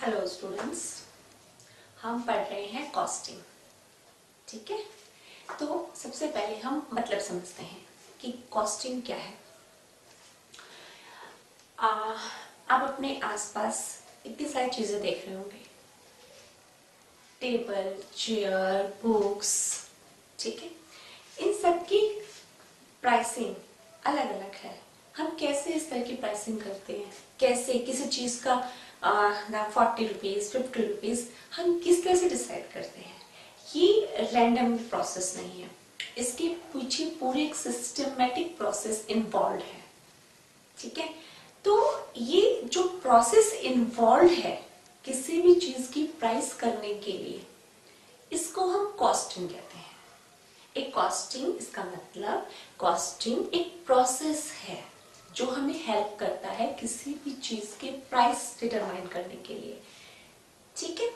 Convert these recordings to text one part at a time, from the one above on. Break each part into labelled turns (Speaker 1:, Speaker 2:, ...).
Speaker 1: Hello students, हम पढ़ रहे हैं कॉस्टिंग। ठीक है, तो सबसे पहले हम मतलब समझते हैं कि कॉस्टिंग क्या है। आप अपने आसपास इतनी सारी चीजें देख रहे होंगे, टेबल, चेयर, बुक्स। ठीक है, इन सब की प्राइसिंग अलग अलग है। हम कैसे इस तरह की प्राइसिंग करते हैं, कैसे किसी चीज का दाम 40 रुपीज 50 रुपीज हम किस तरह से डिसाइड करते हैं। ये रैंडम प्रोसेस नहीं है, इसके पीछे पूरे एक सिस्टमेटिक प्रोसेस इन्वॉल्व है। ठीक है, तो ये जो प्रोसेस इन्वॉल्व है किसी भी चीज की प्राइस करने के लिए, इसको हम कॉस्टिंग कहते हैं। एक कॉस्टिंग, इसका मतलब कॉस्टिंग एक प्रोसेस है जो हमें हेल्प करता है किसी भी चीज के प्राइस डिटरमाइन करने के लिए। ठीक है,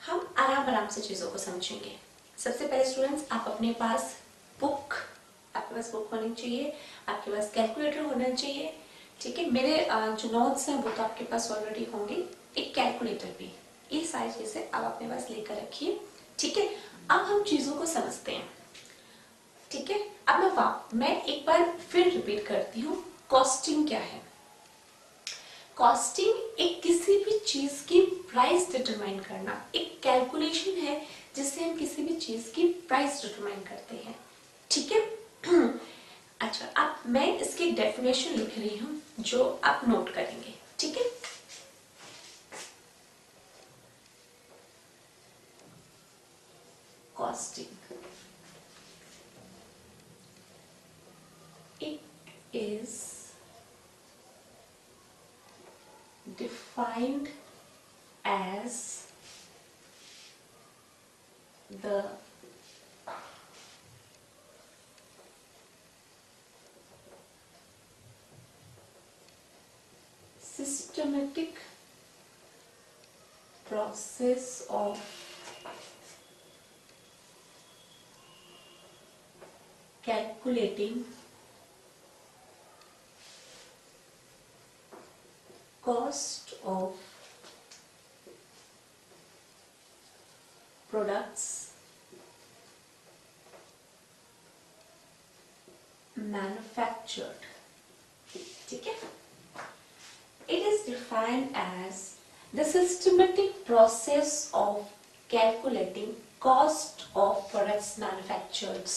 Speaker 1: हम आराम आराम से चीजों को समझेंगे। सबसे पहले स्टूडेंट्स, आप अपने पास आपके पास बुक होनी चाहिए, आपके पास कैलकुलेटर होना चाहिए। ठीक है, मेरे जो नोट्स हैं वो तो आपके पास ऑलरेडी होंगे, एक कैलकुलेटर भी। ये सारी चीजें आप अपने पास लेकर रखिए। ठीक है, अब हम चीजों को समझते हैं। ठीक है, अब मैं एक बार फिर रिपीट करती हूँ, कॉस्टिंग क्या है। कॉस्टिंग एक किसी भी चीज की प्राइस डिटरमाइन करना, एक कैलकुलेशन है जिससे हम किसी भी चीज की प्राइस डिटरमाइन करते हैं। ठीक है, अच्छा, अब मैं इसकी डेफिनेशन लिख रही हूँ जो आप नोट करेंगे। ठीक है, costing it is defined as the systematic process of calculating cost of products manufactured. ठीक है, it is defined as the systematic process of calculating cost of products manufactured.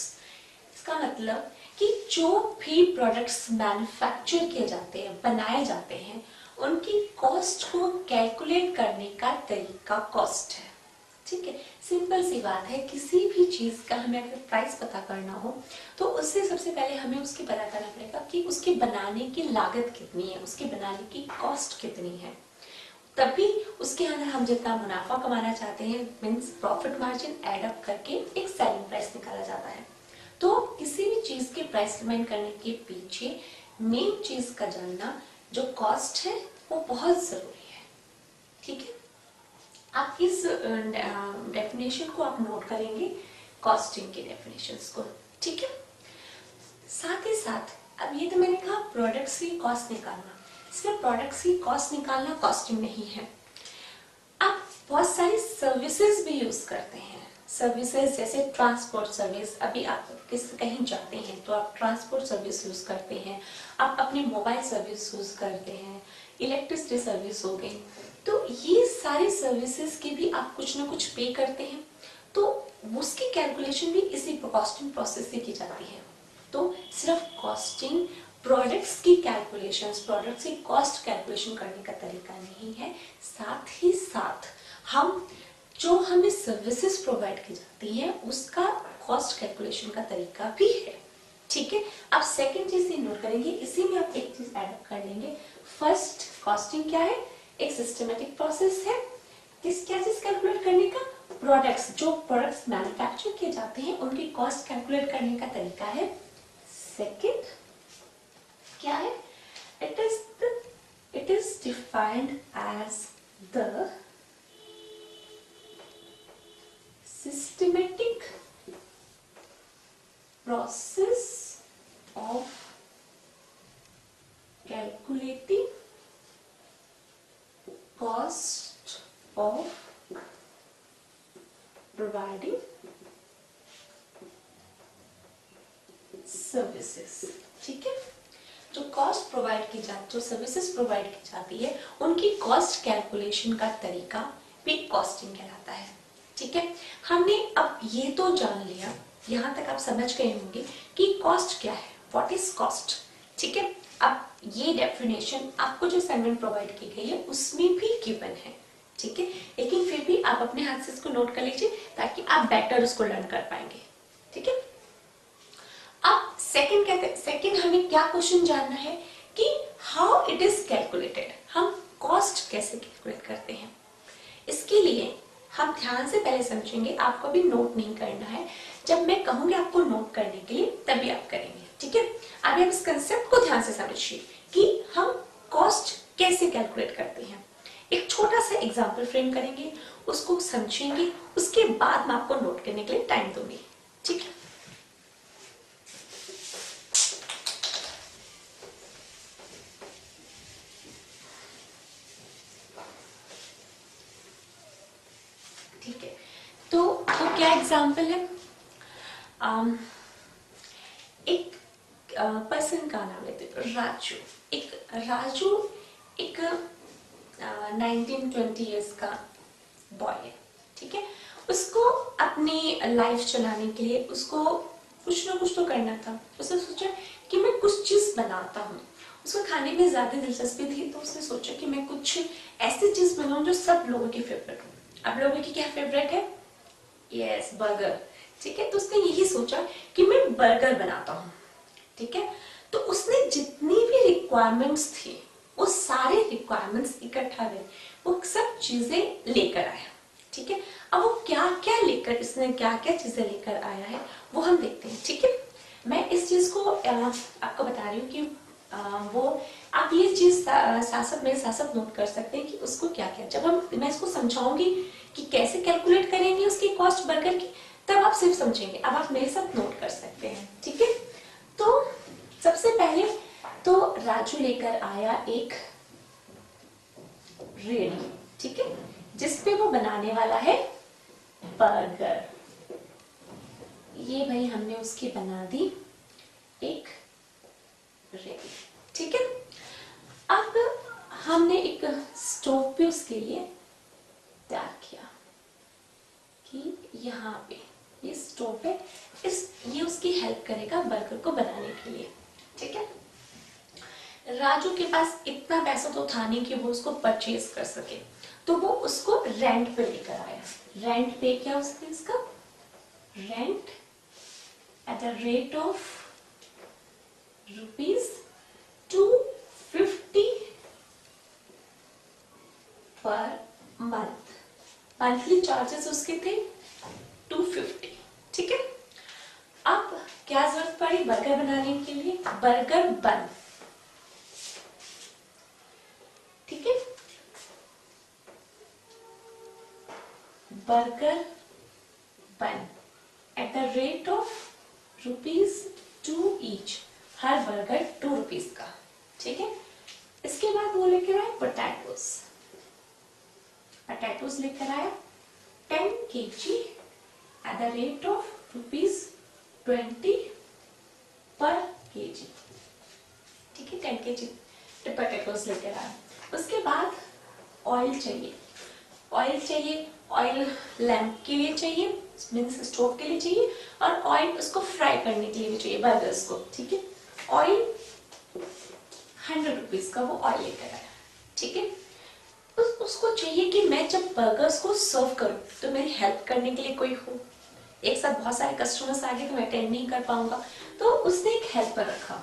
Speaker 1: इसका मतलब कि जो भी प्रोडक्ट्स मैन्युफैक्चर किए जाते हैं, बनाए जाते हैं, उनकी कॉस्ट को कैलकुलेट करने का तरीका कॉस्ट है। ठीक है, सिंपल सी बात है। किसी भी चीज का हमें अगर प्राइस पता करना हो तो उससे सबसे पहले हमें उसकी पता करना पड़ेगा कि उसके बनाने की लागत कितनी है, उसके बनाने की कॉस्ट कितनी है। तभी उसके अंदर हम जितना मुनाफा कमाना चाहते हैं, means profit margin add up करके एक सेलिंग प्राइस निकाला जाता है। तो किसी भी चीज के प्राइस डिटरमाइन करने के पीछे मेन चीज का जानना जो कॉस्ट है वो बहुत जरूरी है। ठीक है, आप इस डेफिनेशन को आप नोट करेंगे, कॉस्टिंग के डेफिनेशंस को। ठीक है, साथ ही साथ अब ये तो मैंने कहा प्रोडक्ट्स की कॉस्ट निकालना, सिर्फ प्रोडक्ट्स की कॉस्ट निकालना कॉस्टिंग नहीं है। आप बहुत सारी सर्विसेज भी यूज करते हैं। सर्विसेज जैसे ट्रांसपोर्ट सर्विस, अभी आप कहीं जाते हैं तो आप ट्रांसपोर्ट सर्विस यूज करते हैं, आप अपनी मोबाइल सर्विस यूज करते हैं, इलेक्ट्रिसिटी सर्विस हो गई। तो ये सारी सर्विसेज की भी आप कुछ ना कुछ पे करते हैं, तो उसकी कैलकुलेशन भी इसी कॉस्टिंग प्रोसेस से की जाती है। तो सिर्फ कॉस्टिंग प्रोडक्ट्स की कैलकुलेशंस, प्रोडक्ट्स की कॉस्ट कैलकुलेशन करने का तरीका नहीं है, साथ ही साथ हम जो हमें सर्विसेज प्रोवाइड की जाती है उसका कॉस्ट कैलकुलेशन का तरीका भी है। ठीक है, अब सेकंड चीज नोट करेंगे, इसी में आप एक चीज ऐड कर लेंगे। फर्स्ट, कॉस्टिंग क्या है, एक सिस्टमेटिक प्रोसेस है क्या चीज कैलकुलेट करने का, प्रोडक्ट्स, जो प्रोडक्ट्स मैन्युफैक्चर किए जाते हैं उनकी कॉस्ट कैलकुलेट करने का तरीका है। सेकंड क्या है, it is defined as the systematic process of calculating cost of providing services. ठीक है, जो कॉस्ट प्रोवाइड की जाती, जो सर्विसेज प्रोवाइड की जाती है, उनकी कॉस्ट कैलकुलेशन का तरीका भी कॉस्टिंग कहलाता है। ठीक है, हमने अब ये तो जान लिया, यहाँ तक आप समझ गए होंगे कि कॉस्ट क्या है, व्हाट इज कॉस्ट। ठीक है, अब ये डेफिनेशन आपको जो असाइनमेंट प्रोवाइड की गई है उसमें भी गिवन है। ठीक है, लेकिन फिर भी आप अपने हाथ से इसको नोट कर लीजिए ताकि आप बेटर उसको लर्न कर पाएंगे। ठीक है, अब सेकंड हमें क्या क्वेश्चन जानना है कि हाउ इट इज कैलकुलेटेड, हम कॉस्ट कैसे कैलकुलेट करते हैं। इसके लिए हम ध्यान से पहले समझेंगे, आपको भी नोट नहीं करना है, जब मैं कहूंगी आपको नोट करने के लिए तभी आप करेंगे। ठीक है, अभी आप इस कंसेप्ट को ध्यान से समझिए कि हम कॉस्ट कैसे कैलकुलेट करते हैं। एक छोटा सा एग्जाम्पल फ्रेम करेंगे, उसको समझेंगे, उसके बाद मैं आपको नोट करने के लिए टाइम दूंगी। ठीक है, ठीक है, तो क्या एग्जाम्पल है, एक पर्सन का नाम लेते हैं राजू। राजू एक 19-20 इयर्स का बॉय है। ठीक है, उसको अपनी लाइफ चलाने के लिए उसको कुछ ना कुछ तो करना था। उसने सोचा कि मैं कुछ चीज बनाता हूँ, उसको खाने में ज्यादा दिलचस्पी थी, तो उसने सोचा कि मैं कुछ ऐसी चीज बनाऊं जो सब लोगों की फेवरेट हो। अब लोगों की क्या फेवरेट है, यस बर्गर। ठीक है, तो उसने यही सोचा कि मैं बर्गर बनाता हूँ। ठीक है, तो उसने जितनी भी रिक्वायरमेंट्स थी वो सारे रिक्वायरमेंट्स इकट्ठा गए, वो सब चीजें लेकर आया। ठीक है, अब वो क्या क्या लेकर, इसने क्या क्या चीजें लेकर आया है वो हम देखते हैं। ठीक है, मैं इस चीज को आपको बता रही हूँ कि वो आप ये चीज साथ मेरे साथ नोट कर सकते हैं कि उसको क्या क्या, जब मैं इसको समझाऊंगी कि कैसे कैलकुलेट करेंगे उसकी कॉस्ट बर्गर की, तब आप सिर्फ समझेंगे। अब आप मेरे साथ नोट कर सकते हैं। ठीक है, तो सबसे पहले तो राजू लेकर आया एक रेडी। ठीक है, जिसपे वो बनाने वाला है बर्गर। ये भाई हमने उसकी बना दी एक रेडी। ठीक है, अब हमने एक स्टोव पे उसके लिए तैयार किया कि यहाँ पे ये स्टोव है, ये उसकी हेल्प करेगा बर्गर को बनाने के लिए। ठीक है, राजू के पास इतना पैसा तो था नहीं कि वो उसको परचेज कर सके, तो वो उसको रेंट पे लेकर आया। रेंट पे क्या उसने, इसका rent eight the rate of ₹250 per month. Monthly charges उसके थे 250। ठीक है, अब क्या जरूरत पड़ी बर्गर बनाने के लिए, बर्गर बन। ठीक है, burger bun eight the rate of ₹2 each, her burger ₹2 का। ठीक है, इसके बाद वो लेकर आए पोटैटोज। पोटैटोज लेकर आया 10 kg eight the rate of ₹20 पर kg। ठीक है, 10 kg पोटैटोज लेकर आया। उसके बाद ऑयल चाहिए, ऑयल लैंप के लिए चाहिए, मीन्स स्टोव के लिए चाहिए, और ऑयल उसको फ्राई करने के लिए भी चाहिए बर्गर्स को। ठीक है, ऑयल ₹100 का वो ऑयल लेकर आया। ठीक है, उसको चाहिए कि मैं जब बर्गर्स को सर्व करूं तो मेरी हेल्प करने के लिए कोई हो। एक साथ बहुत सारे कस्टमर्स आ गए तो मैं अटेंड नहीं कर पाऊंगा, तो उसने एक हेल्पर रखा।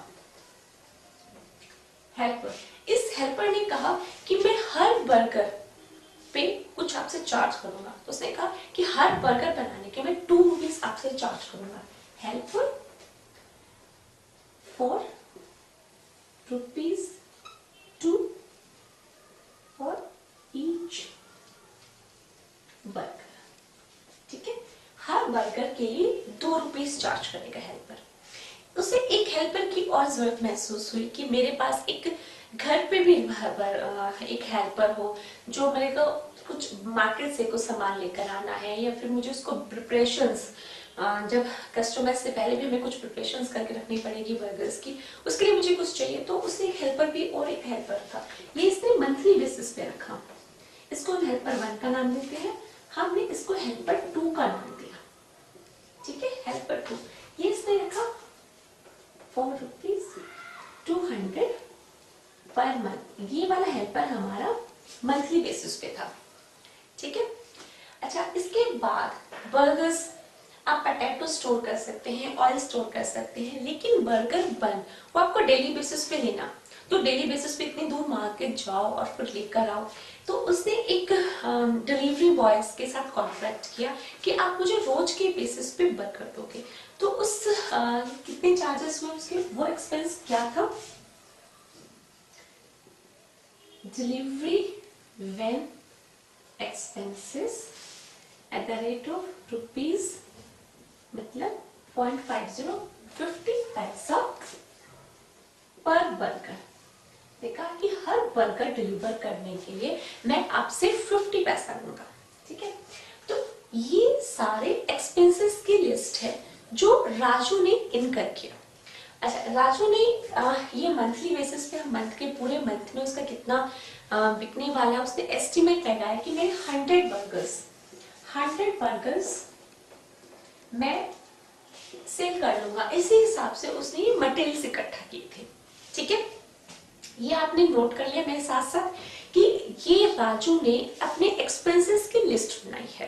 Speaker 1: हेल्पर, इस हेल्पर ने कहा कि मैं हर बर्गर पे कुछ आपसे चार्ज करूंगा। तो उसने कहा कि हर बर्गर बनाने के मैं ₹2 आपसे चार्ज करूंगा। Helper for ₹2 for each burger. ठीक है, हर बर्गर के लिए ₹2 चार्ज करेगा हेल्पर। उसे एक हेल्पर की और जरूरत महसूस हुई कि मेरे पास एक घर पे भी एक हेल्पर हो जो मेरे को कुछ मार्केट से कुछ सामान लेकर आना है, या फिर मुझे उसको प्रिपरेशंस, जब कस्टमर से पहले भी हमें कुछ प्रिपरेशंस करके रखनी पड़ेगी बर्गर्स की, उसके लिए मुझे कुछ चाहिए, तो उसने एक हेल्पर भी और एक हेल्पर था। ये इसने मंथली बेसिस पे रखा। इसको हम हेल्पर 1 का नाम देते हैं, हमने इसको हेल्पर 2 का नाम दिया। ठीक है, हेल्पर 2 ये इसने रखा ₹4 पर मंथ। ये वाला हेल्पर हमारा मंथली बेसिस पे था। ठीक है, अच्छा इसके बाद बर्गर्स आप पोटैटो स्टोर कर सकते हैं, ऑयल स्टोर कर सकते हैं, लेकिन बर्गर बन वो आपको डेली बेसिस पे लेना, तो डेली बेसिस पे इतनी दूर मार्केट जाओ और फिर लेकर आओ। तो उसने एक डिलीवरी बॉयज के साथ कॉन्ट्रैक्ट किया कि आप मुझे रोज के बेसिस पे बर्गर दोगे। तो उस कितने चार्जेस हुए उसके, वो एक्सपेंस क्या था, delivery van expenses at the rate of rupees, मतलब 50 पैसा पर बर्गर। देखा कि हर बर्गर डिलीवर करने के लिए मैं आपसे 50 पैसा लूंगा। ठीक है, तो ये सारे एक्सपेंसेस की लिस्ट है जो राजू ने इनकर किया। अच्छा, राजू ने ये मंथली बेसिस पे, मंथ के पूरे मंथ में उसका कितना बिकने वाला, उसने एस्टिमेट लगाया कि मेरे 100 बर्गर्स मैं सेल कर लूंगा। इसी हिसाब से उसने ये मटेरियल्स इकट्ठा किए थे। ठीक है, ये आपने नोट कर लिया मेरे साथ साथ कि ये राजू ने अपने एक्सपेंसेस की लिस्ट बनाई है।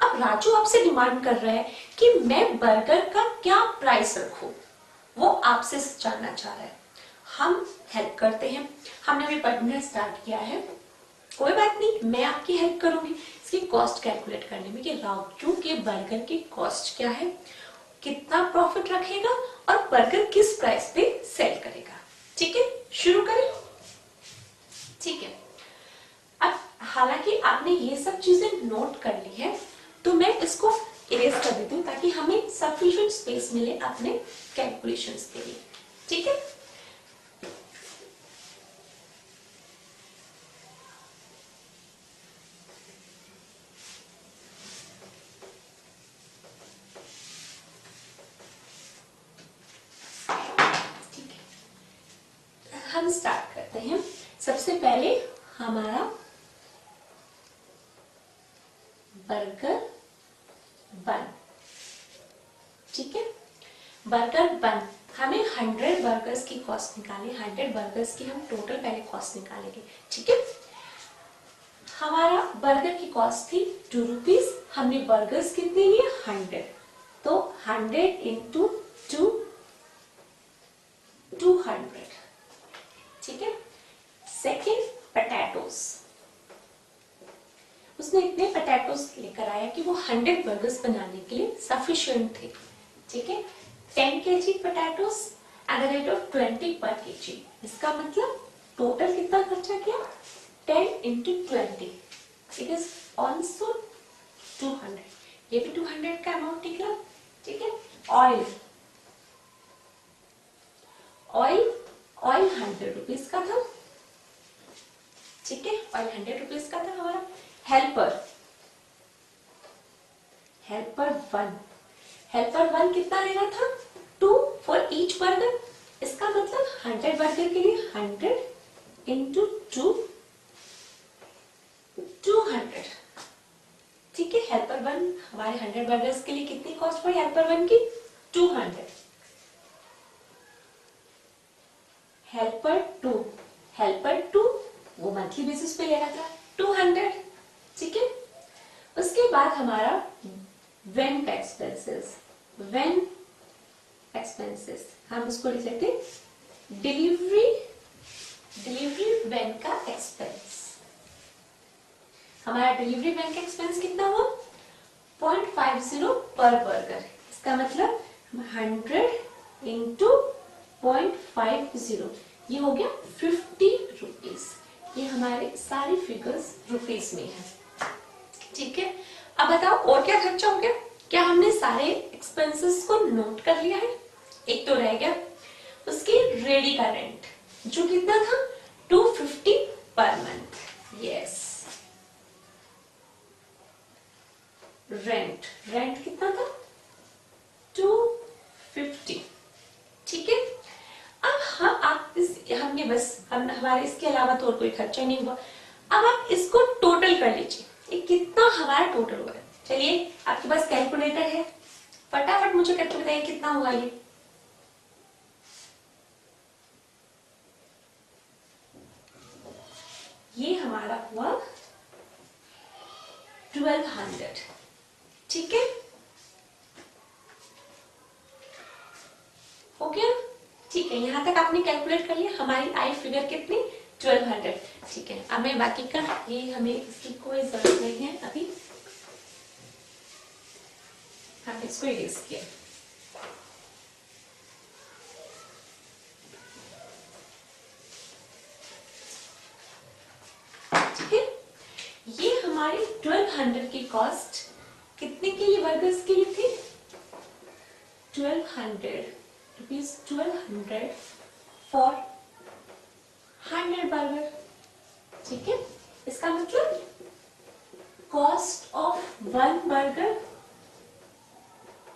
Speaker 1: अब राजू आपसे डिमांड कर रहा है कि मैं बर्गर का क्या प्राइस रखूं, वो आपसे जानना चाह रहा है। हम हेल्प करते हैं, हमने अभी पढ़ना स्टार्ट किया है, कोई बात नहीं, मैं आपकी हेल्प करूंगी इसकी कॉस्ट कैलकुलेट करने में कि राजू के बर्गर की कॉस्ट क्या है, कितना प्रॉफिट रखेगा और बर्गर किस प्राइस पे सेल करेगा। ठीक है, शुरू करें। ठीक है, अब हालांकि आपने ये सब चीजें नोट कर ली है, तो मैं इसको इरेज कर देती हूँ ताकि हमें सफिशिएंट स्पेस मिले अपने कैलकुलेशंस के लिए। ठीक है, हम स्टार्ट करते हैं। सबसे पहले हमारा बर्गर बन। ठीक है, बर्गर बन हमें 100 बर्गर्स की कॉस्ट निकाली, 100 बर्गर्स की हम टोटल पहले कॉस्ट निकालेंगे। ठीक है, हमारा बर्गर की कॉस्ट थी ₹2, हमने बर्गर्स कितने लिए 100, तो 100 इंटू 200। ठीक है, सेकेंड पोटैटोस, उसने इतने पोटैटोस लेकर आया कि वो 100 बर्गर्स बनाने के लिए सफिशिएंट थे। ठीक है, 10 kg potatoes eight the rate of 20 पर kg। इसका मतलब टोटल कितना खर्चा किया, 10 into 20, इट इज ऑल्सो 200। ये भी 200 का अमाउंट निकला। ठीक है, ऑयल 100 रुपीज का था। ठीक है, ऑयल 100 रुपीज का था हमारा। हेल्पर वन कितना लेना था, 2 फॉर ईच बर्गर। इसका मतलब 100 बर्गर के लिए 100 इंटू 200। ठीक है, हेल्पर वन हमारे 100 बर्गर्स के लिए कितनी कॉस्ट पड़ी हेल्पर वन की, 200। हेल्पर टू वो मंथली बेसिस पे ले रहा था 200। ठीक है, उसके बाद हमारा वेन का एक्सपेंसेस हम उसको लिख लेते हैं डिलीवरी वैन का एक्सपेंस। हमारा डिलीवरी वैन का एक्सपेंस कितना हुआ, 0.50 पर बर्गर। इसका मतलब 100 इंटू 0.50, ये हो गया 50 रुपीज। ये हमारे सारी फिगर्स रुपीज में है। ठीक है, अब बताओ और क्या खर्चा हो गया, क्या हमने सारे एक्सपेंसेस को नोट कर लिया है, एक तो रह गया। उसके रेडी का रेंट जो कितना था per month, yes. Rent, rent कितना था? 250, ठीक है। अब हमने बस हमारे इसके अलावा तो और कोई खर्चा नहीं हुआ। अब आप इसको टोटल कर लीजिए, ये कितना हमारा टोटल हुआ है। चलिए आपके पास कैलकुलेटर है, फटाफट मुझे करके बताइए कितना हुआ ये हमारा हुआ 1200, ठीक है। हो गया, ठीक है। यहां तक आपने कैलकुलेट कर लिया, हमारी आई फिगर कितनी? 1200, ठीक है। अब मैं बाकी का ये हमें इसकी कोई जरूरत नहीं है अभी, हमने इसको इरेज किया। ठीक है, ये हमारी 1200 की कॉस्ट कितने के लिए बर्गर्स की थी? 1200 रुपीज, 1200 फॉर 100 बर्गर, ठीक है। इसका मतलब कॉस्ट ऑफ वन बर्गर,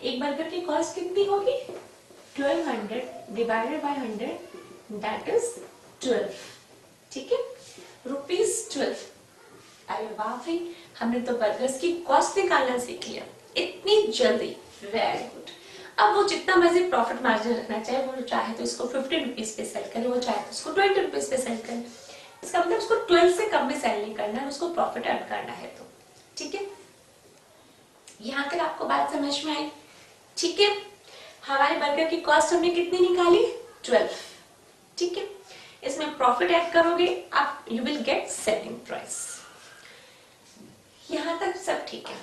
Speaker 1: एक बर्गर की कॉस्ट कितनी होगी? 1200 डिवाइडेड बाय 100, दैट इज 12, ठीक है, ₹12। अरे वाह भाई, हमने तो बर्गर्स की कॉस्ट निकालना सीख लिया इतनी जल्दी, वेरी गुड। अब वो जितना मर्जी प्रॉफिट मार्जिन रखना चाहे, वो चाहे तो इसको 50 रुपीज पे सेल करे, वो चाहे तो इसको 20 रुपीज पे सेल करे, इसका मतलब उसको 12 से कम में सेल नहीं करना है, उसको प्रॉफिट अर्न करना है। तो ठीक है, यहां तक आपको बात समझ में आई? ठीक है, हमारे बर्गर की कॉस्ट हमने कितनी निकाली? 12, ठीक है। इसमें प्रॉफिट ऐड करोगे आप, you will get selling price. यहां तक सब ठीक है।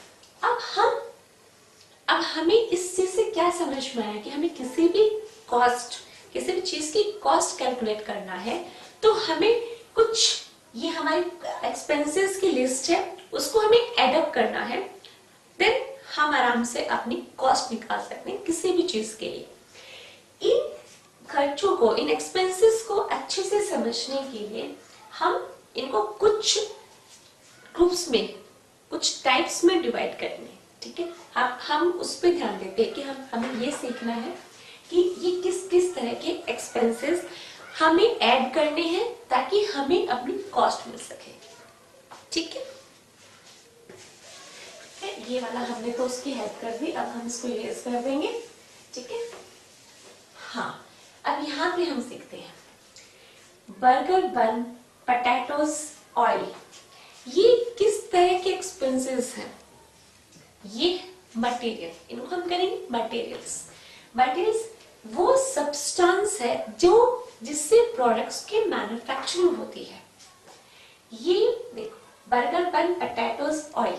Speaker 1: अब हमें इस चीज से क्या समझ में आया कि हमें किसी भी चीज की कॉस्ट कैलकुलेट करना है तो हमें कुछ, ये हमारी एक्सपेंसेस की लिस्ट है, उसको हमें एड अप करना है, देन हम आराम से अपनी कॉस्ट निकाल सकते हैं किसी भी चीज के लिए। इन खर्चों को, इन एक्सपेंसेस को अच्छे से समझने के लिए हम इनको कुछ ग्रुप्स में, कुछ टाइप्स में डिवाइड करेंगे, ठीक है। हम उस पर ध्यान देते हैं कि हमें ये सीखना है कि ये किस किस तरह के एक्सपेंसेस हमें ऐड करने हैं ताकि हमें अपनी कॉस्ट मिल सके, ठीक है। ये वाला हमने तो उसकी हेल्प कर दी, अब हम इसको इरेज कर देंगे, ठीक है। हाँ, अब यहाँ पे हम सीखते हैं बर्गर बन, पोटैटोज, ऑयल, ये किस तरह के एक्सपेंसेस हैं? ये मटेरियल, इनको हम करेंगे मटेरियल्स वो सब्सटेंस है जो जिससे प्रोडक्ट्स की मैन्युफैक्चरिंग होती है। ये देखो, बर्गर बन, पोटैटोज, ऑयल,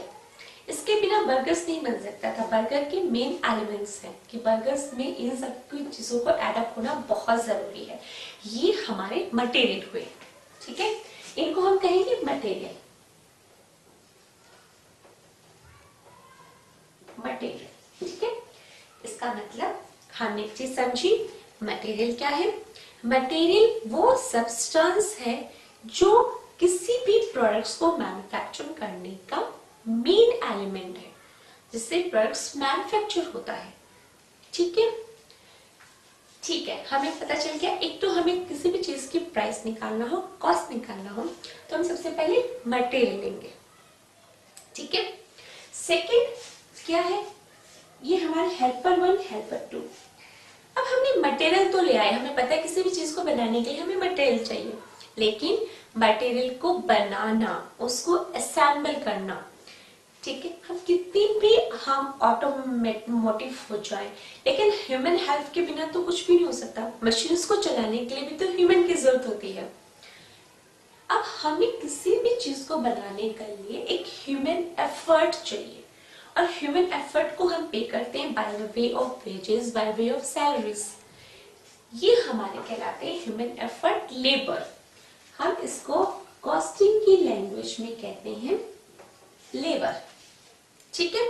Speaker 1: इसके बिना बर्गर्स नहीं बन सकता था। बर्गर के मेन एलिमेंट्स हैं कि बर्गर्स में इन सब की चीजों को एडअप होना बहुत जरूरी है। ये हमारे मटेरियल हुए, ठीक है, इनको हम कहेंगे मटेरियल, ठीक है। इसका मतलब हमने एक चीज समझी, मटेरियल क्या है? मटेरियल वो सब्सटेंस है जो किसी भी प्रोडक्ट्स को मैन्युफैक्चर करने का मेन एलिमेंट है, जिससे प्रोडक्ट्स मैन्युफैक्चर होता है, ठीक है। ठीक है, हमें पता चल गया। एक तो हमें किसी भी चीज की प्राइस निकालना हो, कॉस्ट निकालना हो, तो हम सबसे पहले मटेरियल लेंगे, ठीक है। सेकंड क्या है? ये हमारे हेल्पर 1, हेल्पर 2। अब हमने मटेरियल तो ले आए, हमें पता है किसी भी चीज को बनाने के लिए हमें मटेरियल चाहिए, लेकिन मटेरियल को बनाना, उसको असेंबल करना, ठीक है, हम कितनी भी हम ऑटोमोटिव हो जाए, लेकिन ह्यूमन हेल्प के बिना तो कुछ भी नहीं हो सकता। मशीन्स को चलाने के लिए भी तो ह्यूमन की जरूरत होती है। अब हमें किसी भी चीज को बनाने के लिए एक ह्यूमन एफर्ट चाहिए, और ह्यूमन एफर्ट को हम पे करते हैं by the way of wages, by way of salaries. ये हमारे कहलाते हैं ह्यूमन एफर्ट, लेबर। हम इसको कॉस्टिंग की लैंग्वेज में कहते हैं लेबर, ठीक है।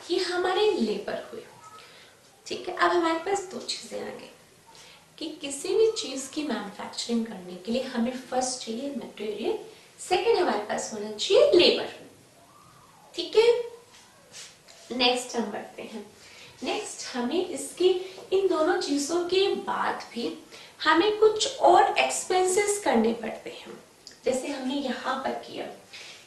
Speaker 1: ये हमारे लेबर हुए, ठीक है। अब हमारे पास दो चीजें आ गई कि किसी भी चीज की मैन्युफैक्चरिंग करने के लिए हमें फर्स्ट चाहिए मटेरियल, सेकेंड हमारे पास होना चाहिए लेबर। ठीक है, नेक्स्ट हम बढ़ते हैं। नेक्स्ट हमें इसके इन दोनों चीजों के बाद भी हमें कुछ और एक्सपेंसेस करने पड़ते हैं। जैसे हमने यहाँ पर किया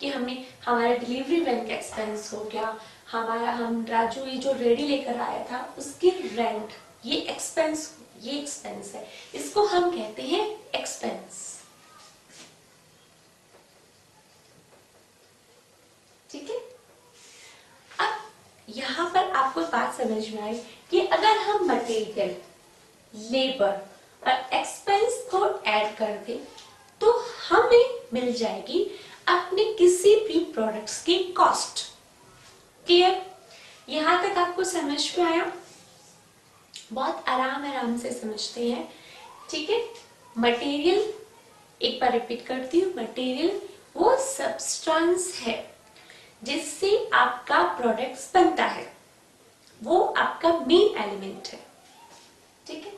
Speaker 1: कि हमने हमारा डिलीवरी वैन का एक्सपेंस हो गया, हमारा हम राजू ये जो रेडी लेकर आया था उसकी रेंट, ये एक्सपेंस है, इसको हम कहते हैं एक्सपेंस। ठीक है, अब यहाँ पर आपको बात समझ में आई कि अगर हम मटेरियल, लेबर और एक्सपेंस को ऐड कर दें तो हमें मिल जाएगी अपने किसी भी प्रोडक्ट्स की कॉस्ट। क्लियर? यहां तक आपको समझ में आया? बहुत आराम से समझते हैं। ठीक है, मटेरियल, एक बार रिपीट करती हूँ, मटेरियल वो सब्सटेंस है जिससे आपका प्रोडक्ट्स बनता है, वो आपका मेन एलिमेंट है। ठीक है,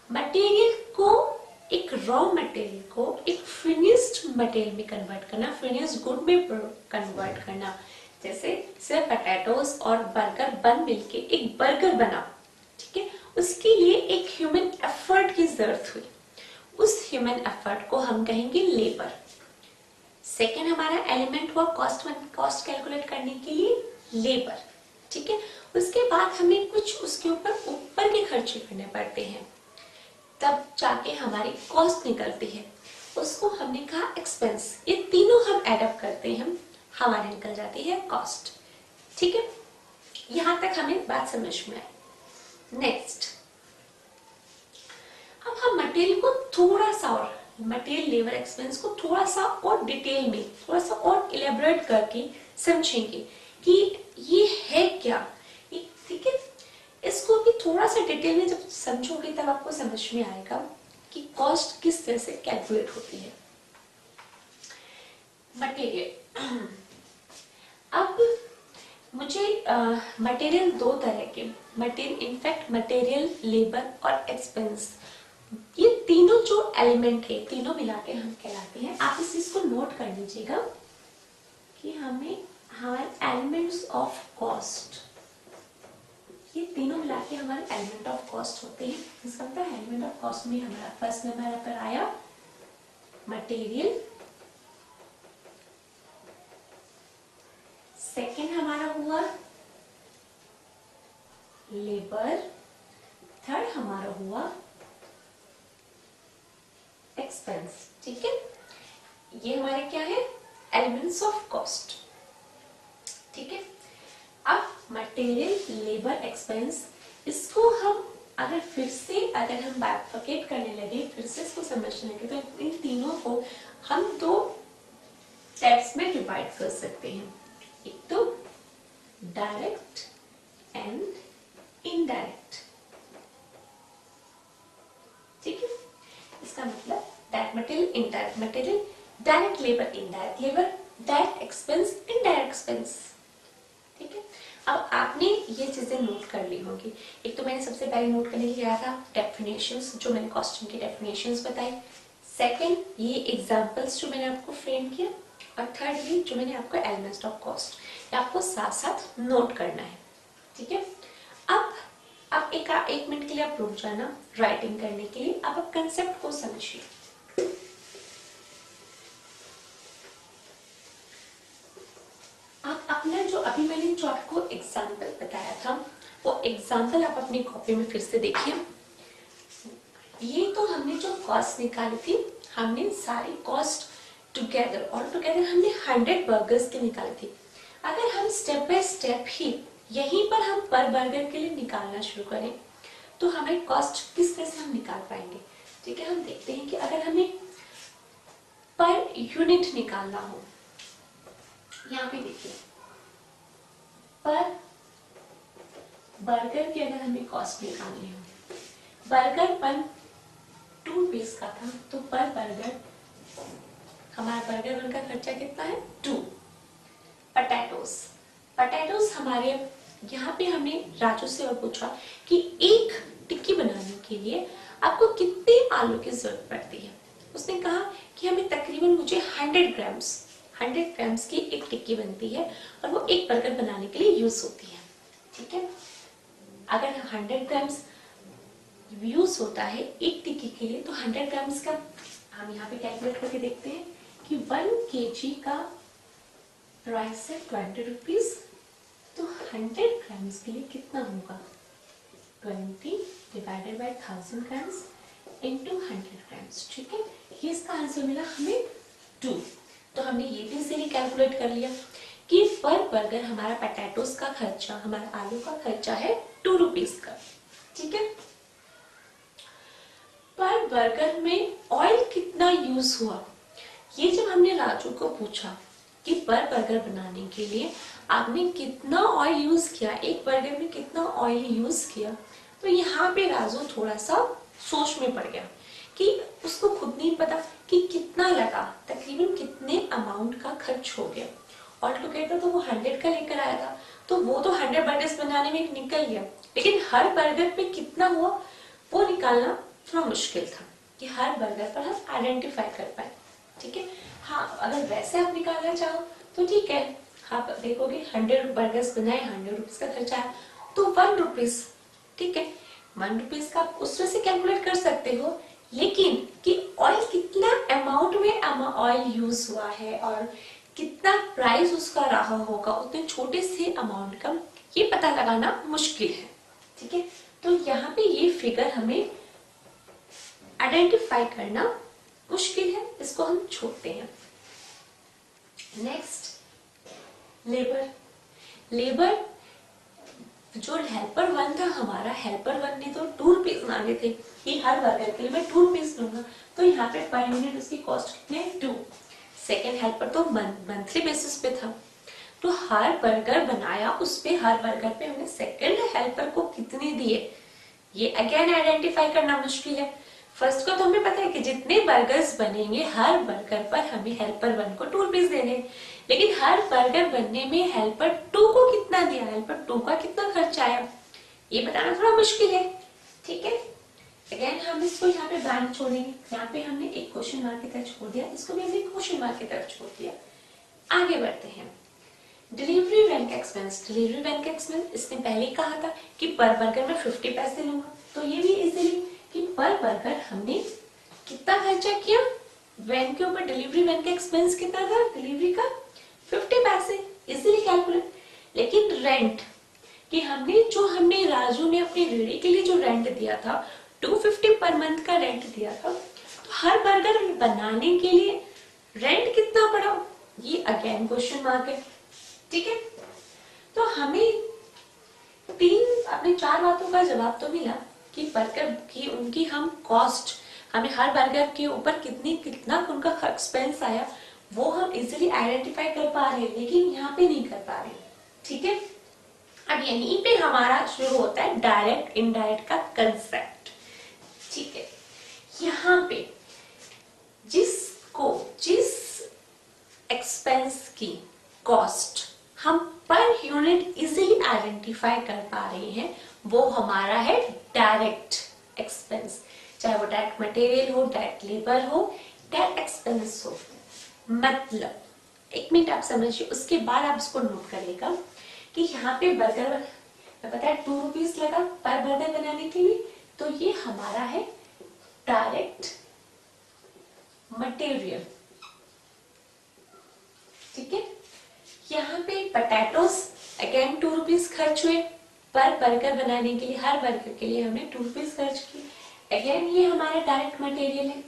Speaker 1: मटेरियल को, एक रॉ मटेरियल को एक फिनिश्ड मटेरियल में कन्वर्ट करना, फिनिश्ड गुड में कन्वर्ट करना। जैसे सिर्फ पोटैटोस और बर्गर बन मिलके एक बर्गर बना, ठीक है, उसके लिए एक ह्यूमन एफर्ट की जरूरत हुई, उस ह्यूमन एफर्ट को हम कहेंगे लेबर। सेकेंड हमारा एलिमेंट हुआ कॉस्ट कैलकुलेट करने के लिए लेबर। ठीक है, उसके बाद हमें कुछ उसके ऊपर के खर्चे करने पड़ते हैं, तब जाके हमारी कॉस्ट निकलती है, उसको हमने कहा एक्सपेंस। ये तीनों हम एडअप करते हैं, हमारी निकल जाती है कॉस्ट। ठीक है, यहां तक हमें बात समझ में आई। नेक्स्ट, अब हम मटेरियल को थोड़ा सा और, मटेरियल लेबर एक्सपेंस को थोड़ा सा और डिटेल में, थोड़ा सा और इलेबोरेट करके समझेंगे कि ये है क्या। ठीक है, इसको भी थोड़ा सा डिटेल में जब समझोगे तब आपको समझ में आएगा कि कॉस्ट किस तरह से कैलकुलेट होती है। मटेरियल, अब मुझे मटेरियल दो तरह के, मटेरियल इनफैक्ट मटेरियल, लेबर और एक्सपेंस, ये तीनों जो एलिमेंट है, तीनों मिला के हम कहलाते हैं। आप इस चीज को नोट कर लीजिएगा कि हमें हमारे एलिमेंट्स ऑफ कॉस्ट, ये तीनों मिला के हमारे एलिमेंट ऑफ कॉस्ट होते हैं। इसका मतलब एलिमेंट ऑफ कॉस्ट में हमारा फर्स्ट नंबर पर आया मटेरियल, सेकेंड हमारा हुआ लेबर, थर्ड हमारा हुआ एक्सपेंस। ठीक है, ये हमारे क्या है, एलिमेंट्स ऑफ कॉस्ट। ठीक है, अब मटेरियल, लेबर, एक्सपेंस, इसको हम अगर हम बाइफरकेट करने लगे, फिर से इसको समझने लगे, तो इन तीनों को हम दो टाइप्स में डिवाइड कर सकते हैं। एक तो डायरेक्ट एंड इनडायरेक्ट। ठीक है, इसका मतलब direct material, indirect material, direct labour, indirect labour, direct expense, indirect expense. ठीक है, अब आपने ये चीजें नोट कर ली होंगी। एक तो मैंने सबसे पहले नोट करने के लिए था डेफिनेशंस, जो मैंने कॉस्टिंग की डेफिनेशंस बताई। सेकंड, ये एग्जांपल्स जो मैंने आपको फ्रेम किया, और थर्डली जो मैंने आपको एलिमेंट्स ऑफ कॉस्ट, आपको साथ साथ नोट करना है। ठीक है, अब एक मिनट के लिए आप रुक जाना राइटिंग करने के लिए। अब आप कंसेप्ट को समझिए। आप अपना जो अभी मैंने जो आपको एग्जाम्पल बताया था, वो एग्जाम्पल आप अपनी कॉपी में फिर से देखिए। ये तो हमने जो कॉस्ट निकाली थी, हमने सारी कॉस्ट टुगेदर हमने 100 बर्गर्स की निकाली थी। अगर हम स्टेप बाय स्टेप ही यहीं पर हम पर बर्गर के लिए निकालना शुरू करें तो हमें कॉस्ट किस तरह से हम निकाल पाएंगे। ठीक है, हम देखते हैं कि अगर हमें पर यूनिट निकालना हो, यहाँ पे देखिए, पर बर्गर की अगर हमें कॉस्ट निकालनी हो, बर्गर बन 2 रुपीज का था, तो पर बर्गर हमारा बर्गर बन का खर्चा कितना है, 2। पटेटोस हमारे यहाँ पे हमने राजू से और पूछा कि एक टिक्की बनाने के लिए आपको कितने आलू की जरूरत पड़ती है। उसने कहा कि हमें तकरीबन मुझे 100 ग्राम्स की एक टिक्की बनती है और वो एक बर्गर बनाने के लिए यूज होती है। ठीक है, अगर 100 ग्राम्स यूज होता है एक टिक्की के लिए तो 100 ग्राम्स का हम यहाँ पे कैलकुलेट करके देखते हैं कि 1 kg का प्राइस है 20 रुपीज, तो 100 ग्राम्स के लिए कितना होगा 20 divided by 1000 grams into 100 grams. ठीक है, ये इसका आंसर मिला हमें 2। तो हमने ये भी इजीली कैलकुलेट कर लिया कि पर बर्गर हमारा पोटैटोस का खर्चा, हमारा आलू का खर्चा है 2 रुपीज का। ठीक है, पर बर्गर में ऑयल कितना यूज हुआ, ये जब हमने राजू को पूछा कि पर बर्गर बनाने के लिए आपने कितना ऑयल यूज किया, एक बर्गर में कितना ऑयल यूज किया, तो यहाँ पे राजू थोड़ा सा सोच में पड़ गया कि उसको खुद नहीं पता कि कितना लगा, तकरीबन कितने अमाउंट का खर्च हो गया। ऑल टुगेदर तो वो 100 का लेकर आया था, तो वो तो 100 बर्गर्स बनाने में निकल गया, लेकिन हर बर्गर पे कितना हुआ वो निकालना थोड़ा मुश्किल था कि हर बर्गर पर हम आइडेंटिफाई कर पाए। ठीक है, हाँ अगर वैसे आप निकालना चाहो तो ठीक है, आप देखोगे 100 बर्गर्स बनाए, 100 रुपीज का खर्चा है तो 1 रुपीज। ठीक है, 1 रुपीज का उस तरह से कैलकुलेट कर सकते हो, लेकिन कि ऑयल कितना अमाउंट में ऑयल यूज हुआ है और कितना प्राइस उसका रहा होगा उतने छोटे से अमाउंट का, ये पता लगाना मुश्किल है। ठीक है, तो यहाँ पे ये फिगर हमें आइडेंटिफाई करना मुश्किल है, इसको हम छोड़ते हैं। नेक्स्ट लेबर जो हेल्पर 1 था हमारा, हेल्पर 1 ने तो 2 रुपीज मांगे थे कि हर बर्गर के लिए मैं 2 रुपीज लूंगा, तो यहाँ पे पर यूनिट उसकी कॉस्ट कितने 2। सेकेंड हेल्पर तो मंथली बेसिस पे था, तो हर बर्गर बनाया उस पे, हर बर्गर पे हमने सेकेंड हेल्पर को कितने दिए, ये अगेन आइडेंटिफाई करना मुश्किल है। फर्स्ट को तो हमें पता है कि जितने बर्गर्स बनेंगे हर बर्गर पर हमें हेल्पर 1 को 2 रुपीज देने, लेकिन हर बर्गर बनने में हेल्पर 2 को कितना दिया, हेल्पर 2 का कितना खर्चा आया, ये बताना थोड़ा मुश्किल है। ठीक है, अगेन हम इसको यहाँ पे ब्लैंक छोड़ेंगे, यहाँ पे हमने एक क्वेश्चन मार्क की तरफ छोड़ दिया, इसको भी हमने क्वेश्चन मार्क की तरफ छोड़ दिया। आगे बढ़ते हैं, डिलीवरी वैन का एक्सपेंस। डिलीवरी वैन का एक्सपेंस इसने पहले ही कहा था कि पर बर्गर में 50 पैसे लूंगा, तो ये भी इजीली कि पर बर्गर हमने कितना खर्चा किया, वैन के ऊपर डिलीवरी वैन का एक्सपेंस कितना था, डिलीवरी का 50 पैसे, इजीली कैलकुलेट। लेकिन रेंट कि हमने राजू ने अपनी रेडी के लिए जो रेंट दिया था 250 पर मंथ का रेंट दिया था, तो हर बर्गर बनाने के लिए रेंट कितना पड़ा, ये अगेन क्वेश्चन मार्क है। ठीक है, तो हमें अपने 4 बातों का जवाब तो मिला कि बर्गर की उनकी हम कॉस्ट, हमें हर बर्गर के ऊपर कितना उनका एक्सपेंस आया वो हम इजीली आइडेंटिफाई कर पा रहे हैं, लेकिन यहाँ पे नहीं कर पा रहे। ठीक है, अब यहीं पे हमारा शुरू होता है डायरेक्ट इनडायरेक्ट का कंसेप्ट। ठीक है, यहाँ पे जिस एक्सपेंस की कॉस्ट हम पर यूनिट इजीली आइडेंटिफाई कर पा रहे हैं वो हमारा है डायरेक्ट एक्सपेंस, चाहे वो डायरेक्ट मटेरियल हो, डायरेक्ट लेबर हो, डायरेक्ट एक्सपेंस हो। मतलब एक मिनट आप समझिए, उसके बाद आप इसको नोट करिएगा कि यहाँ पे बर्गर पता है 2 रुपीज लगा पर बर्गर बनाने के लिए, तो ये हमारा है डायरेक्ट मटेरियल। ठीक है, यहाँ पे पोटैटोस अगेन 2 रुपीज खर्च हुए पर बर्गर बनाने के लिए, हर बर्गर के लिए हमने 2 रुपीज खर्च किए, अगेन ये हमारा डायरेक्ट मटेरियल है,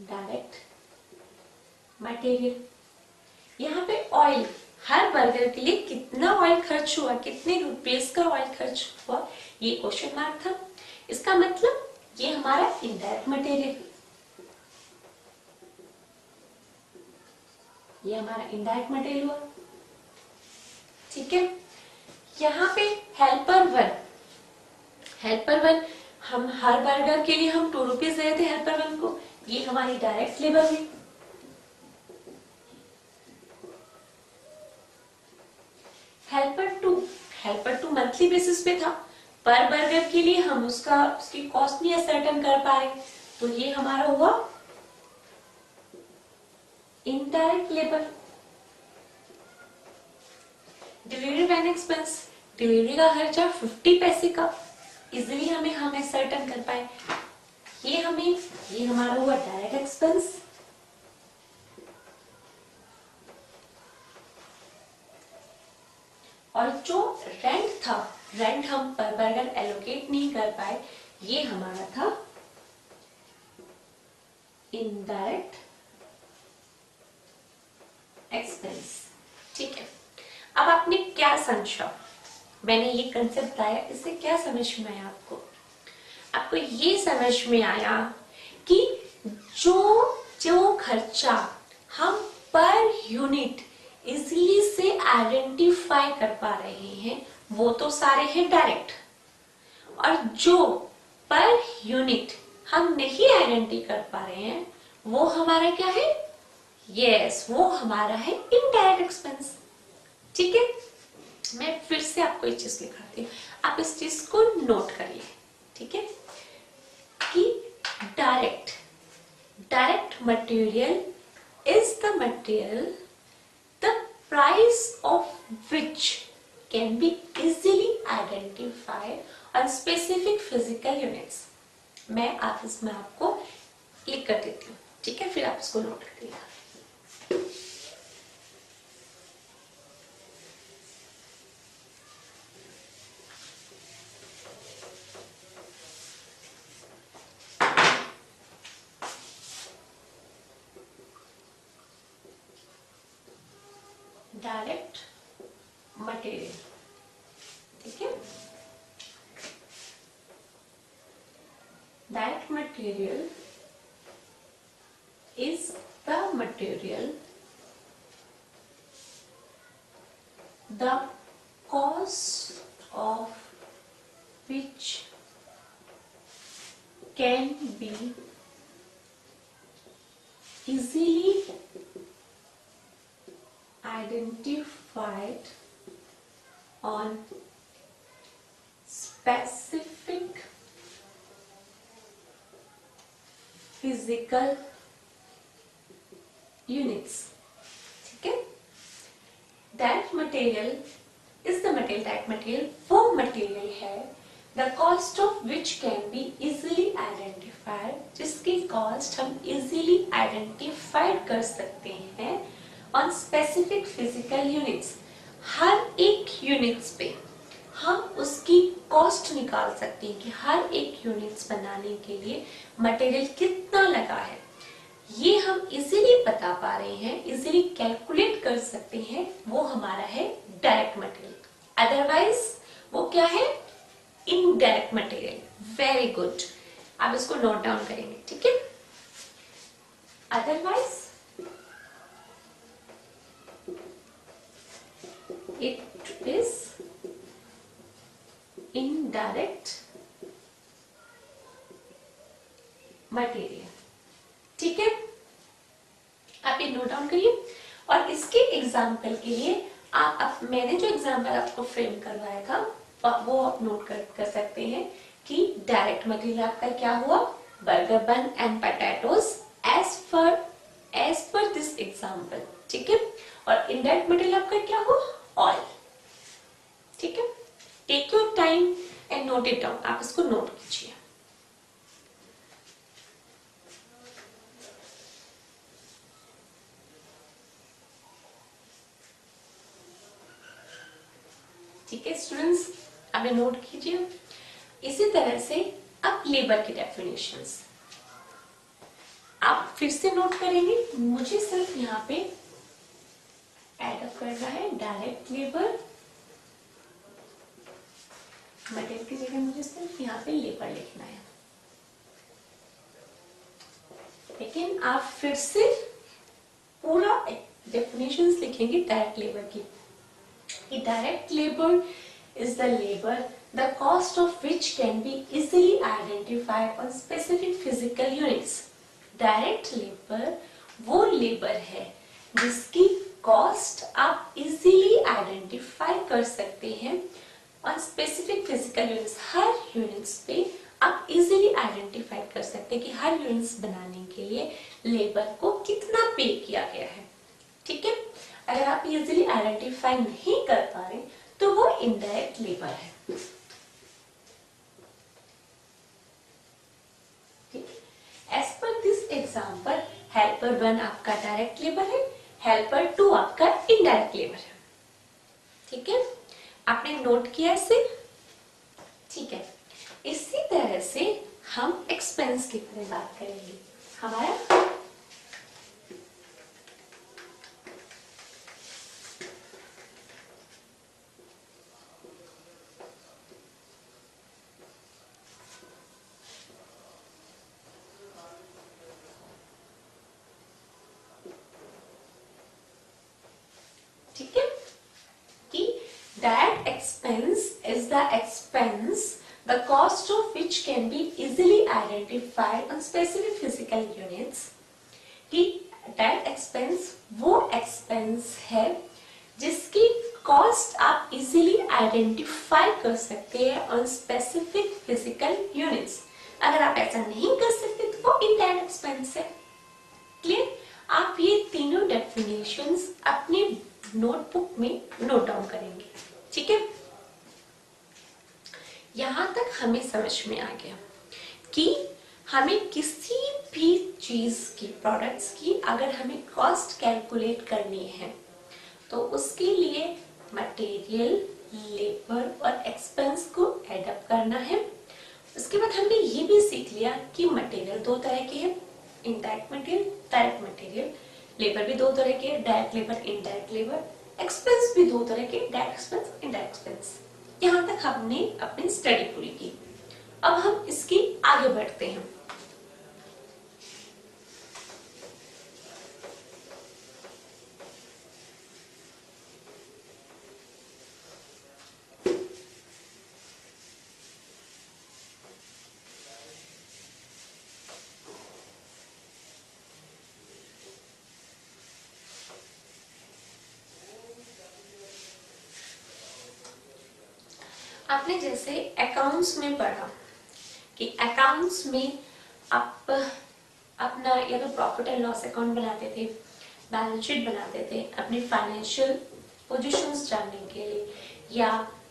Speaker 1: डायरेक्ट मटेरियल। यहाँ पे ऑयल, हर बर्गर के लिए कितना ऑयल खर्च हुआ, कितने रुपीस का ऑयल खर्च हुआ, ये क्वेश्चन मार्क था। इसका मतलब ये हमारा इनडायरेक्ट मटेरियल, ये हमारा इनडायरेक्ट मटेरियल हुआ। ठीक है, यहाँ पे हेल्पर वन हम हर बर्गर के लिए हम 2 रुपीज दे रहे थे हेल्पर 1 को, ये हमारी डायरेक्ट लेबर हुई। हेल्पर टू मंथली बेसिस पे था, पर बर्गर के लिए हम उसकी कॉस्ट नहीं असर्टन कर पा रहे, तो ये हमारा हुआ indirect labour. Delivery van expense, delivery का खर्चा 50 पैसे का, इजिली हमें सर्टन कर पाए। ये हमारा हुआ डायरेक्ट एक्सपेंस। और जो रेंट था, रेंट हम पर बर्गर एलोकेट नहीं कर पाए, ये हमारा था इनडायरेक्ट एक्सपेंस। ठीक है, अब आपने क्या समझा, मैंने ये कंसेप्ट बताया, इससे क्या समझ में आया आपको? आपको ये समझ में आया कि जो खर्चा हम पर यूनिट इजीली से आइडेंटिफाई कर पा रहे हैं वो तो सारे हैं डायरेक्ट, और जो पर यूनिट हम नहीं आइडेंटिफाई कर पा रहे हैं वो हमारा क्या है? यस, वो हमारा है इनडायरेक्ट एक्सपेंस। ठीक है, मैं फिर से आपको एक चीज लिखाती हूँ, आप इस चीज को नोट करिए। ठीक है, कि direct material is the material the price of which can be easily identified on specific physical units. मैं आप इसमें आपको लिख कर देती हूँ। ठीक है, फिर आप इसको नोट करिएगा। डायरेक्ट मटेरियल, ठीक है, direct material is the material the cost of which can be easily identified on specific physical units। ठीक है, direct material is the material, direct material वो मटेरियल है the cost of which can be easily identified, जिसकी cost हम easily identified कर सकते हैं on specific physical units. हर एक यूनिट्स पे हम उसकी कॉस्ट निकाल सकते हैं कि हर एक यूनिट्स बनाने के लिए मटेरियल कितना लगा है, ये हम इजीली बता पा रहे हैं, इजीली कैलकुलेट कर सकते हैं, वो हमारा है डायरेक्ट मटेरियल। अदरवाइज वो क्या है? Indirect material. वेरी गुड, आप इसको नोट डाउन करेंगे। ठीक है, otherwise it is indirect material. ठीक है, आप ये नोट डाउन करिए। और इसके एग्जाम्पल के लिए मैंने जो एग्जाम्पल आपको फ्रेम करवाया था वो आप नोट कर सकते हैं कि डायरेक्ट मटेरियल आपका क्या हुआ? Burger bun and potatoes as per this example. ठीक है, और इनडायरेक्ट मटेरियल आपका क्या हुआ? ऑयल। ठीक है, take your time and note it down, आप इसको नोट कीजिए। ठीक है स्टूडेंट्स, अब नोट कीजिए। इसी तरह से अब लेबर की डेफिनेशंस आप फिर से नोट करेंगे। मुझे सिर्फ यहाँ पे ऐड अप करना है डायरेक्ट लेबर, मटेरियल की जगह मुझे सिर्फ यहाँ पे लेबर लिखना है। लेकिन आप फिर से पूरा डेफिनेशंस लिखेंगे डायरेक्ट लेबर की। Direct labor is the labor the cost of which can be easily identified on specific physical units। Direct labor वो लेबर है जिसकी कॉस्ट आप इजीली आइडेंटिफाई कर सकते हैं on specific physical units. Her units पे आप इजीली आइडेंटिफाई कर सकते हैं कि हर यूनिट्स बनाने के लिए लेबर को कितना पे किया गया है। ठीक है, अगर आप इजीली आइडेंटिफाई नहीं कर पा रहे तो वो इनडायरेक्ट लेबर है। As per this example helper 1 आपका डायरेक्ट लेबर है, हेल्पर 2 आपका इनडायरेक्ट लेबर है। ठीक है, आपने नोट किया इसे? ठीक है, इसी तरह से हम एक्सपेंस के बारे में बात करेंगे। हमारा ठीक है कि direct expense is the expense the cost of which can be easily identified on specific physical units। कि डायरेक्ट एक्सपेंस वो एक्सपेंस है जिसकी कॉस्ट आप इजीली आइडेंटिफाई कर सकते हैं ऑन स्पेसिफिक फिजिकल यूनिट्स। अगर आप ऐसा नहीं कर सकते तो वो इनडायरेक्ट एक्सपेंस है। क्लियर? आप ये तीनों डेफिनेशंस अपने नोटबुक में नोट डाउन करेंगे। ठीक है, यहां तक हमें समझ में आ गया कि हमें किसी भी चीज की, प्रोडक्ट्स की, अगर हमें कॉस्ट कैलकुलेट करनी है तो उसके लिए मटेरियल, लेबर और एक्सपेंस को एड अप करना है। उसके बाद हमने ये भी सीख लिया कि मटेरियल दो तरह के हैं, indirect material, direct material. Labour भी दो तरह के, direct labour, indirect labour. Expense भी दो तरह के, डायरेक्ट एक्सपेंस, इनडायरेक्ट एक्सपेंस। यहाँ तक हमने अपनी स्टडी पूरी की। अब हम इसकी आगे बढ़ते हैं। आपने जैसे अकाउंट्स में पढ़ा कि अकाउंट्स में आप अपना या तो प्रॉफिट एंड लॉस अकाउंट बनाते थे, बैलेंस शीट बनाते थे अपने फाइनेंशियल पोजीशंस जानने के लिए, या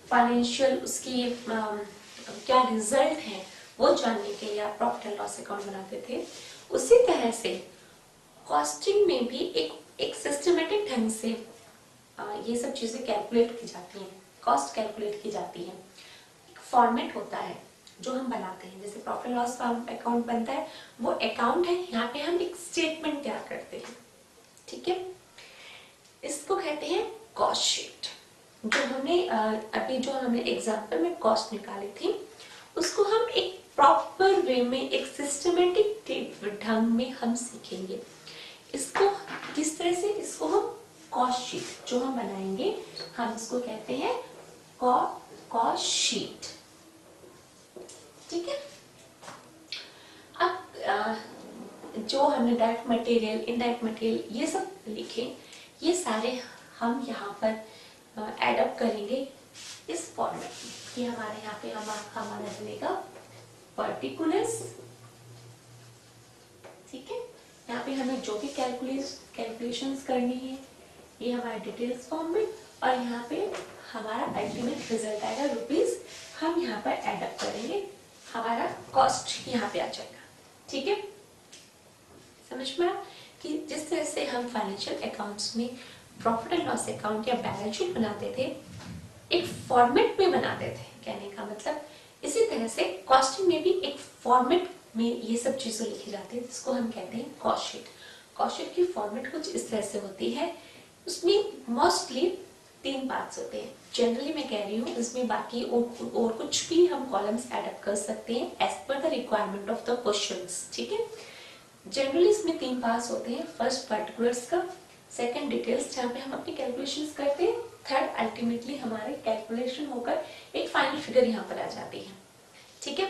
Speaker 1: फाइनेंशियल उसकी क्या रिजल्ट है वो जानने के लिए आप प्रॉफिट एंड लॉस अकाउंट बनाते थे। उसी तरह से कॉस्टिंग में भी एक सिस्टमेटिक ढंग से ये सब चीजें कैलकुलेट की जाती हैं, कॉस्ट कैलकुलेट की जाती है। एक फॉर्मेट होता है जो हम बनाते हैं, जैसे प्रॉफिट लॉस अकाउंट बनता है, वो अकाउंट है, यहाँ पे हम एक स्टेटमेंट तैयार करते हैं। ठीक है, इसको कहते हैं कॉस्ट शीट। जो हमने अभी जो हमने एग्जाम्पल में कॉस्ट निकाली थी, उसको हम एक प्रॉपर वे में, एक सिस्टमेटिक ढंग में हम सीखेंगे। इसको किस तरह से, इसको हम कॉस्ट शीट जो हम बनाएंगे, हम इसको कहते हैं कॉस्ट शीट। ठीक है, अब जो हमने डायरेक्ट मटेरियल, इनडायरेक्ट मटेरियल ये सब लिखे, ये सारे हम यहाँ पर एड अप करेंगे इस फॉर्मेट में कि हमारे यहाँ पे हमारा बनेगा पर्टिकुलर्स। ठीक है, यहाँ पे हमें जो भी कैलकुलेशंस करनी है ये हमारे डिटेल्स फॉर्म में, और यहाँ पे हमारा अल्टीमेट रिजल्ट आएगा रुपीज, हम यहाँ पर एड अप करेंगे, हमारा कॉस्ट यहाँ पे आ जाएगा। ठीक है, समझ में आया कि जिस तरह से हम फाइनेंशियल अकाउंट्स में प्रॉफिट एंड लॉस अकाउंट या बैलेंस शीट बनाते थे, एक फॉर्मेट में बनाते थे, कहने का मतलब इसी तरह से कॉस्टिंग में भी एक फॉर्मेट में ये सब चीजें लिखी जाती है, जिसको हम कहते हैं कॉस्ट शीट। कॉस्ट शीट की फॉर्मेट कुछ इस तरह से होती है, उसमें मोस्टली 3 पार्ट्स होते हैं। जनरली मैं कह रही हूँ, इसमें बाकी और कुछ भी हम कॉलम्स ऐड अप कर सकते हैं as per the requirement of the questions. ठीक है, जनरली इसमें 3 पार्ट्स होते हैं। फर्स्ट पर्टिकुलर्स का, सेकंड डिटेल्स जहाँ पे हम अपनी कैलकुलेशंस करते हैं, थर्ड अल्टीमेटली हमारे कैलकुलेशन होकर एक फाइनल फिगर यहाँ पर आ जाती है। ठीक है,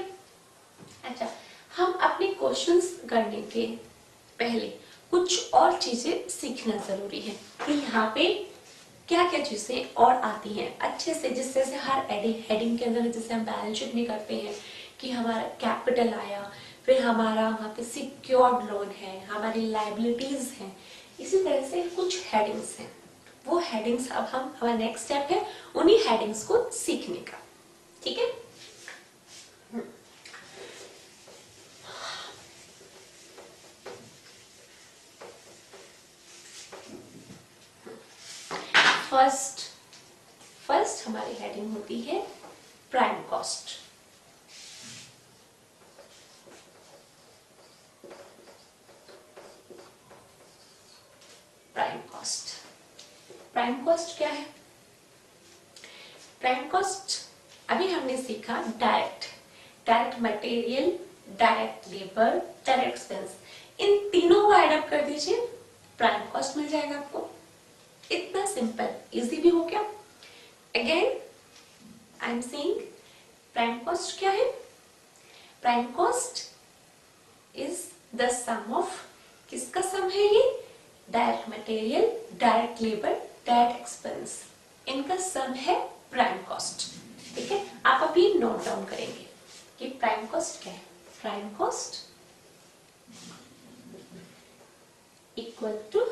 Speaker 1: अच्छा, हम अपने क्वेश्चंस करने के पहले कुछ और चीजें सीखना जरूरी है कि यहाँ पे क्या क्या चीजें और आती हैं अच्छे से, जिस तरह से हर हेडिंग के अंदर जैसे हम बैलेंस शीट में करते हैं कि हमारा कैपिटल आया, फिर हमारा वहाँ पे सिक्योर्ड लोन है, हमारी लाइबिलिटीज हैं, इसी तरह से कुछ हेडिंग्स हैं। वो हेडिंग्स अब हम, हमारा नेक्स्ट स्टेप है उन्हीं हेडिंग्स को सीखने का। ठीक है, फर्स्ट हमारी हेडिंग होती है प्राइम कॉस्ट। प्राइम कॉस्ट क्या है? प्राइम कॉस्ट अभी हमने सीखा direct material, direct labour, direct expense, इन तीनों को ऐड अप कर दीजिए, प्राइम कॉस्ट मिल जाएगा आपको। इतना सिंपल, इजी भी हो क्या? Again I am saying prime cost क्या है? Prime cost is the sum of, किसका सम है ये? Direct material, direct labour, direct expense, इनका सम है प्राइम कॉस्ट। ठीक है, आप अभी नोट डाउन करेंगे कि प्राइम कॉस्ट क्या है। Prime cost equal to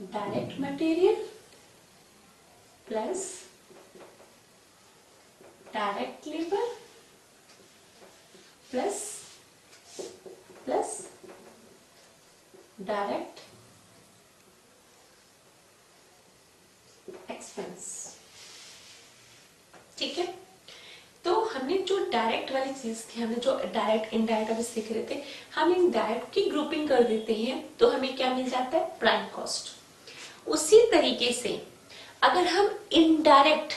Speaker 1: direct material plus direct labour plus direct expense. ठीक है, तो हमने जो डायरेक्ट वाली चीज थी, हमने जो डायरेक्ट इनडायरेक्ट अभी सीख रहे थे, हम इन डायरेक्ट की ग्रुपिंग कर देते हैं तो हमें क्या मिल जाता है? Prime cost. उसी तरीके से अगर हम इनडायरेक्ट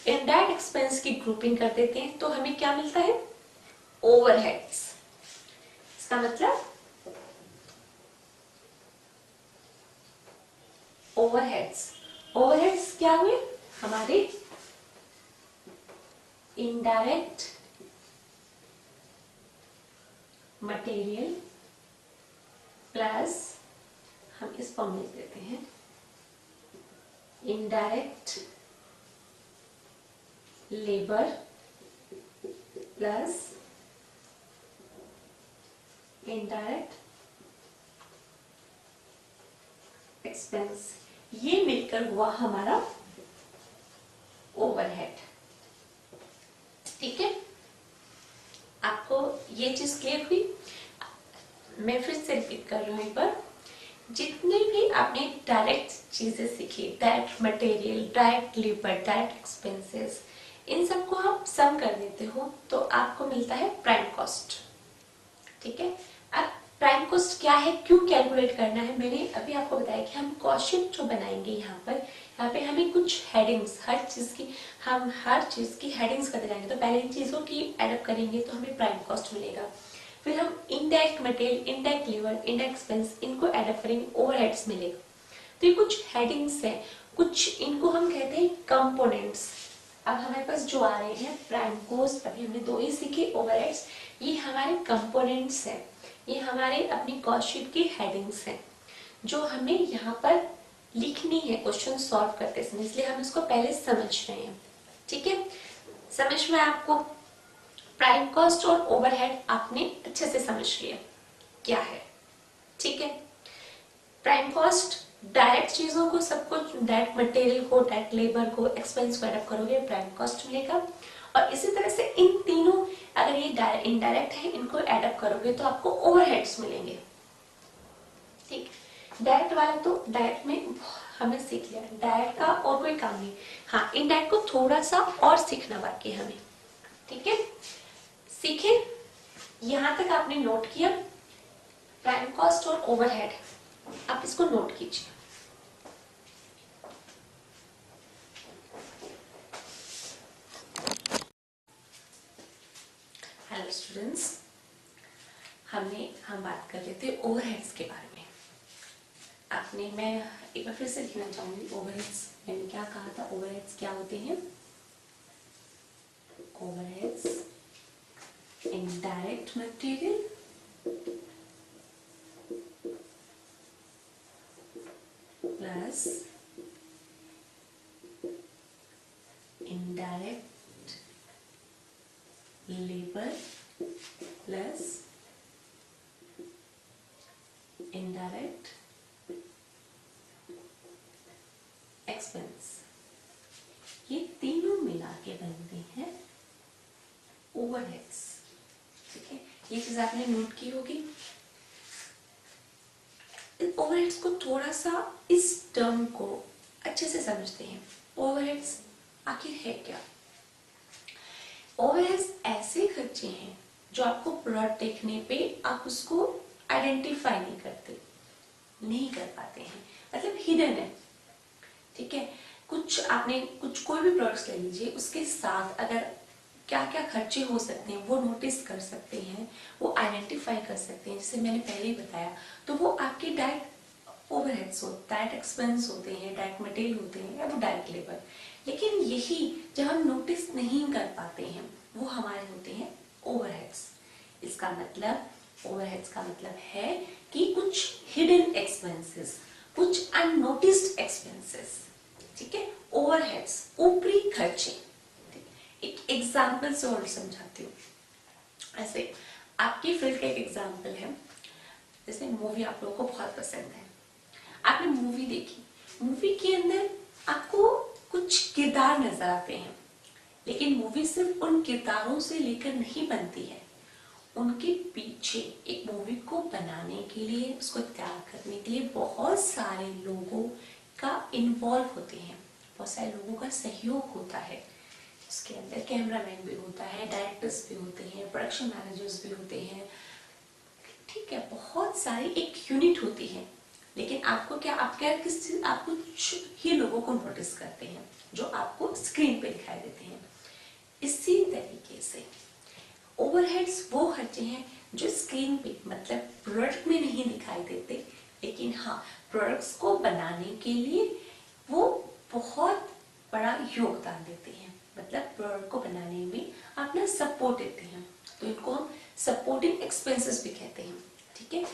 Speaker 1: एक्सपेंस की ग्रुपिंग कर देते हैं तो हमें क्या मिलता है? ओवरहेड्स। इसका मतलब ओवरहेड्स क्या हुए? हमारे इनडायरेक्ट मटेरियल प्लस, हम इस फॉर्म में लिख देते हैं, indirect labour plus indirect expense, ये मिलकर हुआ हमारा ओवरहेड। ठीक है, आपको ये चीज क्लियर हुई? मैं फिर से रिपीट कर रही हूं एक बार। जितने भी आपने डायरेक्ट चीजें सीखी, direct material, direct labour, direct expenses, इन सबको आप सम कर देते हो तो आपको मिलता है प्राइम कॉस्ट। ठीक है, अब प्राइम कॉस्ट क्या है, क्यों कैलकुलेट करना है, मैंने अभी आपको बताया कि हम कॉस्ट शीट जो बनाएंगे यहाँ पे हमें कुछ हेडिंग्स, हम हर चीज की हेडिंग्स करते जाएंगे। तो पहले इन चीजों की एडअप करेंगे तो हमें प्राइम कॉस्ट मिलेगा, फिर हम indirect material, indirect labour, indirect expense, इनको एडअप करेंगे, ओवरहेड्स मिलेगा। तो ये कुछ हेडिंग्स है, कुछ इनको हम कहते हैं कंपोनेंट्स। अब हमारे पास जो आ रहे हैं प्राइम कॉस्ट, अभी हमने दो ही सीखे, ओवरहेड्स, ये हमारे कंपोनेंट्स हैं, ये हमारे अपनी कॉस्ट शीट की हेडिंग्स हैं जो हमें यहाँ पर लिखनी है क्वेश्चन सॉल्व करते समय, इसलिए हम इसको पहले समझ रहे हैं। ठीक है, समझ में आपको? प्राइम कॉस्ट और ओवरहेड आपने अच्छे से समझ लिया क्या है। ठीक है, प्राइम कॉस्ट डायरेक्ट चीजों को, सब कुछ डायरेक्ट मटेरियल को, डायरेक्ट लेबर को, एक्सपेंस को एडअप करोगे, प्राइम कॉस्ट मिलेगा। और इसी तरह से इन तीनों, अगर ये इनडायरेक्ट है, इनको एडअप करोगे तो आपको ओवरहेड्स मिलेंगे। ठीक, डायरेक्ट वाला तो डायरेक्ट में हमने सीख लिया, डायरेक्ट का और कोई काम नहीं। हाँ, इनडायरेक्ट को थोड़ा सा और सीखना बाकी है हमें। ठीक है, सीखे? यहां तक आपने नोट किया प्राइम कॉस्ट और ओवरहेड, आप इसको नोट कीजिए। हेलो स्टूडेंट्स, हम बात कर रहे थे ओवरहेड्स के बारे में। मैं एक बार फिर से लिखना चाहूंगी ओवरहेड्स, मैंने क्या कहा था, ओवरहेड्स क्या होते हैं? Overheads indirect material plus indirect indirect expense, ये तीनों मिला के बनते हैं ओवरहेड्स। ठीक है, ये चीज आपने नोट की होगी। ओवरहेड्स को थोड़ा सा इस टर्म को अच्छे से समझते हैं। ओवरहेड्स आखिर है क्या? ओवरहेड्स ऐसे खर्चे हैं जो आपको प्रोडक्ट देखने पे आप उसको आइडेंटिफाई नहीं कर पाते हैं, मतलब हिडन है। ठीक है, कुछ कोई भी प्रोडक्ट्स ले लीजिए, उसके साथ अगर क्या क्या खर्चे हो सकते हैं वो नोटिस कर सकते हैं, वो आइडेंटिफाई कर सकते हैं, जैसे मैंने पहले ही बताया। तो वो आपके डायरेक्ट ओवरहेड्स डायरेक्ट एक्सपेंस होते हैं, डायरेक्ट मटेरियल होते हैं, या वो डायरेक्ट लेबर। लेकिन यही जब हम नोटिस नहीं कर पाते हैं वो हमारे होते हैं ओवरहेड्स। इसका मतलब ओवरहेड्स का मतलब है कि कुछ हिडन एक्सपेंसेस, कुछ अननोटिस्ड एक्सपेंसेस। ठीक है, ओवरहेड्स ऊपरी खर्चे। एक एग्जाम्पल से और समझाती हूँ। ऐसे आपकी फील्ड का एक एग्जाम्पल है, जैसे मूवी आप लोगों को बहुत पसंद है, आपने मूवी देखी, मूवी के अंदर आपको कुछ किरदार नजर आते हैं, लेकिन मूवी सिर्फ उन किरदारों से लेकर नहीं बनती है। उनके पीछे एक मूवी को बनाने के लिए, उसको तैयार करने के लिए बहुत सारे लोगों का इन्वॉल्व होते हैं, बहुत सारे लोगों का सहयोग होता है। उसके अंदर कैमरामैन भी होता है, डायरेक्टर्स भी होते हैं, प्रोडक्शन मैनेजर्स भी होते हैं। ठीक है, बहुत सारी एक यूनिट होती है। लेकिन आपको क्या, आप क्या किस चीज, आप कुछ ही लोगों को नोटिस करते हैं जो आपको स्क्रीन पे दिखाई देते हैं। इसी तरीके से ओवरहेड्स वो खर्चे हैं जो स्क्रीन पे, मतलब प्रोडक्ट में नहीं दिखाई देते, लेकिन हाँ प्रोडक्ट्स को बनाने के लिए वो बहुत बड़ा योगदान देते हैं, मतलब प्रोडक्ट को बनाने में अपना सपोर्ट देते हैं। तो इनको हम सपोर्टिंग एक्सपेंसेस भी कहते हैं। ठीक है,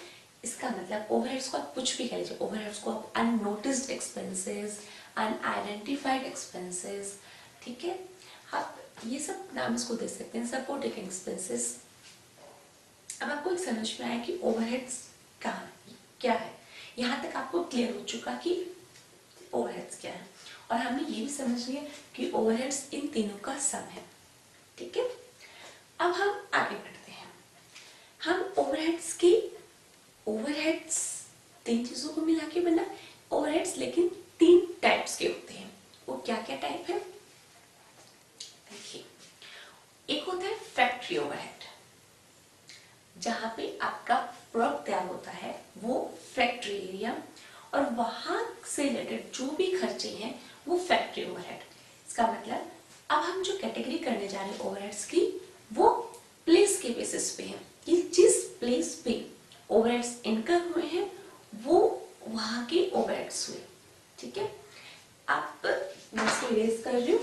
Speaker 1: इसका मतलब ओवरहेड्स को आप कुछ भी कह लीजिए, ओवरहेड्स को आप अननोटिस्ड एक्सपेंसेस, अनआइडेंटिफाइड एक्सपेंसेस, ठीक है, आप ये सब नाम इसको दे सकते हैं, सपोर्टिंग एक्सपेंसेस। अब आपको एक समझ में आया कि ओवरहेड्स क्या है, यहाँ तक आपको क्लियर हो चुका कि ओवरहेड्स क्या है, और हमने ये भी समझ लिया कि ओवरहेड्स इन तीनों का सम है। ठीक है, अब हम आगे बढ़ते हैं। हम ओवरहेड्स तीन चीजों को मिला के बना ओवरहेड्स, लेकिन तीन टाइप्स के होते हैं। वो क्या क्या टाइप है देखिए। एक होता है फैक्ट्री ओवरहेड, जहां पे आपका प्रोडक्ट तैयार होता है वो फैक्ट्री एरिया, और वहां से रिलेटेड जो भी खर्चे हैं वो फैक्ट्री ओवरहेड। इसका मतलब अब हम जो कैटेगरी करने जा रहे हैं ओवरहेड्स की, वो प्लेस के बेसिस पे है कि जिस प्लेस पे ओवरहेड्स इनकर हुए हैं वो वहां के ओवरहेड्स हुए। ठीक है, आप मैं इसको इरेज कर रही हूँ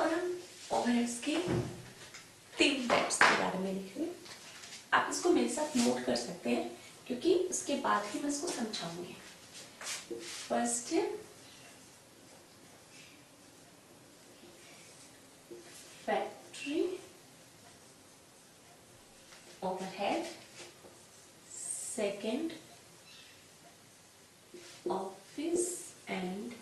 Speaker 1: और हम ओवरहेड्स के तीन टाइप्स के बारे में लिख रहे हैं। आप इसको मेरे साथ नोट कर सकते हैं क्योंकि उसके बाद ही मैं इसको समझाऊंगी। फर्स्ट है factory overhead, second office and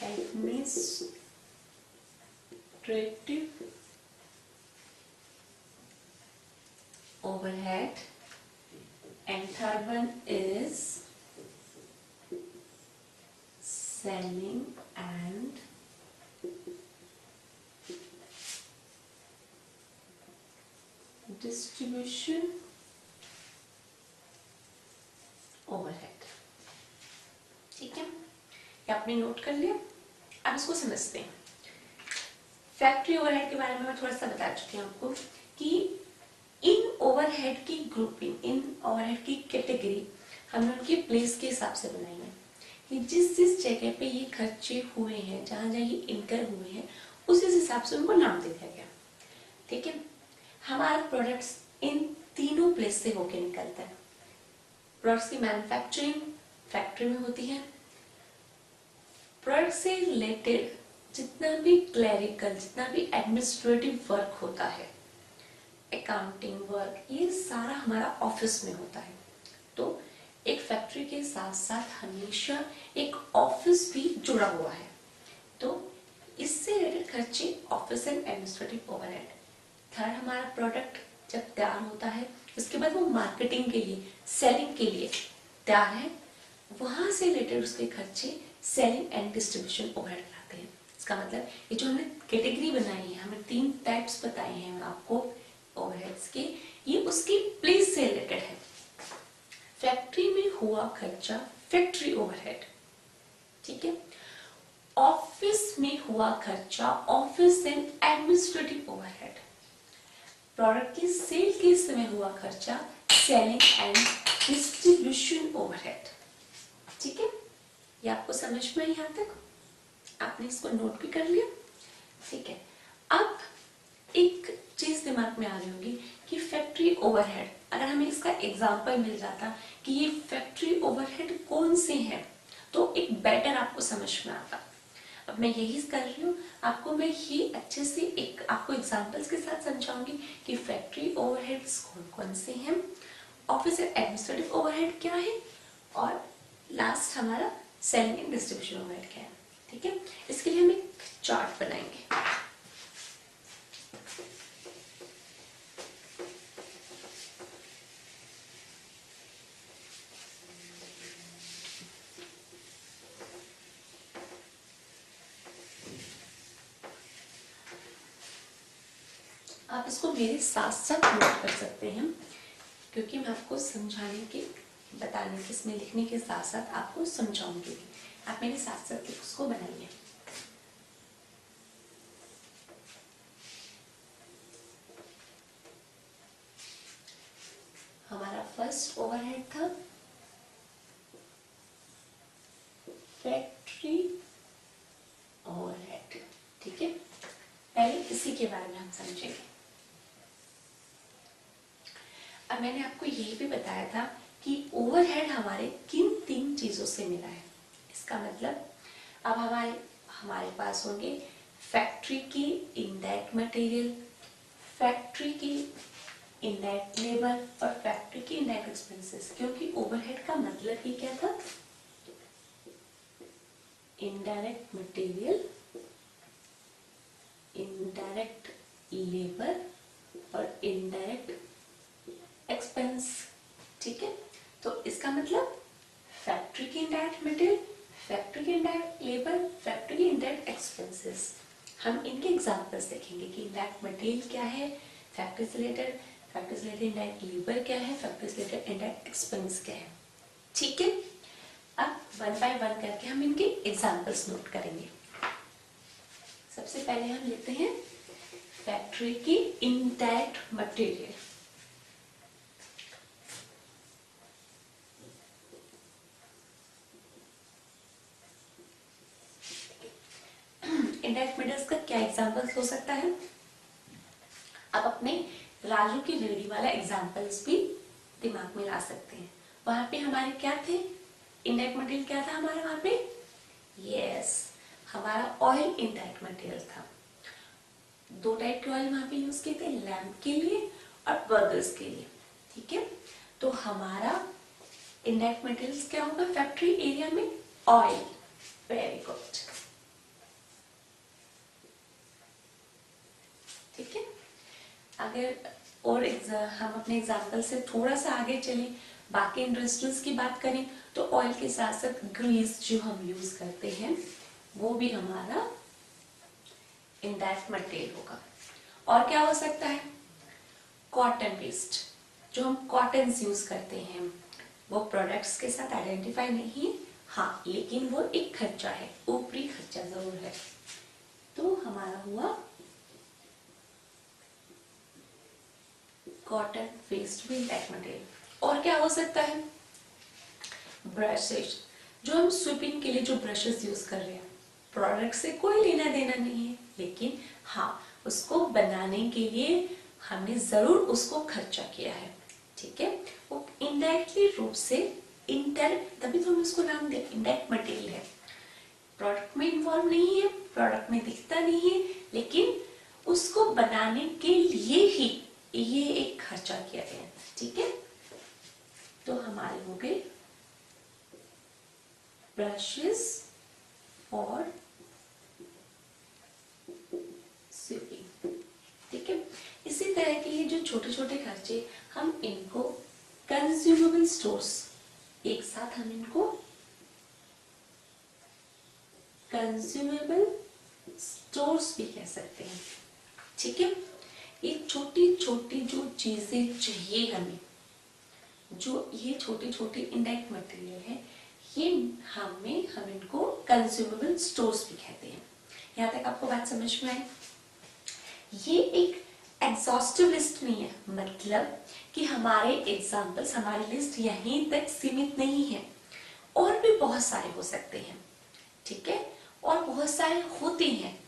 Speaker 1: administrative overhead, and third one is selling and distribution overhead। ठीक है, ये आपने नोट कर लिया। अब इसको समझते हैं। फैक्ट्री ओवरहेड के बारे में मैं थोड़ा सा बता चुकी हूँ आपको कि इन ओवरहेड की ग्रुपिंग, इन ओवरहेड की कैटेगरी हमने उनके प्लेस के हिसाब से बनाई है कि जिस जिस जगह पे ये खर्चे हुए हैं, जहां जहां ये इनकर हुए हैं, उस हिसाब से उनको नाम दे दिया गया। ठीक है, हमारा प्रोडक्ट्स इन तीनों प्लेस से होके निकलता है। प्रोडक्ट्स की मैन्युफैक्चरिंग फैक्ट्री में होती है। प्रोडक्ट से रिलेटेड जितना भी क्लरिकल, जितना भी एडमिनिस्ट्रेटिव वर्क होता है अकाउंटिंग वर्क, ये सारा हमारा ऑफिस में होता है। तो एक फैक्ट्री के साथ साथ हमेशा एक ऑफिस भी जुड़ा हुआ है। तो इससे रिलेटेड खर्चे office and administrative overhead. Third, हमारा प्रोडक्ट जब तैयार होता है उसके बाद वो मार्केटिंग के लिए, सेलिंग के लिए तैयार है, वहां से रिलेटेड उसके खर्चे सेलिंग एंड डिस्ट्रीब्यूशन ओवरहेड कहलाते हैं। इसका मतलब ये जो हमने कैटेगरी बनाई है, हमने 3 टाइप्स बताए हैं आपको ओवरहेड्स के, ये उसकी प्लेस से रिलेटेड है। फैक्ट्री में हुआ खर्चा फैक्ट्री ओवरहेड, ठीक है। ऑफिस में हुआ खर्चा office and administrative overhead. Product की सेल के समय हुआ खर्चा सेलिंग एंड डिस्ट्रीब्यूशन ओवरहेड, ठीक है। ये आपको समझ में आई? यहां तक आपने इसको नोट भी कर लिया, ठीक है। अब एक चीज दिमाग में आ रही होगी कि फैक्ट्री ओवरहेड, अगर हमें इसका एग्जांपल मिल जाता कि ये फैक्ट्री ओवरहेड कौन से हैं, तो एक बेटर आपको समझ में आता। अब मैं यही कर रही हूँ, आपको मैं ये अच्छे से एक आपको एग्जांपल्स के साथ समझाऊंगी कि फैक्ट्री ओवरहेड्स कौन कौन से हैं, ऑफिस एडमिनिस्ट्रेटिव ओवरहेड क्या है, और लास्ट हमारा सेलिंग एंड डिस्ट्रीब्यूशन ओवरहेड क्या है, ठीक है। इसके लिए हम एक चार्ट बनाएंगे। आप इसको मेरे साथ साथ नोट कर सकते हैं, क्योंकि मैं आपको समझाने के, बताने के, इसमें लिखने के साथ साथ आपको समझाऊंगी। आप मेरे साथ साथ उसको बनाइए। हमारा फर्स्ट ओवरहेड था फैक्ट्री ओवरहेड, ठीक है। पहले इसी के बारे में हम समझेंगे। अब मैंने आपको यही भी बताया था कि ओवरहेड हमारे किन 3 चीजों से मिला है। इसका मतलब अब हमारे पास होंगे फैक्ट्री की इनडायरेक्ट मटेरियल, फैक्ट्री की इनडायरेक्ट लेबर और फैक्ट्री की इनडायरेक्ट एक्सपेंसेस। क्योंकि ओवरहेड का मतलब ही क्या था? इनडायरेक्ट मटेरियल, इनडायरेक्ट लेबर और इनडायरेक्ट एक्सपेंस, ठीक है। तो इसका मतलब फैक्ट्री की इनडायरेक्ट मटेरियल, फैक्ट्री की इनडायरेक्ट लेबर, फैक्ट्री की इनडायरेक्ट एक्सपेंसेस। हम इनके एग्जांपल्स देखेंगे कि इनडायरेक्ट मटेरियल क्या है, फैक्ट्री से रिलेटेड, फैक्ट्री से रिलेटेड इनडायरेक्ट लेबर क्या है, फैक्ट्री से रिलेटेड इनडायरेक्ट एक्सपेंस क्या है, ठीक है। अब 1 बाय 1 करके हम इनके एग्जांपल्स नोट करेंगे। सबसे पहले हम लेते हैं फैक्ट्री की इनडायरेक्ट मटेरियल। इनडायरेक्ट मटेरियल्स का क्या एग्जांपल्स हो सकता है? आप अपने राजू की रेडी वाला एग्जांपल्स भी दिमाग में ला सकते हैं। वहां पे हमारे क्या थे? इनडायरेक्ट मटेरियल क्या था हमारा वहां पे? यस, हमारा ऑयल इनडायरेक्ट मटेरियल था। 2 टाइप के ऑयल वहां पे यूज किए थे, लैम्प के लिए और बर्गर्स के लिए, ठीक है। तो हमारा इनडायरेक्ट मटेरियल्स क्या होगा फैक्ट्री एरिया में? ऑयल। वेरी गुड, ठीक है। अगर और हम अपने एग्जाम्पल से थोड़ा सा आगे चलें, बाकी इंडस्ट्रीज की बात करें, तो ऑयल के साथ साथ ग्रीस जो हम यूज करते हैं वो भी हमारा इनडायरेक्ट मटेरियल होगा। और क्या हो सकता है? कॉटन वेस्ट, जो हम कॉटन यूज करते हैं, वो प्रोडक्ट्स के साथ आइडेंटिफाई नहीं है, हाँ, लेकिन वो एक खर्चा है, ऊपरी खर्चा जरूर है। तो हमारा हुआ कॉटन वेस्ट भी इनडायरेक्ट मटेरियल। और क्या हो सकता है? ब्रशेस, जो हम स्वीपिंग के लिए जो ब्रशेस यूज कर रहे हैं, प्रोडक्ट से कोई लेना देना नहीं है, लेकिन हाँ, उसको बनाने के लिए हमने जरूर उसको खर्चा किया है, ठीक है। वो इनडायरेक्टली रूप से, इनडायरेक्ट, तभी तो हम उसको नाम दे इनडायरेक्ट मटेरियल है। प्रोडक्ट में इन्वॉल्व नहीं है, प्रोडक्ट में दिखता नहीं है, लेकिन उसको बनाने के लिए ही ये एक खर्चा किया गया, ठीक है। तो हमारे हो गए ब्रशेस फॉर स्वीपिंग, ठीक है। इसी तरह के ये जो छोटे छोटे खर्चे, हम इनको कंज्यूमेबल स्टोर्स, एक साथ हम इनको कंज्यूमेबल स्टोर्स भी कह सकते हैं, ठीक है। ये छोटी छोटी जो चीजें चाहिए हमें, जो ये छोटी छोटी इनडायरेक्ट मटेरियल है, ये हम इनको कंज्यूमेबल स्टोर्स भी कहते हैं। यहाँ तक आपको बात समझ में आई? ये एक एग्जॉस्टिव लिस्ट नहीं है, मतलब कि हमारे एग्जाम्पल्स, हमारी लिस्ट यहीं तक सीमित नहीं है, और भी बहुत सारे हो सकते हैं, ठीक है। और बहुत सारे होते हैं,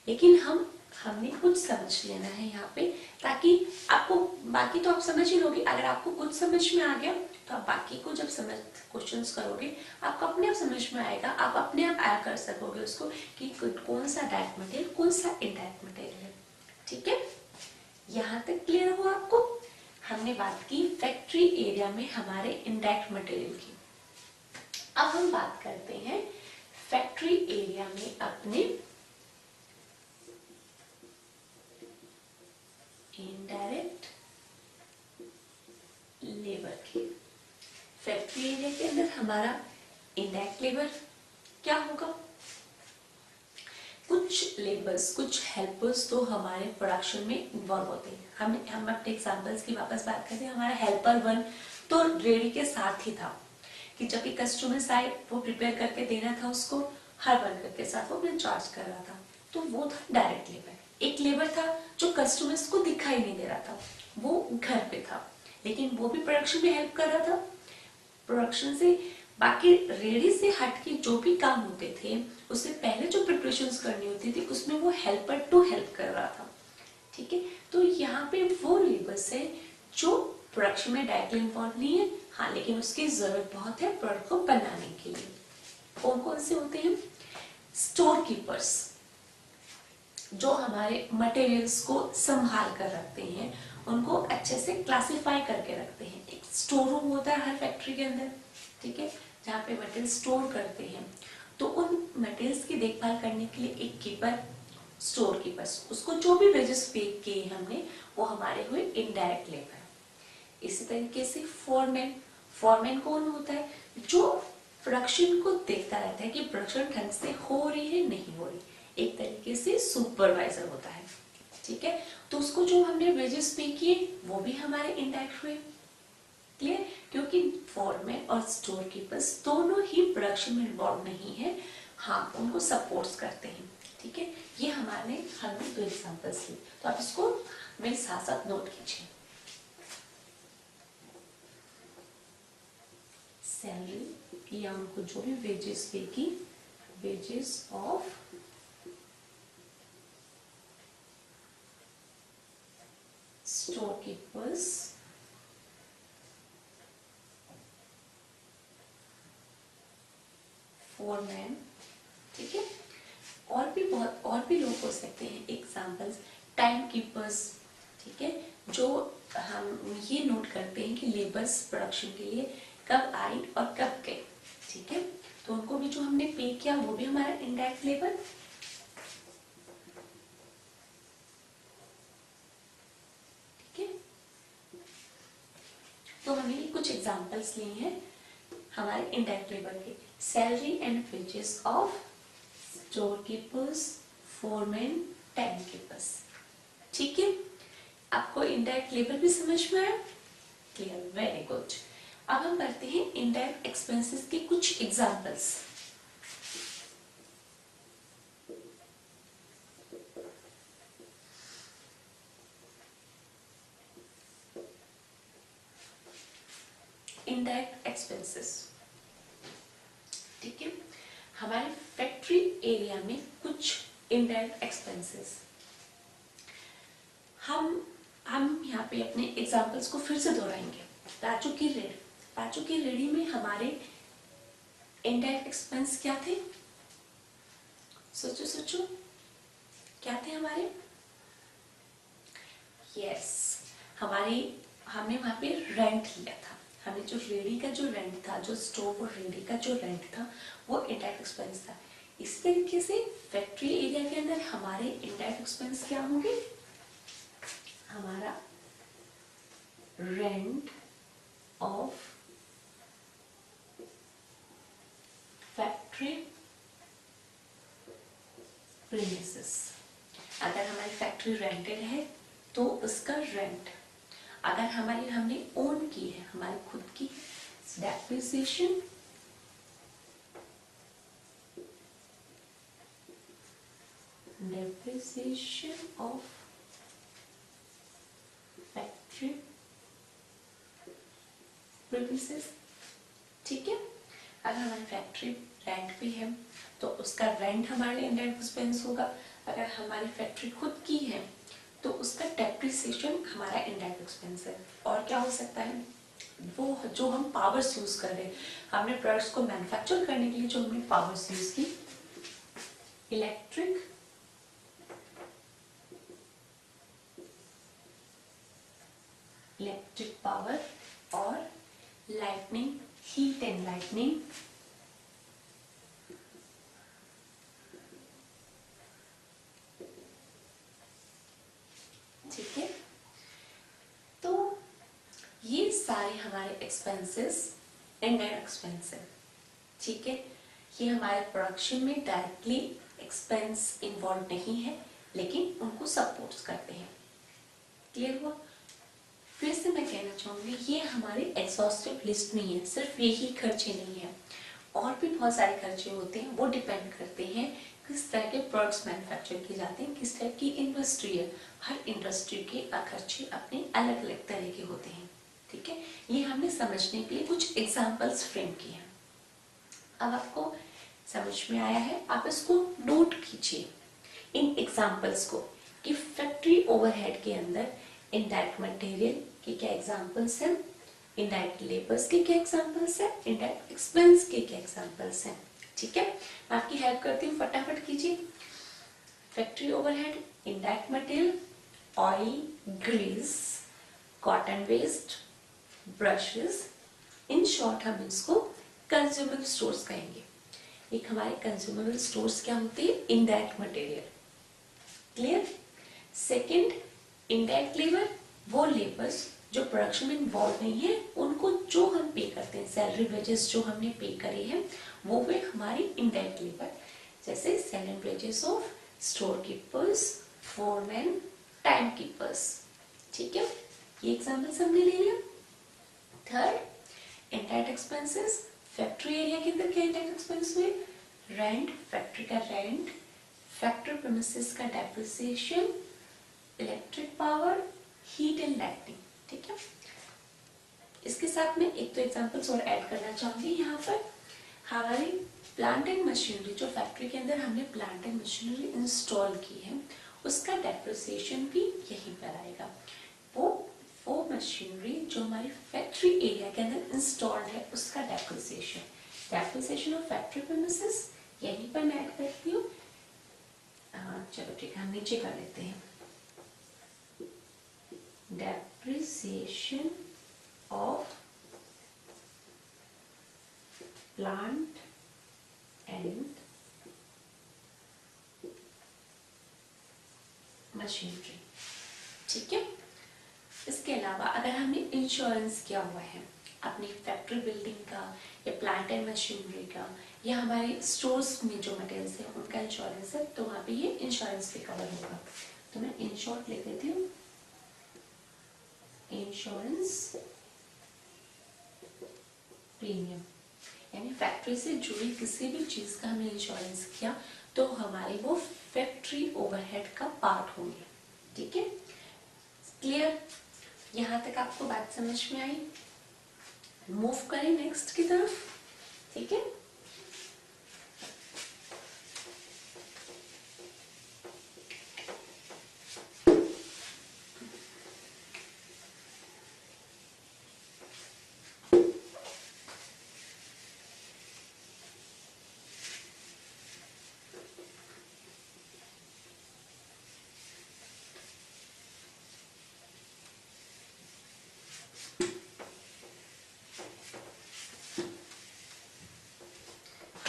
Speaker 1: लेकिन हमने कुछ समझ लेना है यहाँ पे, ताकि आपको बाकी तो आप समझ ही लोगे। अगर आपको कुछ समझ में आ गया तो आप बाकी को जब समझ क्वेश्चंस करोगे, आपको अपने आप समझ में आएगा, आप अपने आप ऐड कर सकोगे उसको कि कौन सा डायरेक्ट मटेरियल, कौन सा इनडायरेक्ट मटेरियल है, ठीक है। यहाँ तक क्लियर हुआ आपको? हमने बात की फैक्ट्री एरिया में हमारे इनडायरेक्ट मटेरियल की। अब हम बात करते हैं फैक्ट्री एरिया में अपने इनडायरेक्ट लेबर की। फैक्ट्री एरिया के अंदर हमारा इनडायरेक्ट लेबर क्या होगा? कुछ लेबर्स, कुछ हेल्पर्स तो हमारे प्रोडक्शन में इन्वॉल्व होते हैं। हम अपने एग्जांपल्स की वापस बात करते हैं। हमारा हेल्पर 1 तो रेडी के साथ ही था कि जब भी कस्टमर्स आए, वो प्रिपेयर करके देना था उसको, हर वर्कर के साथ वो अपना चार्ज कर रहा था, तो वो था डायरेक्ट लेबर। एक लेबर था जो कस्टमर्स को दिखाई नहीं दे रहा था, वो घर पे था, लेकिन वो भी प्रोडक्शन में हेल्प कर रहा था। प्रोडक्शन से बाकी रेडी से हट के जो भी काम होते थे, उससे पहले जो प्रिपरेशंस करनी होती थी, उसमें वो हेल्पर टू हेल्प कर रहा था, ठीक है। तो यहाँ पे वो लेबर्स है जो प्रोडक्शन में डायरेक्टली इन्वॉल्व नहीं है, हाँ, लेकिन उसकी जरूरत बहुत है प्रोडक्ट को बनाने के लिए। कौन कौन से होते हैं? स्टोर कीपर्स, जो हमारे मटेरियल्स को संभाल कर रखते हैं, उनको अच्छे से क्लासिफाई करके रखते हैं। एक स्टोर रूम होता है हर फैक्ट्री के अंदर, ठीक है, जहाँ पे मटेरियल स्टोर करते हैं। तो उन मटेरियल्स की देखभाल करने के लिए एक कीपर, स्टोर कीपर्स, उसको जो भी वेजेस पे किए हमने, वो हमारे हुए इनडायरेक्ट लेबर। इसी तरीके से फोरमैन, फोरमैन कौन होता है? जो प्रोडक्शन को देखता रहता है कि प्रोडक्शन ढंग से हो रही है नहीं हो रही, एक तरीके से सुपरवाइजर होता है, ठीक है। तो उसको जो हमने वेजेस पे किए, वो भी हमारे इनडायरेक्ट हुए, क्लियर। क्योंकि फोरमैन और स्टोर कीपर्स दोनों ही प्रोडक्शन में इन्वॉल्व नहीं है, हाँ, उनको सपोर्ट्स करते हैं, ठीक है। ये हमने 2 एग्जांपल्स लिए, तो आप इसको मेरे साथ साथ नोट कीजिए। सैलरी या उनको जो भी वेजेस पे की, wages of store keepers, foreman, ठीक है। और भी लोग हो सकते हैं। एग्जांपल्स, टाइम कीपर्स, ठीक है, जो हम ये नोट करते हैं कि लेबर्स प्रोडक्शन के लिए कब आई और कब गए, ठीक है। तो उनको भी जो हमने पे किया, वो भी हमारा इनडायरेक्ट लेबर, ठीक है। तो हमने कुछ एग्जांपल्स लिए हैं हमारे इनडायरेक्ट लेबर के। Salary and wages of store keepers, foreman, time keepers, ठीक है। आपको इनडायरेक्ट लेबर भी समझ में आया? Clear, very good. अब हम करते हैं इनडायरेक्ट एक्सपेंसेस के कुछ एग्जांपल्स। इनडायरेक्ट एक्सपेंसेस, ठीक है। हमारे फैक्ट्री एरिया में कुछ इनडायरेक्ट एक्सपेंसेस, हम यहाँ पे अपने एग्जांपल्स को फिर से दोहराएंगे। राजू की रेडी में हमारे इनडायरेक्ट एक्सपेंस क्या थे? सोचो क्या थे हमारे? यस, हमारे हमने वहाँ पे रेंट लिया था, हमने जो रेडी का जो रेंट था, जो स्टोव और रेडी का जो रेंट था वो इनडायरेक्ट एक्सपेंस था। इस तरीके से फैक्ट्री एरिया के अंदर हमारे इनडायरेक्ट एक्सपेंस क्या होंगे, हमारा रेंट ऑफ फैक्ट्री प्रीमिसेस। अगर हमारी फैक्ट्री रेंटेड है तो उसका रेंट, अगर हमने ओन की है, हमारी खुद की, डेप्रिसिएशन ऑफ फैक्ट्री प्रीमिसेस। ठीक है, अगर हमारी फैक्ट्री रेंट पे है तो उसका रेंट हमारे इनडायरेक्ट एक्सपेंस होगा। अगर हमारी फैक्ट्री खुद की है तो उसका डेप्रिसिएशन हमारा इनडायरेक्ट एक्सपेंस है। और क्या हो सकता है, वो जो हम पावर्स यूज कर रहे हैं, हमने प्रोडक्ट्स को मैन्युफैक्चर करने के लिए जो हमने पावर्स यूज की, इलेक्ट्रिक पावर और लाइटनिंग, हीट एंड लाइटनिंग, ठीक है। तो ये सारे हमारे एक्सपेंसेस इनडायरेक्ट एक्सपेंस है, ठीक है। ये हमारे प्रोडक्शन में डायरेक्टली एक्सपेंस इन्वॉल्व नहीं है, लेकिन उनको सपोर्ट करते हैं। क्लियर हुआ? फिर से मैं कहना चाहूंगी, ये हमारी एग्जॉस्टिव लिस्ट नहीं है, सिर्फ यही खर्चे नहीं है, और भी बहुत सारे खर्चे होते हैं। वो डिपेंड करते हैं किस तरह के प्रोडक्ट्स मैन्युफैक्चर किए जाते हैं, किस टाइप की इंडस्ट्री है। हर इंडस्ट्री के खर्चे अपने अलग अलग तरह के होते हैं, ठीक है। ये हमने समझने के लिए कुछ एग्जाम्पल्स फ्रेम किए हैं। अब आपको समझ में आया है, आप इसको नोट कीजिए इन एग्जाम्पल्स को, कि फैक्ट्री ओवरहेड के अंदर इनडायरेक्ट मटेरियल के क्या एग्जाम्पल्स हैं, इनडायरेक्ट लेबर्स के क्या एग्जाम्पल्स हैं, इनडायरेक्ट एक्सपेंस के क्या एग्जाम्पल्स हैं। ठीक है, मैं आपकी हेल्प करती हूँ, फटाफट कीजिए। Factory overhead, indirect material, oil, grease, cotton waste, brushes, in short हम इसको कंज्यूमेबल स्टोर्स कहेंगे। एक हमारे कंज्यूमेबल स्टोर्स क्या होते हैं, indirect material. Clear? Second, indirect labour, वो लेबर्स जो प्रोडक्शन में इन्वॉल्व नहीं है, उनको जो हम पे करते हैं, सैलरी वेजेस जो हमने पे करे हैं, वो वे हमारी इनडायरेक्ट लेबर, जैसे salary wages of store keepers, foreman, time keepers. ठीक है, ये एग्जाम्पल्स हमने ले लिया। Third, indirect expenses, factory area के अंदर क्या इनडायरेक्ट एक्सपेंस हुए, रेंट, फैक्ट्री का रेंट, फैक्ट्री प्रीमिसेस का depreciation, electric power, heat and lighting. ठीक है, इसके साथ में एक तो एग्जांपल्स और ऐड करना चाहूंगी। यहाँ पर हमारी प्लांट एंड मशीनरी, जो फैक्ट्री के अंदर हमने प्लांट एंड मशीनरी इंस्टॉल की है, उसका डेप्रिसिएशन भी यहीं पर आएगा। वो मशीनरी जो हमारी फैक्ट्री एरिया के अंदर इंस्टॉल्ड है, उसका डेप्रिसिएशन ऑफ फैक्ट्री प्रीमिसेस यहीं पर मैं ऐड करती हूँ। चलो ठीक है, हम नीचे कर लेते हैं। Depreciation of plant and machinery। ठीक है, इसके अलावा अगर हमने इंश्योरेंस किया हुआ है अपनी फैक्ट्री बिल्डिंग का, या प्लांट एंड मशीनरी का, या हमारे स्टोर्स में जो मटेरियल्स है उनका इंश्योरेंस है, तो वहाँ पे ये इंश्योरेंस पे कवर होगा। तो मैं इन शॉर्ट लिख देती हूँ, इंश्योरेंस प्रीमियम। यानी फैक्ट्री से जुड़ी किसी भी चीज का हमने इंश्योरेंस किया तो हमारे वो फैक्ट्री ओवरहेड का पार्ट होंगे। ठीक है, क्लियर? यहां तक आपको बात समझ में आई? मूव करें नेक्स्ट की तरफ। ठीक है,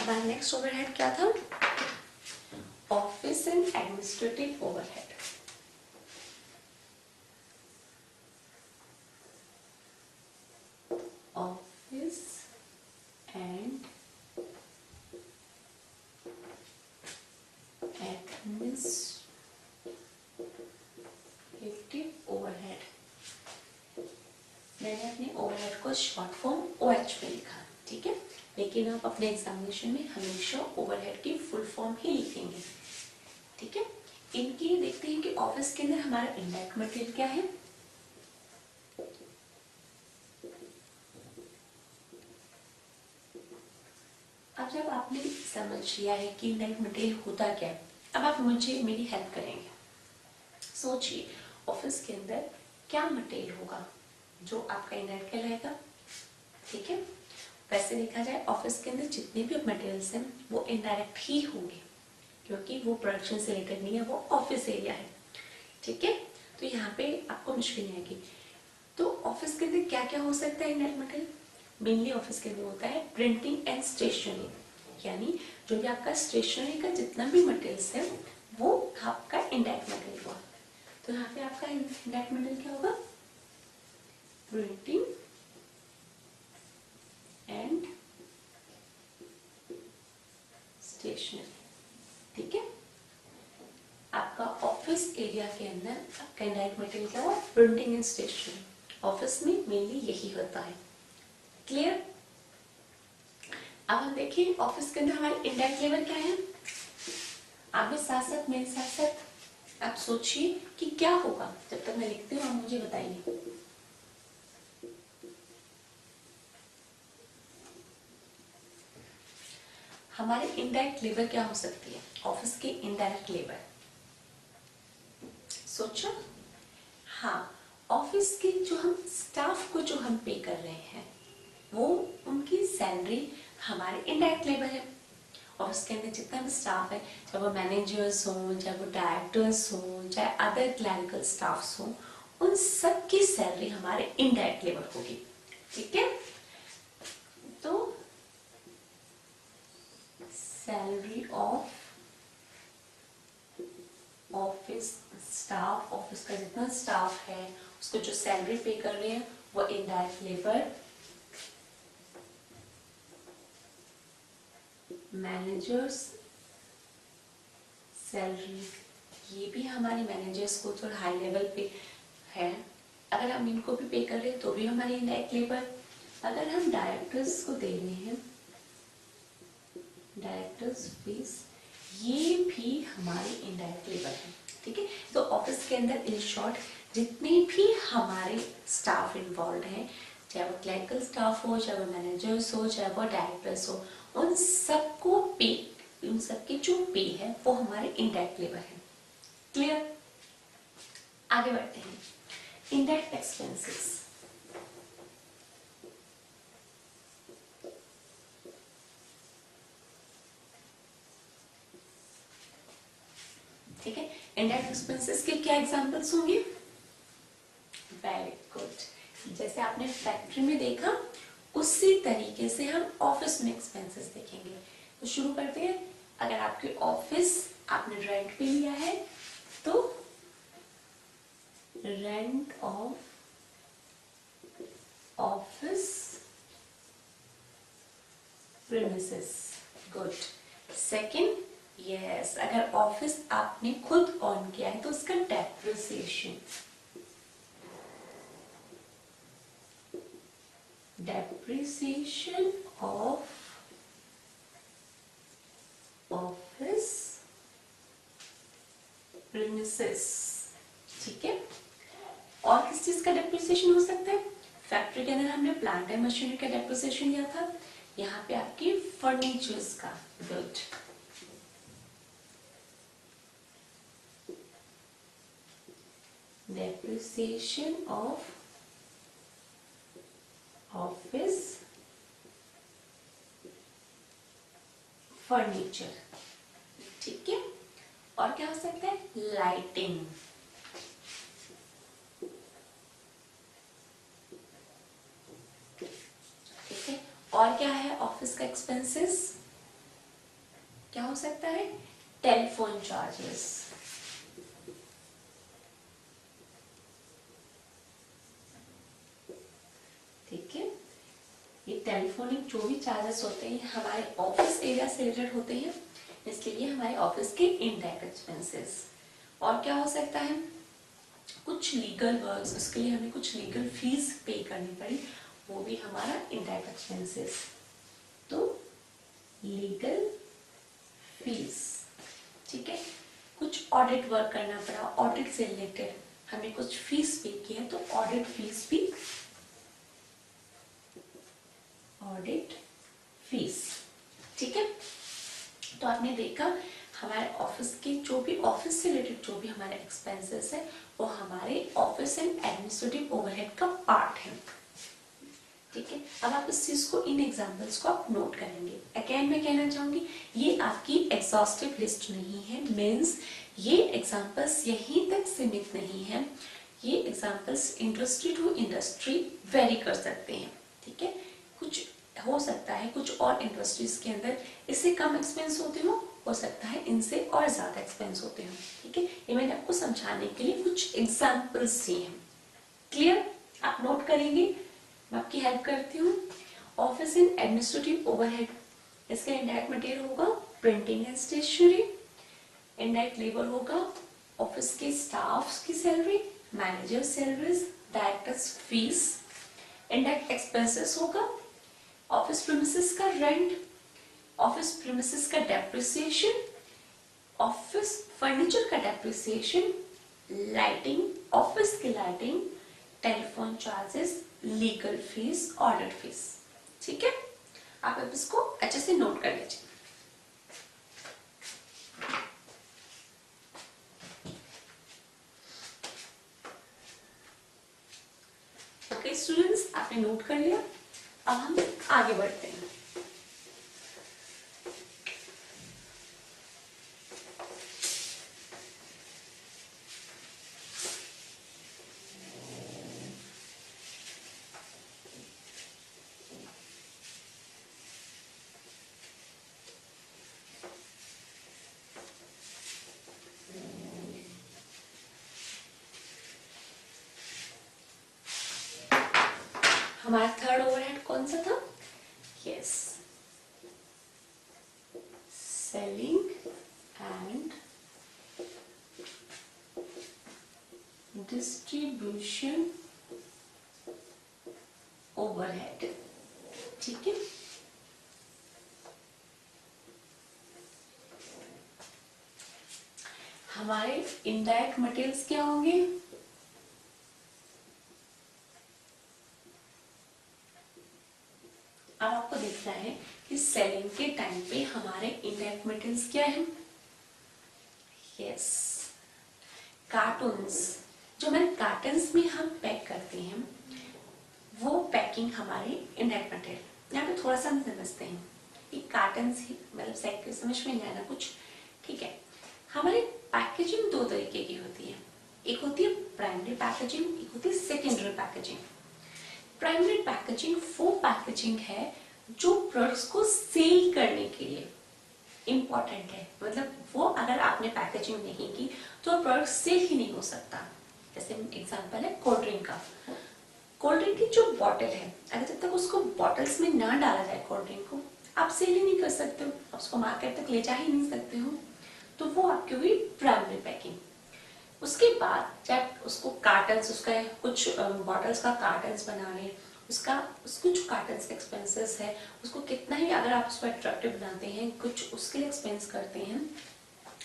Speaker 1: हमारा नेक्स्ट ओवरहेड क्या था? Office and administrative overhead. Office and administrative overhead. मैंने अपने ओवरहेड को शॉर्ट फॉर्म OH में लिखा, ठीक है, लेकिन आप अपने एग्जामिनेशन में हमेशा ओवरहेड की फुल फॉर्म ही लिखेंगे, ठीक है। इनकी देखते हैं कि ऑफिस के अंदर हमारा इनडायरेक्ट मटेरियल क्या है। अब जब आपने समझ लिया है कि इनडायरेक्ट मटेरियल होता क्या है, अब आप मुझे मेरी हेल्प करेंगे। सोचिए ऑफिस के अंदर क्या मटेरियल होगा जो आपका इनडायरेक्ट कहलाएगा, ठीक है। वैसे देखा जाए ऑफिस के अंदर जितने भी मटेरियल्स हैं वो इनडायरेक्ट ही होंगे, क्योंकि वो प्रोडक्शन से रिलेटेड नहीं है, वो ऑफिस एरिया है, ठीक है। तो यहाँ पे आपको मुश्किल नहीं आएगी। तो ऑफिस के अंदर क्या क्या हो सकता है इनडायरेक्ट मटेरियल? मेनली ऑफिस के अंदर होता है प्रिंटिंग एंड स्टेशनरी, यानी जो भी आपका स्टेशनरी का जितना भी मटेरियल्स है वो आपका इनडायरेक्ट मटेरियल हुआ। तो यहाँ पे आपका इनडायरेक्ट मटेरियल क्या होगा? प्रिंटिंग एंड स्टेशनरी, ठीक है। आपका ऑफिस एरिया के अंदर आपका इनडायरेक्ट मटेरियल क्या हुआ? Printing and stationery. ऑफिस में मेनली यही होता है, क्लियर। अब हम देखिए ऑफिस के अंदर हमारे इनडायरेक्ट लेबर क्या है। आप भी साथ साथ मेरे साथ साथ आप सोचिए कि क्या होगा। जब तक मैं लिखती हूँ आप मुझे बताइए। हमारे इनडायरेक्ट लेबर क्या हो सकती है? ऑफिस के इनडायरेक्ट लेबर, सोचो। हाँ, ऑफिस के जो हम स्टाफ को जो हम पे कर रहे हैं वो उनकी सैलरी हमारे इनडायरेक्ट लेबर है। ऑफिस के अंदर जितना भी स्टाफ है, चाहे वो मैनेजर्स हो, चाहे वो डायरेक्टर्स हो, चाहे अदर क्लरिकल स्टाफ्स हो, उन सब की सैलरी हमारे इनडायरेक्ट लेबर होगी, ठीक है। तो salary of office staff, office का जितना स्टाफ है उसको जो सैलरी पे कर रहे हैं वो इनडायरेक्ट लेबर। मैनेजर्स सैलरी, ये भी हमारे मैनेजर्स को थोड़ा हाई लेवल पे है, अगर हम इनको भी पे कर रहे हैं तो भी हमारी इनडायरेक्ट लेबर। अगर हम डायरेक्टर्स को दे रहे हैं डायरेक्टर्स फीस, ये भी हमारी इनडायरेक्ट लेबर है, ठीक है। तो ऑफिस के अंदर इन शॉर्ट जितने भी हमारे स्टाफ इन्वॉल्व हैं, चाहे वो क्लरिकल स्टाफ हो, चाहे वो मैनेजर्स हो, चाहे वो डायरेक्टर्स हो, उन सबको पे, उन सबकी जो पे है वो हमारे इनडायरेक्ट लेबर है, क्लियर। आगे बढ़ते हैं। इनडायरेक्ट एक्सपेंसेस, ठीक है। इनडायरेक्ट एक्सपेंसेस के क्या एग्जांपल्स होंगे? वेरी गुड, जैसे आपने फैक्ट्री में देखा उसी तरीके से हम ऑफिस में एक्सपेंसेस देखेंगे। तो शुरू करते हैं। अगर आपके ऑफिस आपने रेंट पे लिया है तो rent of office premises, good. Second, yes, अगर ऑफिस आपने खुद ऑन किया है तो उसका depreciation, depreciation of office premises, ठीक है। और किस चीज का डेप्रिसिएशन हो सकता है? फैक्ट्री के अंदर हमने प्लांट एंड मशीनरी का डेप्रिसिएशन लिया था, यहाँ पे आपकी फर्नीचर्स का, good. Depreciation of office furniture, ठीक है। और क्या हो सकता है? लाइटिंग, ठीक है। और क्या है ऑफिस का एक्सपेंसेस? क्या हो सकता है? टेलीफोन चार्जेस, ठीक है। ये टेलीफोनिक जो भी चार्जेस होते हैं हमारे ऑफिस एरिया से रिलेटेड होते हैं, इसके लिए हमारे ऑफिस के इनडायरेक्ट एक्सपेंसेस। और क्या हो सकता है? कुछ लीगल वर्क्स, उसके लिए हमें कुछ लीगल फीस पे करनी पड़ी, वो भी हमारा इनडायरेक्ट एक्सपेंसेस। तो लीगल फीस, ठीक है। कुछ ऑडिट वर्क करना पड़ा, ऑडिट से रिलेटेड हमें कुछ फीस पे की है, तो ऑडिट फीस भी, ऑडिट फीस, ठीक है। तो आपने देखा हमारे ऑफिस के जो भी ऑफिस से रिलेटेड जो भी हमारे एक्सपेंसेस है वो हमारे ऑफिस एंड एडमिनिस्ट्रेटिव ओवरहेड का पार्ट है, ठीक है। अब आप इस चीज को, इन एग्जांपल्स को आप नोट करेंगे। अगेन मैं कहना चाहूंगी ये आपकी एग्जॉस्टिव लिस्ट नहीं है, मीन्स ये एग्जांपल्स यहीं तक सीमित नहीं है, ये examples industry to industry vary कर सकते हैं, ठीक है। कुछ हो सकता है कुछ और इंडस्ट्रीज के अंदर इससे कम एक्सपेंस होते हो सकता है इनसे और ज्यादा एक्सपेंस होते हो, ठीक है। ये मैंने आपको समझाने के लिए कुछ एग्जांपल्स दिए हैं, क्लियर? आप नोट करेंगे, मैं आपकी हेल्प करती हूँ। ऑफिस एंड एडमिनिस्ट्रेटिव ओवरहेड, इसका इनडायरेक्ट मटेरियल होगा printing and stationery, indirect labour होगा ऑफिस के स्टाफ की salary, manager salaries, directors fees, indirect expenses होगा ऑफिस प्रीमिसेस का रेंट, ऑफिस प्रीमिसेस का डेप्रिसिएशन, ऑफिस फर्नीचर का डेप्रिसिएशन, लाइटिंग, ऑफिस की lighting, telephone charges, legal fees, audit fees, ठीक है। आप अब इसको अच्छे से नोट कर लीजिए। ओके स्टूडेंट्स, आपने नोट कर लिया, अब हम आगे बढ़ते हैं। हमारा थर्ड ओवरहेड कौन सा था? Yes, selling and distribution overhead, ठीक है। हमारे इनडायरेक्ट मटेरियल्स क्या होंगे? अब आपको दिख रहा है कि सेलिंग के टाइम पे हमारे इनडायरेक्ट मटेरियल्स क्या है? यस, कार्टून्स, जो हमारे कार्टन्स में हम पैक करते हैं वो पैकिंग हमारे इनडायरेक्ट मटेरियल। यहाँ पे थोड़ा सा हम समझते हैं कि कार्टन्स ही मतलब सेक्टर समझ में नहीं आना कुछ, ठीक है। हमारी पैकेजिंग दो तरीके की होती है, एक होती है प्राइमरी पैकेजिंग, एक होती है सेकेंडरी पैकेजिंग। प्राइमरी पैकेजिंग वो पैकेजिंग है जो प्रोडक्ट्स को सेल करने के लिए इंपॉर्टेंट है, मतलब वो अगर आपने पैकेजिंग नहीं की तो प्रोडक्ट सेल ही नहीं हो सकता। जैसे एग्जांपल है कोल्ड ड्रिंक का, कोल्ड ड्रिंक की जो बॉटल है अगर जब तक उसको बॉटल्स में ना डाला जाए कोल्ड ड्रिंक को, आप सेल ही नहीं कर सकते हो, आप उसको मार्केट तक ले जा ही नहीं सकते हो, तो वो आपकी हुई प्राइमरी पैकिंग। उसके बाद जब उसको कार्टन्स, उसका कुछ बॉटल्स का कार्टन्स बनाने, उसका कुछ कार्टन्स एक्सपेंसेस है, उसको कितना ही अगर आप उसको अट्रैक्टिव बनाते हैं कुछ उसके लिए एक्सपेंस करते हैं,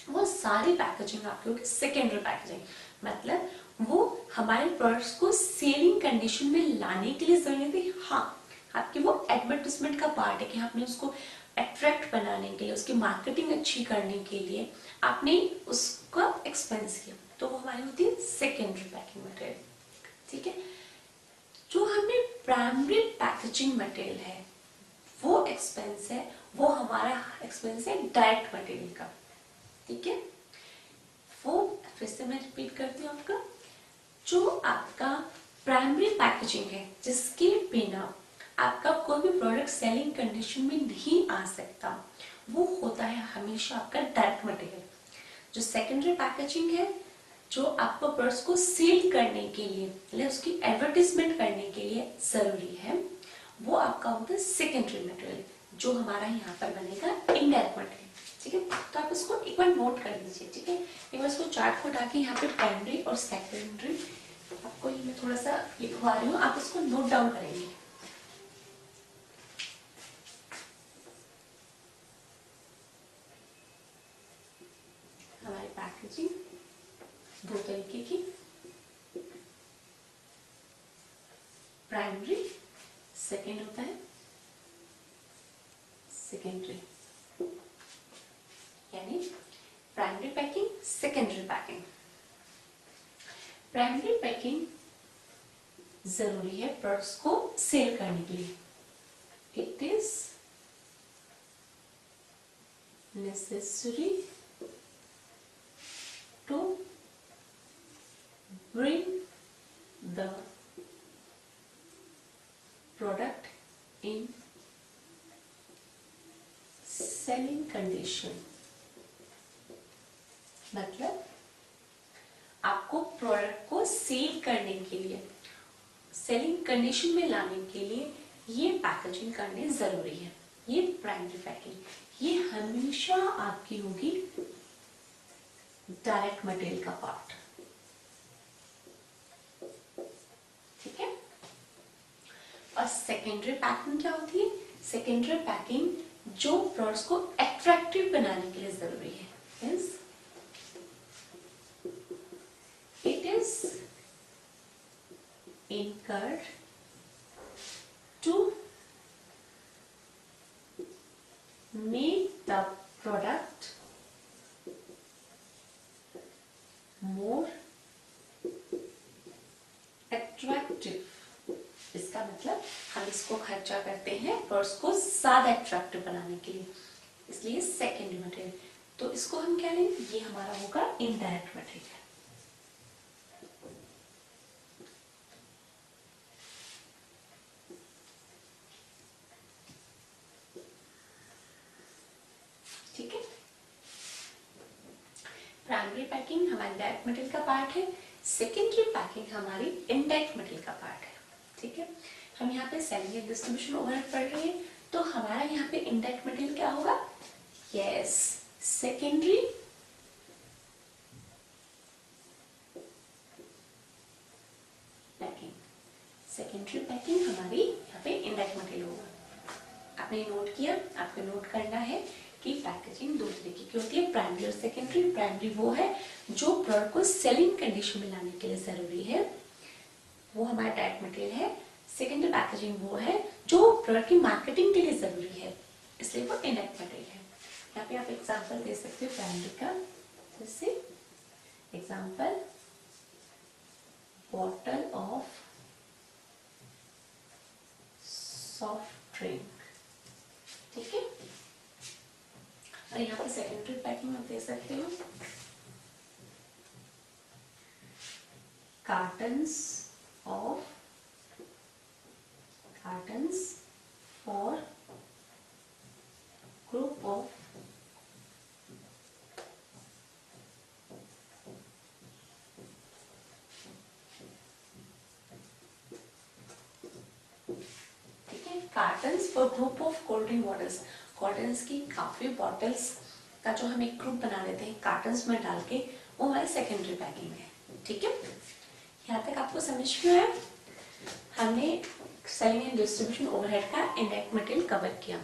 Speaker 1: वो सारी पैकेजिंग आपकी होगी सेकेंडरी पैकेजिंग। मतलब वो हमारे प्रोडक्ट्स को सेलिंग कंडीशन में लाने के लिए जरूरी थी, हाँ आपकी वो एडवर्टाइजमेंट का पार्ट है कि आपने उसको अट्रैक्ट बनाने के लिए, उसकी मार्केटिंग अच्छी करने के लिए आपने उसका एक्सपेंस किया, तो वो हमारी होती है सेकेंडरी पैकिंग मटेरियल, ठीक है। जो हमें प्राइमरी पैकेजिंग मटेरियल है वो एक्सपेंस है, वो हमारा एक्सपेंस है डायरेक्ट मटेरियल का, ठीक है। वो फिर से मैं रिपीट करती हूँ आपका, जो आपका प्राइमरी पैकेजिंग है जिसके बिना आपका कोई भी प्रोडक्ट सेलिंग कंडीशन में नहीं आ सकता, वो होता है हमेशा आपका डायरेक्ट मटेरियल। जो सेकेंडरी पैकेजिंग है, जो आपको प्रोडक्ट्स को सेल करने के लिए, मतलब उसकी एडवर्टीजमेंट करने के लिए जरूरी है, वो आपका होता है सेकेंडरी मटेरियल, जो हमारा यहाँ पर बनेगा इनडायरेक्ट मटेरियल। ठीक है, तो आप इसको एक बार नोट कर लीजिए। ठीक है, एक बार इसको चार्ट को उठा के यहाँ पे प्राइमरी और सेकेंडरी आपको ये मैं थोड़ा सा लिखवा रही हूँ, आप इसको नोट डाउन करेंगे। हमारी पैकेजिंग दो तरीके की, प्राइमरी, सेकेंड होता है सेकेंडरी, यानी primary packing, secondary packing. Primary packing जरूरी है प्रोडक्ट्स को सेल करने के लिए। It is necessary to bring the product in selling condition। मतलब आपको प्रोडक्ट को सेल करने के लिए, सेलिंग कंडीशन में लाने के लिए ये पैकेजिंग करनी जरूरी है। ये प्राइमरी पैकिंग, ये हमेशा आपकी होगी डायरेक्ट मटेरियल का पार्ट। ठीक है, और सेकेंडरी पैकिंग क्या होती है? सेकेंडरी पैकिंग जो प्रोडक्ट्स को अट्रैक्टिव बनाने के लिए जरूरी है। It is incurred to make the product more attractive। इसका मतलब हम इसको खर्चा करते हैं प्रोडक्ट्स को ज्यादा अट्रैक्टिव बनाने के लिए, इसलिए सेकेंडरी मटेरियल। तो इसको हम क्या लेंगे? ये हमारा होगा इनडायरेक्ट मटेरियल। ठीक है, प्राइमरी पैकिंग हमारी डायरेक्ट मटेरियल का पार्ट है, सेकेंडरी पैकिंग हमारी इनडायरेक्ट मटेरियल का पार्ट है। ठीक है, हम यहाँ पे सेलिंग एंड डिस्ट्रीब्यूशन ओवरहेड पढ़ रहे हैं, तो हमारा यहाँ पे इनडायरेक्ट मटेरियल क्या होगा? Yes, secondary packing. Secondary packing हमारी यहाँ पे इनडायरेक्ट मटेरियल होगा। आपने नोट किया, आपको नोट करना है कि पैकेजिंग दो तरीके की होती है, प्राइमरी और सेकेंडरी। प्राइमरी वो है जो प्रोडक्ट को सेलिंग कंडीशन में लाने के लिए जरूरी है, वो हमारा डायरेक्ट मटेरियल है। सेकेंडरी पैकेजिंग वो है जो प्रोडक्ट की मार्केटिंग के लिए जरूरी है, इसलिए वो इनडायरेक्ट मटेरियल है। यहाँ पे आप एग्जांपल दे सकते हो प्राइमरी का, जैसे example bottle of soft drink. ठीक है, और यहाँ पे सेकेंडरी पैकिंग आप दे सकते हो cottons for group of cottons for group of cold drink bottles. Cottons की काफी बॉटल्स का जो हम एक ग्रुप बना लेते हैं कार्टन्स में डाल के, वो हमारी सेकेंडरी पैकिंग है। ठीक है, यहाँ तक आपको समझ में आया? हमने सेलिंग एंड डिस्ट्रीब्यूशन ओवरहेड का इनडायरेक्ट मटेरियल कवर किया।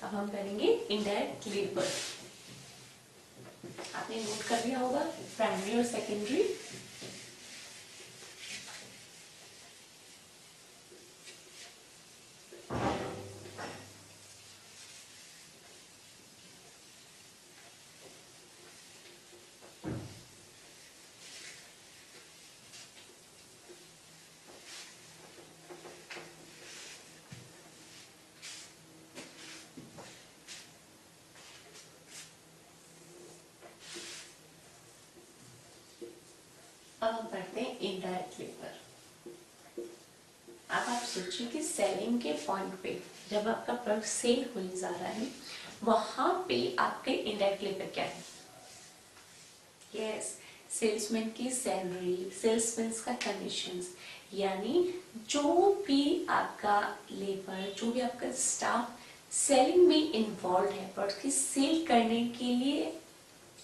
Speaker 1: अब हम करेंगे इनडायरेक्ट लेबर। आपने नोट कर लिया होगा प्राइमरी और सेकेंडरी। अब हम पढ़ते हैं इनडायरेक्ट लेबर। अब आप सोचिए कि सेलिंग के पॉइंट पे जब आपका प्रोडक्ट सेल होने जा रहा है, वहां पे आपके इनडायरेक्ट लेबर क्या है? यस, सेल्समैन की सैलरी, सेल्समैन का कमीशंस, यानी जो भी आपका लेबर, जो भी आपका स्टाफ सेलिंग में इन्वॉल्व है, प्रोडक्ट की सेल करने के लिए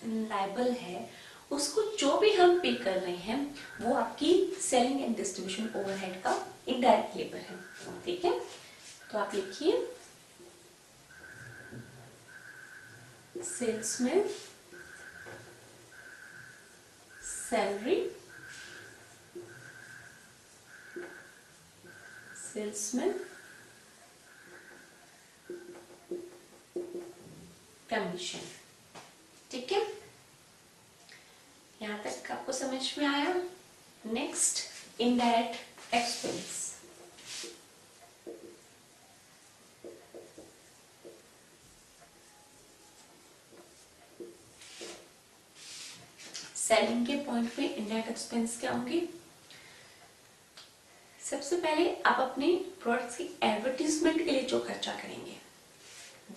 Speaker 1: लायबल है, उसको जो भी हम पे कर रहे हैं वो आपकी सेलिंग एंड डिस्ट्रीब्यूशन ओवरहेड का इनडायरेक्ट लेबर है। ठीक है, तो आप लिखिए सेल्समैन सैलरी, सेल्समैन कमीशन। ठीक है, यहां तक आपको समझ में आया? Next, indirect expense. सेलिंग के पॉइंट पे इनडायरेक्ट एक्सपेंस क्या होंगे? सबसे पहले आप अपने प्रोडक्ट्स की एडवर्टीजमेंट के लिए जो खर्चा करेंगे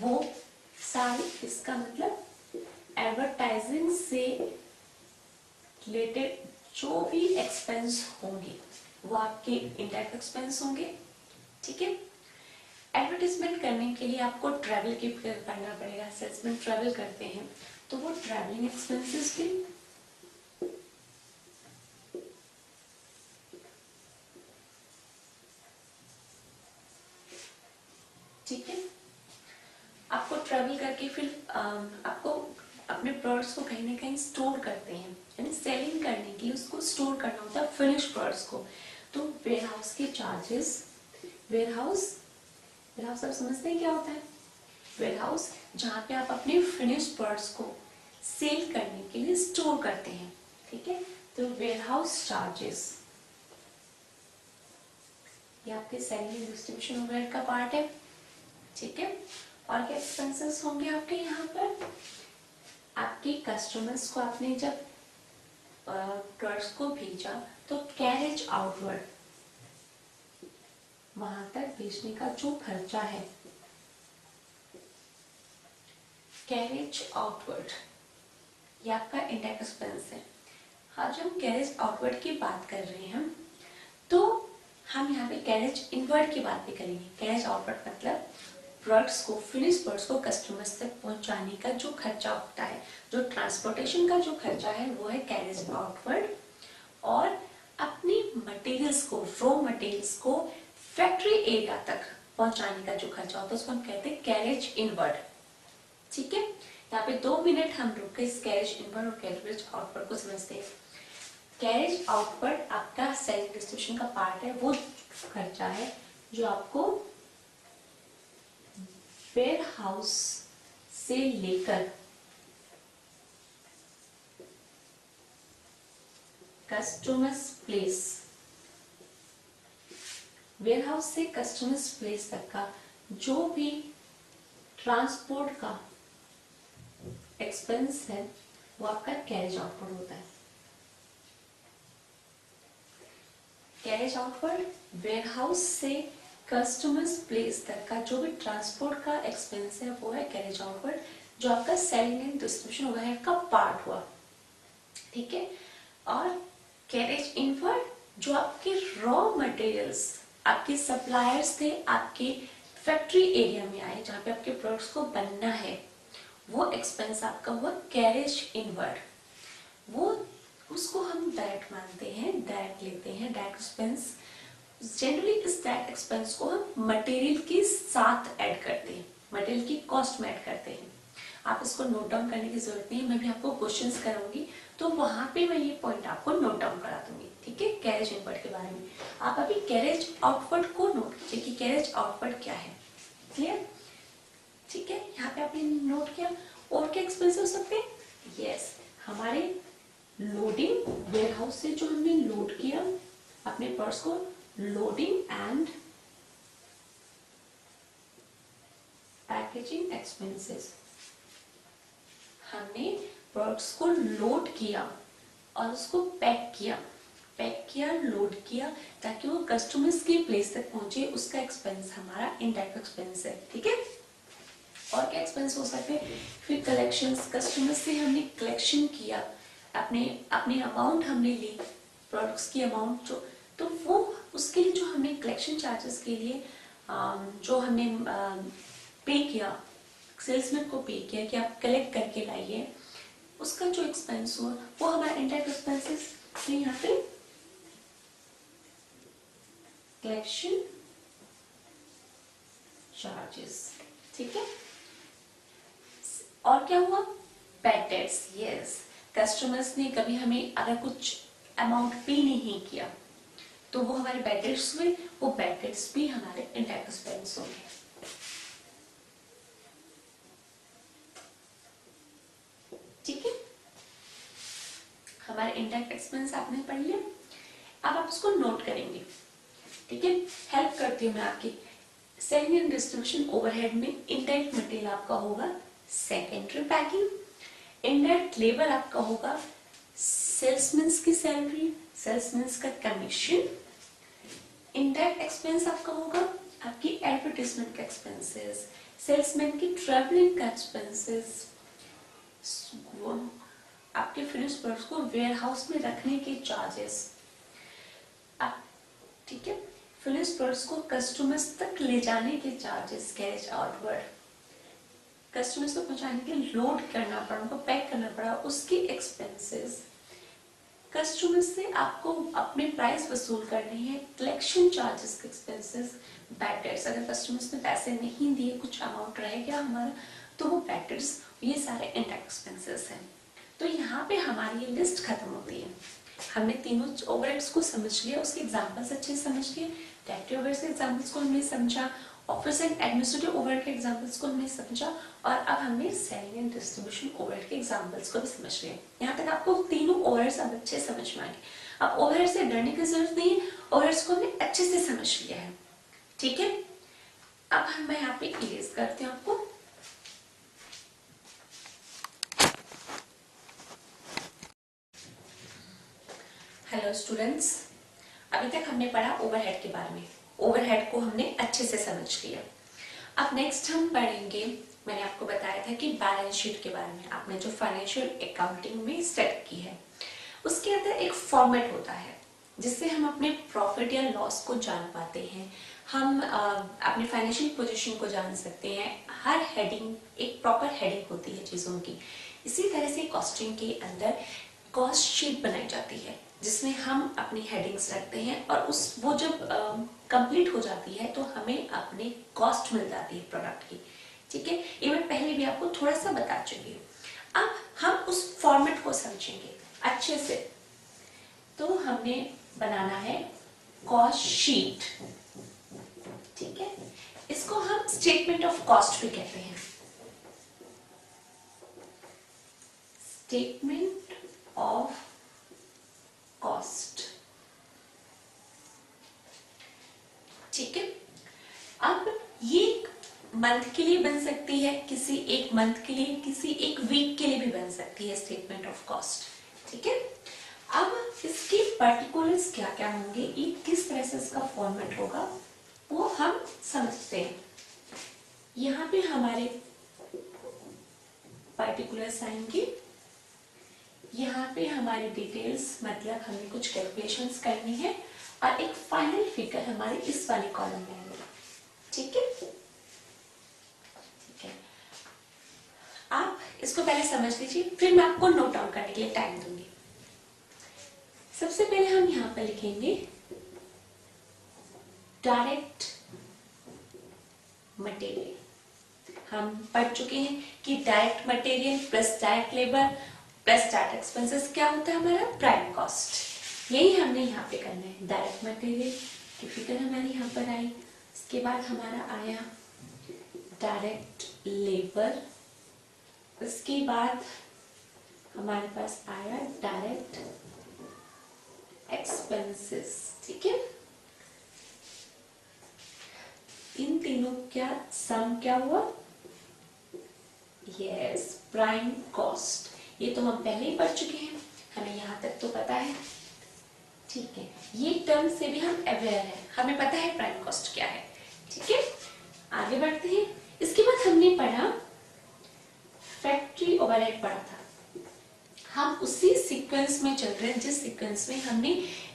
Speaker 1: वो सारे, इसका मतलब एडवर्टाइजिंग से रिलेटेड जो भी एक्सपेंस होंगे वो आपके इनडायरेक्ट एक्सपेंस होंगे। ठीक है, एडवर्टाइजमेंट करने के लिए आपको ट्रैवल की करना पड़ेगा, सेल्समैन ट्रैवल करते हैं तो वो ट्रैवलिंग एक्सपेंसेस भी। ठीक है, आपको ट्रैवल करके फिर आपको अपने प्रोडक्ट्स को कहीं ना कहीं स्टोर करते हैं, यानी सेलिंग करने के लिए उसको स्टोर करना होता है फिनिश प्रोडक्ट्स को। तो वेयर हाउस के चार्जेस, वेयर हाउस आप समझते हैं क्या होता है? वेयर हाउस जहाँ पे आप अपने फिनिश प्रोडक्ट्स को सेल करने के लिए स्टोर करते हैं। ठीक है, तो वेयर हाउस चार्जेस ये आपके सेलिंग डिस्ट्रीब्यूशन ओवरहेड का पार्ट है। ठीक है, और क्या एक्सपेंसेस होंगे आपके यहाँ पर? आपके कस्टमर्स को आपने जब प्रोडक्ट्स को भेजा तो कैरेज आउटवर्ड, वहां तक भेजने का जो खर्चा है, कैरेज आउटवर्ड, ये आपका इनडायरेक्ट एक्सपेंस है। हाँ, जब हम कैरेज आउटवर्ड की बात कर रहे हैं तो हम यहाँ पे कैरेज इनवर्ड की बात भी करेंगे। कैरेज आउटवर्ड मतलब प्रोडक्ट्स को, फिनिश प्रोडक्ट्स को कस्टमर्स तक पहुंचाने का जो खर्चा होता है, जो ट्रांसपोर्टेशन का जो खर्चा है वो है कैरेज आउटवर्ड। और अपनी मटेरियल्स को, रॉ मटेरियल्स को फैक्ट्री एरिया तक पहुंचाने का जो खर्चा होता है उसको हम कहते हैं कैरेज इनवर्ड। ठीक है, यहाँ पे 2 मिनट हम रुक के इस कैरेज इनवर्ड और कैरेज आउटवर्ड को समझते हैं। कैरेज आउटवर्ड आपका सेल्फ डिस्ट्रीब्यूशन का पार्ट है, वो खर्चा है जो आपको वेयर हाउस से लेकर कस्टमर्स प्लेस, वेयर हाउस से कस्टमर्स प्लेस तक का जो भी ट्रांसपोर्ट का एक्सपेंस है वो आपका कैरेज आउटवर्ड होता है। कैरेज आउटवर्ड वेयर हाउस से कस्टमर्स प्लेस तक का जो भी ट्रांसपोर्ट का एक्सपेंस है वो है कैरेज आउटवर्ड, जो आपका सेलिंग एंड डिस्ट्रीब्यूशन ओवरहेड का पार्ट हुआ। ठीक है, और कैरेज इनवर्ड जो आपके रॉ मटेरियल्स, आपके सप्लायर्स थे, आपके फैक्ट्री एरिया में आए जहाँ पे आपके प्रोडक्ट्स को बनना है, वो एक्सपेंस आपका हुआ कैरेज इनवर्ड। वो उसको हम डायरेक्ट मानते हैं, डायरेक्ट लेते हैं, डायरेक्ट एक्सपेंस। जनरली इस डायरेक्ट एक्सपेंस को हम मटेरियल के साथ ऐड करते हैं, मटेरियल की कॉस्ट में ऐड करते हैं। आप इसको नोट डाउन करने की जरूरत नहीं है, मैं भी आपको क्वेश्चंस कराऊंगी तो वहां पे मैं ये पॉइंट आपको नोट डाउन करा दूंगी। ठीक है, कैरेज इनवर्ड के बारे में आप अभी कैरेज आउटवर्ड को नोट कीजिए कि कैरेज आउटवर्ड क्या है। क्लियर? ठीक है, यहाँ पे आपने नोट किया। और क्या एक्सपेंस हो सकते हैं? यस, हमारे लोडिंग, वेयर हाउस से जो हमने लोड किया अपने प्रोडक्ट्स को, लोडिंग एंड पैकेजिंग एक्सपेंसेस। हमने प्रोडक्ट्स को लोड किया और उसको पैक किया, लोड किया ताकि वो कस्टमर्स के प्लेस तक पहुंचे, उसका एक्सपेंस हमारा इनडायरेक्ट एक्सपेंस है। ठीक है, और क्या एक्सपेंस हो सकते हैं? फिर कलेक्शंस, कस्टमर से हमने कलेक्शन किया, अपने अपने अमाउंट हमने ली, प्रोडक्ट्स की अमाउंट जो, तो वो उसके लिए जो हमने कलेक्शन चार्जेस के लिए जो हमने पे किया, सेल्समैन को पे किया कि आप कलेक्ट करके लाइए, उसका जो एक्सपेंस हुआ वो हमारा इनडायरेक्ट एक्सपेंसेस। तो यहाँ पे कलेक्शन चार्जेस, ठीक है। और क्या हुआ? बैड डेट्स, यस, कस्टमर्स ने कभी हमें अगर कुछ अमाउंट पे नहीं किया तो वो हमारे बैड डेट्स हुए, वो बैड डेट्स भी हमारे इनडायरेक्ट एक्सपेंस होंगे। ठीक है, हमारे इनडायरेक्ट एक्सपेंस आपने पढ़ लिया। अब आप इसको नोट करेंगे, ठीक है। हेल्प करती हूँ मैं आपकी। सेलिंग एंड डिस्ट्रीब्यूशन ओवरहेड में इनडायरेक्ट मटेरियल आपका होगा सेकेंडरी पैकिंग, इनडायरेक्ट लेबर आपका होगा सेल्समैन्स की सैलरी, सेल्समैन्स का कमीशन, इनडायरेक्ट एक्सपेंस आपका होगा आपकी एडवर्टाइजमेंट का एक्सपेंसेस, सेल्समैन की ट्रैवलिंग का एक्सपेंसेस, आपके फिनिश प्रोडक्ट्स को वेयर हाउस में रखने के चार्जेस, ठीक है, फिनिश प्रोडक्ट्स को कस्टमर्स तक ले जाने के चार्जेस, कैरेज आउटवर्ड, कस्टमर्स तक पहुंचाने के लिए लोड करना पड़ा, उनको पैक करना पड़ा, उसके एक्सपेंसेस, कस्टमर्स से आपको अपने प्राइस वसूल करने हैं, कलेक्शन चार्जेस के एक्सपेंसेस, बैड डेट्स, अगर कस्टमर्स ने पैसे नहीं दिए, कुछ अमाउंट रह गया हमारा, तो वो बैड डेट्स, ये सारे इनडायरेक्ट एक्सपेंसेस हैं। तो यहाँ पे हमारी ये लिस्ट खत्म होती है। हमने तीनों ओवरहेड्स को समझ लिया, उसके एग्जांपल्स अच्छे से समझ लिए, डायरेक्ट ओवरहेड्स के एग्जांपल्स को हमने समझा, ऑफिस एंड एडमिनिस्ट्रेटिव ओवरहेड के एग्जांपल्स को हमने समझा, और अब हमने सेलिंग एंड डिस्ट्रीब्यूशन ओवरहेड के एग्जांपल्स को भी समझ लिए। यहाँ तक आपको तीनों ओवरहेड्स अब अच्छे समझ में आएंगे। अब ओवरहेड से डरने की जरूरत नहीं है, ओवरहेड्स को हमने अच्छे से समझ लिया है, ठीक है। अब मैं यहाँ पे इरेज करती हूँ आपको। हेलो स्टूडेंट्स, अभी तक हमने पढ़ा ओवरहेड के बारे में, ओवरहेड को हमने अच्छे से समझ लिया। अब नेक्स्ट हम पढ़ेंगे, मैंने आपको बताया था कि बैलेंस शीट के बारे में, आपने जो फाइनेंशियल अकाउंटिंग में स्टडी की है, उसके अंदर एक फॉर्मेट होता है जिससे हम अपने प्रॉफिट या लॉस को जान पाते हैं, हम अपनी फाइनेंशियल पोजीशन को जान सकते हैं। हर हेडिंग एक प्रॉपर हेडिंग होती है चीज़ों की। इसी तरह से कॉस्टिंग के अंदर कॉस्ट शीट बनाई जाती है जिसमें हम अपनी हेडिंग्स रखते हैं, और उस वो जब कंप्लीट हो जाती है तो हमें अपनी कॉस्ट मिल जाती है प्रोडक्ट की, ठीक है। ये मैं पहले भी आपको थोड़ा सा बता चुकी हूँ। अब हम उस फॉर्मेट को समझेंगे अच्छे से। तो हमने बनाना है कॉस्ट शीट, ठीक है। इसको हम स्टेटमेंट ऑफ कॉस्ट भी कहते हैं, स्टेटमेंट ऑफ कॉस्ट, ठीक है। अब ये मंथ के लिए बन सकती है, किसी एक मंथ के लिए, किसी एक वीक के लिए भी बन सकती है स्टेटमेंट ऑफ कॉस्ट, ठीक है। अब इसके पर्टिकुलर्स क्या क्या होंगे, ये किस तरह से इसका फॉर्मेट होगा वो हम समझते हैं। यहाँ पे हमारे पर्टिकुलर्स आएंगे, यहाँ पे हमारी डिटेल्स, मतलब हमें कुछ कैलकुलेशंस करनी है, और एक फाइनल फिगर हमारे इस वाले कॉलम में आएंगे, ठीक है। ठीक है, आप इसको पहले समझ लीजिए, फिर मैं आपको नोट डाउन करने के लिए टाइम दूंगी। सबसे पहले हम यहाँ पर लिखेंगे डायरेक्ट मटेरियल। हम पढ़ चुके हैं कि direct material plus direct labour plus direct expenses क्या होता है हमारा प्राइम कॉस्ट। यही हमने यहाँ पे करना है। डायरेक्ट मटेरियल की फिगर हमारी यहाँ पर आई, इसके बाद हमारा आया डायरेक्ट लेबर, उसके बाद हमारे पास आया डायरेक्ट एक्सपेंसेस, ठीक है। इन तीनों क्या सम क्या हुआ, यस प्राइम कॉस्ट। ये तो हम पहले ही पढ़ चुके हैं, हमें यहाँ तक तो पता है, ठीक है। ये टर्म से भी हम अवेयर हैं, हमें पता है प्राइम कॉस्ट क्या है, ठीक है। आगे बढ़ते हैं। इसके बाद हमने पढ़ा फैक्ट्री ओवरहेड पढ़ा था, हम उसी सीक्वेंस में चल रहे हैं जिस सीक्वेंस में हमने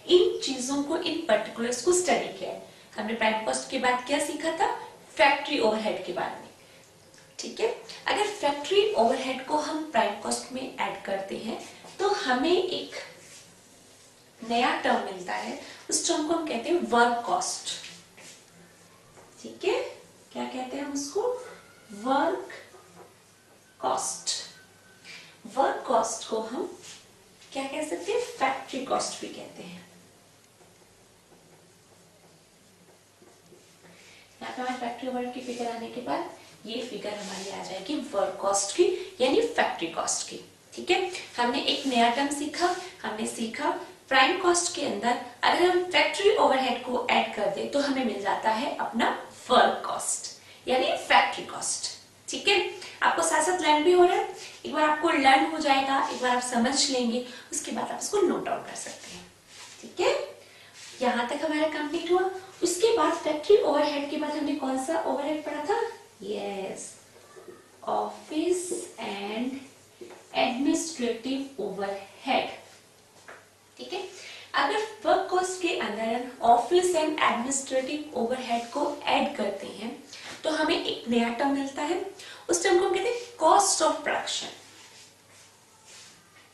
Speaker 1: इन चीजों को, इन पर्टिकुलर्स को स्टडी किया है। हमने प्राइम कॉस्ट के बाद क्या सीखा था? फैक्ट्री ओवरहेड के बारे में। ठीक है, अगर फैक्ट्री ओवरहेड को हम प्राइम कॉस्ट में ऐड करते हैं तो हमें एक नया टर्म मिलता है, उस टर्म को हम कहते हैं वर्क कॉस्ट। ठीक है, क्या कहते हैं हम उसको? Work cost. वर्क कॉस्ट को हम क्या कह सकते हैं? फैक्ट्री कॉस्ट भी कहते हैं। यहाँ पे हमारे फैक्ट्री ओवरहेड की फिगर आने के बाद ये फिगर हमारी आ जाएगी वर्क कॉस्ट की, यानी फैक्ट्री कॉस्ट की। ठीक है, हमने एक नया टर्म सीखा, हमने सीखा प्राइम कॉस्ट के अंदर अगर हम फैक्ट्री ओवरहेड को ऐड कर दे तो हमें मिल जाता है अपना वर्क कॉस्ट, यानी फैक्ट्री कॉस्ट। ठीक है, आपको साथ साथ लर्न भी हो रहा है, एक बार आपको लर्न हो जाएगा, एक बार आप समझ लेंगे, उसके बाद आप इसको नोट डाउन कर सकते हैं। ठीक है, यहां तक हमारा कंप्लीट हुआ। उसके बाद फैक्ट्री ओवरहेड के बाद हमने कौन सा ओवरहेड पढ़ा था? Yes, office and administrative overhead. ठीक है, अगर वर्क कॉस्ट के अंदर ऑफिस एंड एडमिनिस्ट्रेटिव ओवरहेड को ऐड करते हैं तो हमें एक नया टर्म मिलता है, उस टर्म को हम कहते हैं कॉस्ट ऑफ प्रोडक्शन।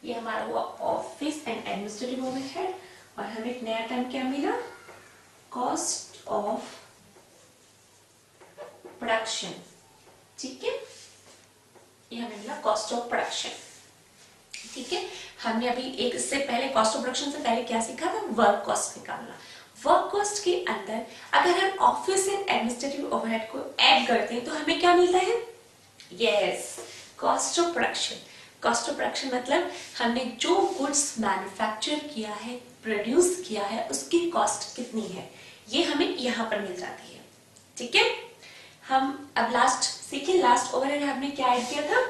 Speaker 1: ये हमारा हुआ ऑफिस एंड एडमिनिस्ट्रेटिव ओवरहेड, और हमें एक नया टर्म क्या मिला? Cost of production. ठीक है, ये हमें मिला कॉस्ट ऑफ प्रोडक्शन। ठीक है, हमने अभी एक इससे पहले कॉस्ट ऑफ प्रोडक्शन से पहले क्या सीखा था? वर्क कॉस्ट निकालना। वर्क कॉस्ट के अंदर अगर हम ऑफिस एंड एडमिनिस्ट्रेटिव ओवरहेड को ऐड करते हैं तो हमें क्या मिलता है? Yes, cost of production. Cost of production मतलब हमने जो गुड्स मैन्युफैक्चर किया है, प्रोड्यूस किया है, उसकी कॉस्ट कितनी है, ये हमें यहाँ पर मिल जाती है। ठीक है, हम अब लास्ट सीखे। लास्ट ओवरहेड हमने क्या ऐड किया था?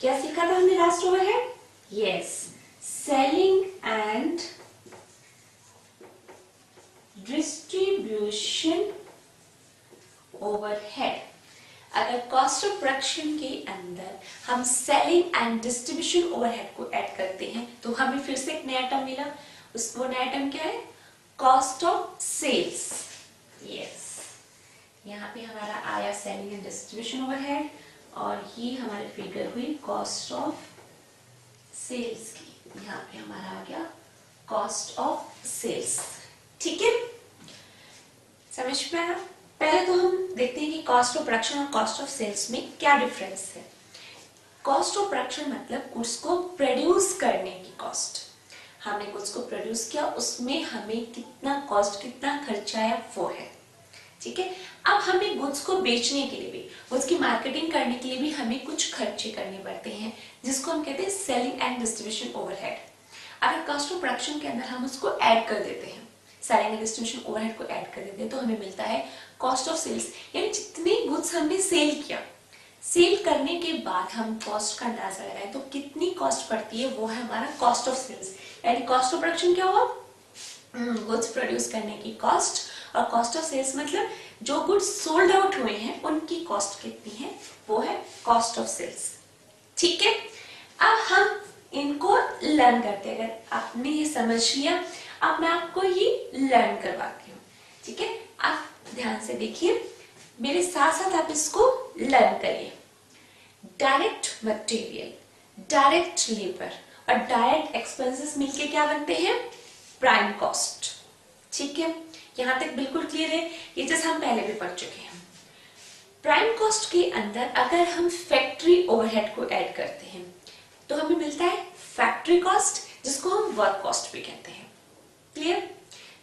Speaker 1: क्या सीखा था हमने last overhead? Yes, selling and distribution overhead. अगर कॉस्ट ऑफ प्रोडक्शन के अंदर हम सेलिंग एंड डिस्ट्रीब्यूशन ओवरहेड को ऐड करते हैं तो हमें फिर से एक नया टर्म मिला, वो नया टर्म क्या है? Cost of sales. यस, यहाँ पे हमारा आया सेलिंग एंड डिस्ट्रीब्यूशन ओवरहेड, और ये हमारी फिगर हुई कॉस्ट ऑफ सेल्स की। यहाँ पे हमारा आ गया कॉस्ट ऑफ सेल्स। ठीक है, समझ में आया? पहले तो हम देखते हैं कि कॉस्ट ऑफ प्रोडक्शन और कॉस्ट ऑफ सेल्स में क्या डिफरेंस है। कॉस्ट ऑफ प्रोडक्शन मतलब गुड्स को प्रोड्यूस करने की कॉस्ट। हमने गुड्स को प्रोड्यूस किया, उसमें हमें कितना कॉस्ट, कितना खर्चा आया, वो है। ठीक है, अब हमें गुड्स को बेचने के लिए भी, गुड्स की मार्केटिंग करने के लिए भी हमें कुछ खर्चे करने पड़ते हैं, जिसको हम कहते हैं सेलिंग एंड डिस्ट्रीब्यूशन ओवरहेड। अगर कॉस्ट ऑफ प्रोडक्शन के अंदर हम उसको ऐड कर देते हैं, सेलिंग एंड डिस्ट्रीब्यूशन ओवरहेड को ऐड कर देते हैं, तो हमें मिलता है कॉस्ट ऑफ सेल्स, यानी जितने गुड्स हमने सेल किया, सेल करने के बाद हम कॉस्ट का अंदाजा लगाए तो कितनी कॉस्ट पड़ती है, वो है हमारा कॉस्ट ऑफ सेल्स। यानी कॉस्ट ऑफ प्रोडक्शन क्या हुआ? गुड्स प्रोड्यूस करने की कॉस्ट, और कॉस्ट ऑफ सेल्स मतलब जो गुड्स सोल्ड आउट हुए हैं उनकी कॉस्ट कितनी है, वो है कॉस्ट ऑफ सेल्स। ठीक है, अब हम इनको लर्न करते हैं। अगर आपने ये समझ लिया, अब मैं आपको ये लर्न करवाती हूँ। ठीक है, आप ध्यान से देखिए, मेरे साथ साथ आप इसको लर्न करिए। डायरेक्ट मटेरियल, डायरेक्ट लेबर और डायरेक्ट एक्सपेंसेस मिलके क्या बनते हैं? Prime cost. ठीक है, यहां तक बिल्कुल क्लियर है? ये जैसे हम पहले भी पढ़ चुके हैं। प्राइम कॉस्ट के अंदर अगर हम फैक्ट्री ओवरहेड को ऐड करते हैं तो हमें मिलता है फैक्ट्री कॉस्ट, जिसको हम वर्क कॉस्ट भी कहते हैं। क्लियर?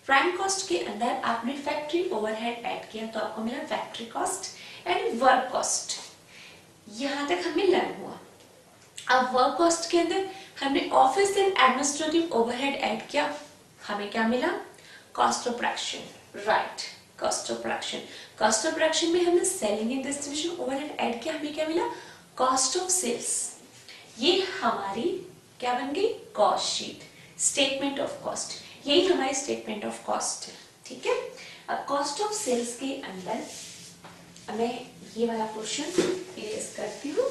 Speaker 1: प्राइम कॉस्ट के अंदर आपने फैक्ट्री ओवरहेड ऐड किया तो आपको मिला factory cost and work cost. यहां तक हमें लर्न हुआ। अब वर्क कॉस्ट के अंदर हमने office and administrative overhead add किया, हमें क्या मिला? Cost of production. Right, cost of production. Cost of production में हमने selling and distribution overhead add किया, हमें क्या मिला? Cost of sales. ये हमारी क्या बन गई? Cost sheet, statement of cost. यही हमारी स्टेटमेंट ऑफ कॉस्ट है। ठीक है, अब कॉस्ट ऑफ सेल्स के अंदर मैं ये वाला पोर्शन इरेज करती हूँ।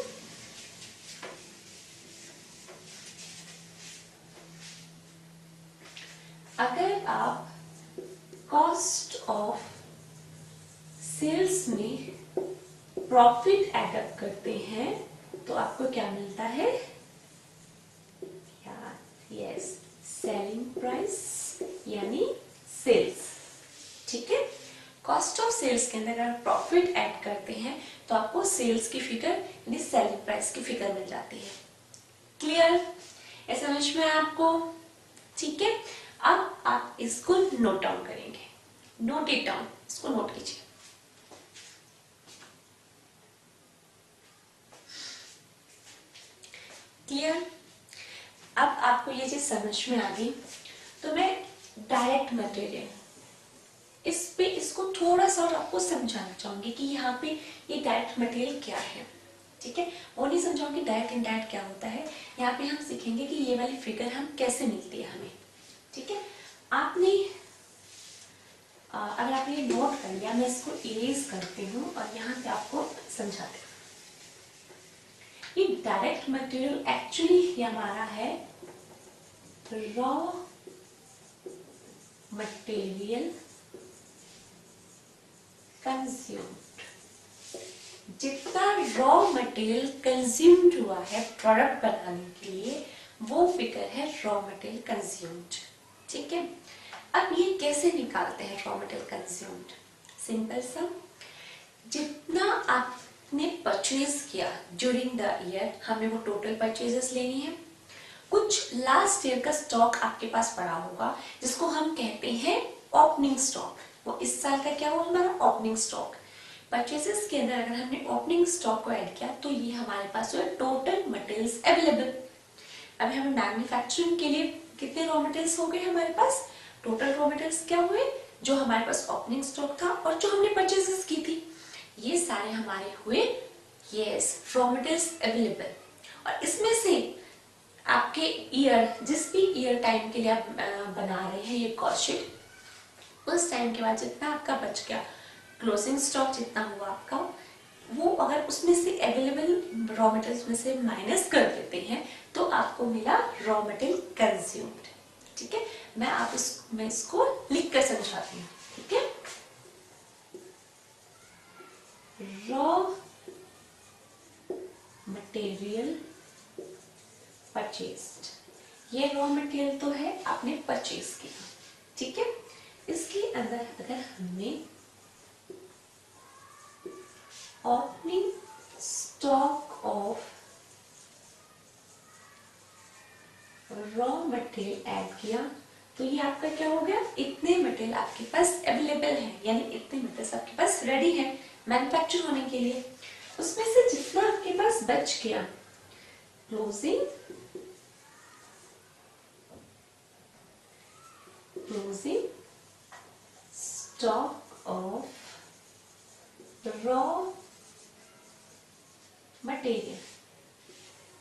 Speaker 1: अगर आप कॉस्ट ऑफ सेल्स में प्रॉफिट एडअप करते हैं तो आपको क्या मिलता है? यस, सेलिंग प्राइस यानी सेल्स। ठीक है, कॉस्ट ऑफ सेल्स के अंदर अगर प्रॉफिट ऐड करते हैं तो आपको सेल्स की फिगर यानी सेलिंग प्राइस की फिगर मिल जाती है। क्लियर? ऐसा समझ में आपको? ठीक है, अब आप इसको नोट डाउन करेंगे। नोट इट डाउन, इसको नोट कीजिए। क्लियर? अब आपको ये चीज समझ में आ गई तो मैं डायरेक्ट मटेरियल इस पे इसको थोड़ा सा और आपको समझाना चाहूंगी कि यहाँ पे ये डायरेक्ट मटेरियल क्या है। ठीक है, वो नहीं समझाऊंगी डायरेक्ट इनडायरेक्ट क्या होता है। यहाँ पे हम सीखेंगे कि ये वाली फिगर हम कैसे मिलती है हमें। ठीक है, आपने अगर आपने ये नोट कर लिया, मैं इसको इरेज करती हूँ और यहाँ पे आपको समझाती हूँ। ये डायरेक्ट मटेरियल एक्चुअली ये हमारा है रॉ मटेरियल कंज्यूम्ड। जितना रॉ मटेरियल कंज्यूम्ड हुआ है प्रोडक्ट बनाने के लिए वो फिगर है रॉ मटेरियल कंज्यूम्ड। ठीक है, अब ये कैसे निकालते हैं रॉ मटेरियल कंज्यूम्ड? सिंपल सा, जितना आपने परचेज किया ड्यूरिंग द ईयर, हमें वो टोटल परचेजेस लेनी है। कुछ लास्ट ईयर का स्टॉक आपके पास पड़ा होगा जिसको हम कहते हैं ओपनिंग स्टॉक। वो इस साल का क्या हुआ हमारा? Opening stock. परचेजेस के अंदर अगर हमने ओपनिंग स्टॉक को ऐड किया तो ये हमारे पास जो है टोटल मटेरियल्स अवेलेबल। अभी हमें मैन्युफैक्चरिंग के लिए कितने रॉ मटेरियल्स हो गए हमारे पास? टोटल रॉ मटेरियल्स क्या हुए? जो हमारे पास ओपनिंग स्टॉक था और जो हमने परचेजेस की थी, ये सारे हमारे हुए यस रॉ मटेरियल्स अवेलेबल। और इसमें से आपके ईयर, जिस भी ईयर टाइम के लिए आप बना रहे हैं ये कॉस्ट शीट, उस टाइम के बाद जितना आपका बच गया क्लोजिंग स्टॉक जितना हुआ आपका, वो अगर उसमें से अवेलेबल रॉ मटेरियल्स में से माइनस कर देते हैं तो आपको मिला रॉ मटेरियल कंज्यूम्ड। ठीक है, मैं इसको लिख कर समझाती हूँ। ठीक है, रॉ मटेरियल परचेस्ड, ये रॉ मटेरियल तो है आपने परचेज किया। ठीक है, इसके अंदर अगर हमने opening stock of raw material add किया तो ये आपका क्या हो गया? इतने मटेरियल आपके पास अवेलेबल है, यानी इतने मटेरियल आपके पास रेडी है मैन्युफैक्चर होने के लिए। उसमें से जितना आपके पास बच गया closing stock of raw material,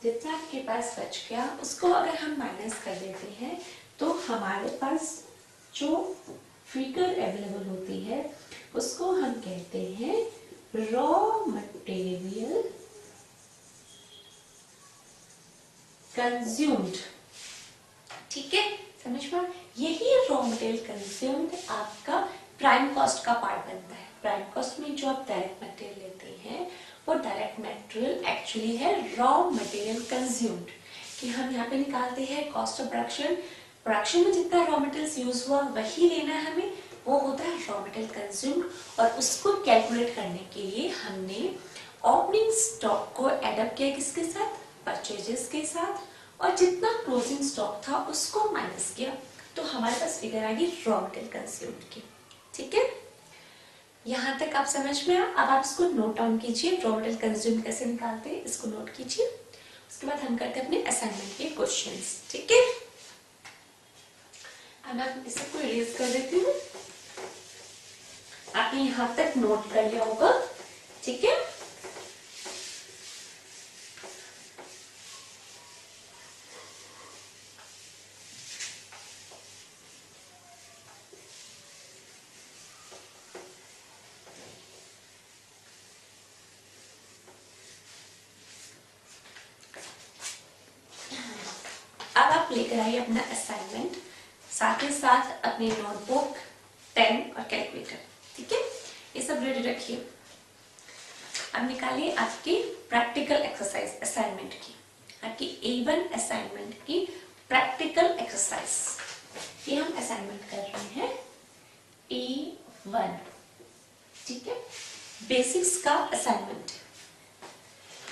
Speaker 1: जितना आपके पास बच गया उसको अगर हम माइनस कर देते हैं तो हमारे पास जो फिगर अवेलेबल होती है उसको हम कहते हैं रॉ मटेरियल कंज्यूम्ड। ठीक है, समझ में? यही रॉ मटेरियल कंज्यूम्ड आपका प्राइम कॉस्ट का पार्ट बनता है। प्राइम कॉस्ट में जो आप डायरेक्ट मटेरियल लेते हैं वो डायरेक्ट मटेरियल एक्चुअली है रॉ मटेरियल कंज्यूम्ड, कि हम यहाँ पे निकालते हैं कॉस्ट ऑफ प्रोडक्शन। प्रोडक्शन में जितना रॉ मटेरियल्स यूज हुआ वही लेना है हमें, वो होता है रॉ मटेरियल कंज्यूम्ड। और उसको कैलकुलेट करने के लिए हमने ओपनिंग स्टॉक को एडअप किया किसके साथ? परचेजेस के साथ, और जितना क्लोजिंग स्टॉक था उसको माइनस किया तो हमारे पास फिगर आ गई रॉ मटेरियल कंज्यूम्ड की। ठीक है, यहाँ तक आप समझ में आया? अब आप इसको नोट डाउन कीजिए, रॉ मटेरियल कंज्यूम कैसे निकालते हैं इसको नोट कीजिए। उसके बाद हम करते हैं अपने असाइनमेंट के क्वेश्चंस। ठीक है, अब मैं इस सबको इरेज कर देती हूँ। आपने यहाँ तक नोट कर लिया होगा। ठीक है, अब आप लेकर आइए अपना असाइनमेंट साथ ही साथ अपनी नोटबुक, पेन और कैलकुलेटर, ठीक है, ये सब रेडी रखिए। अब निकालिए आपकी प्रैक्टिकल एक्सरसाइज असाइनमेंट की, आपकी A1 असाइनमेंट की प्रैक्टिकल एक्सरसाइज। ये हम असाइनमेंट कर रहे हैं A1, ठीक है, बेसिक्स का असाइनमेंट।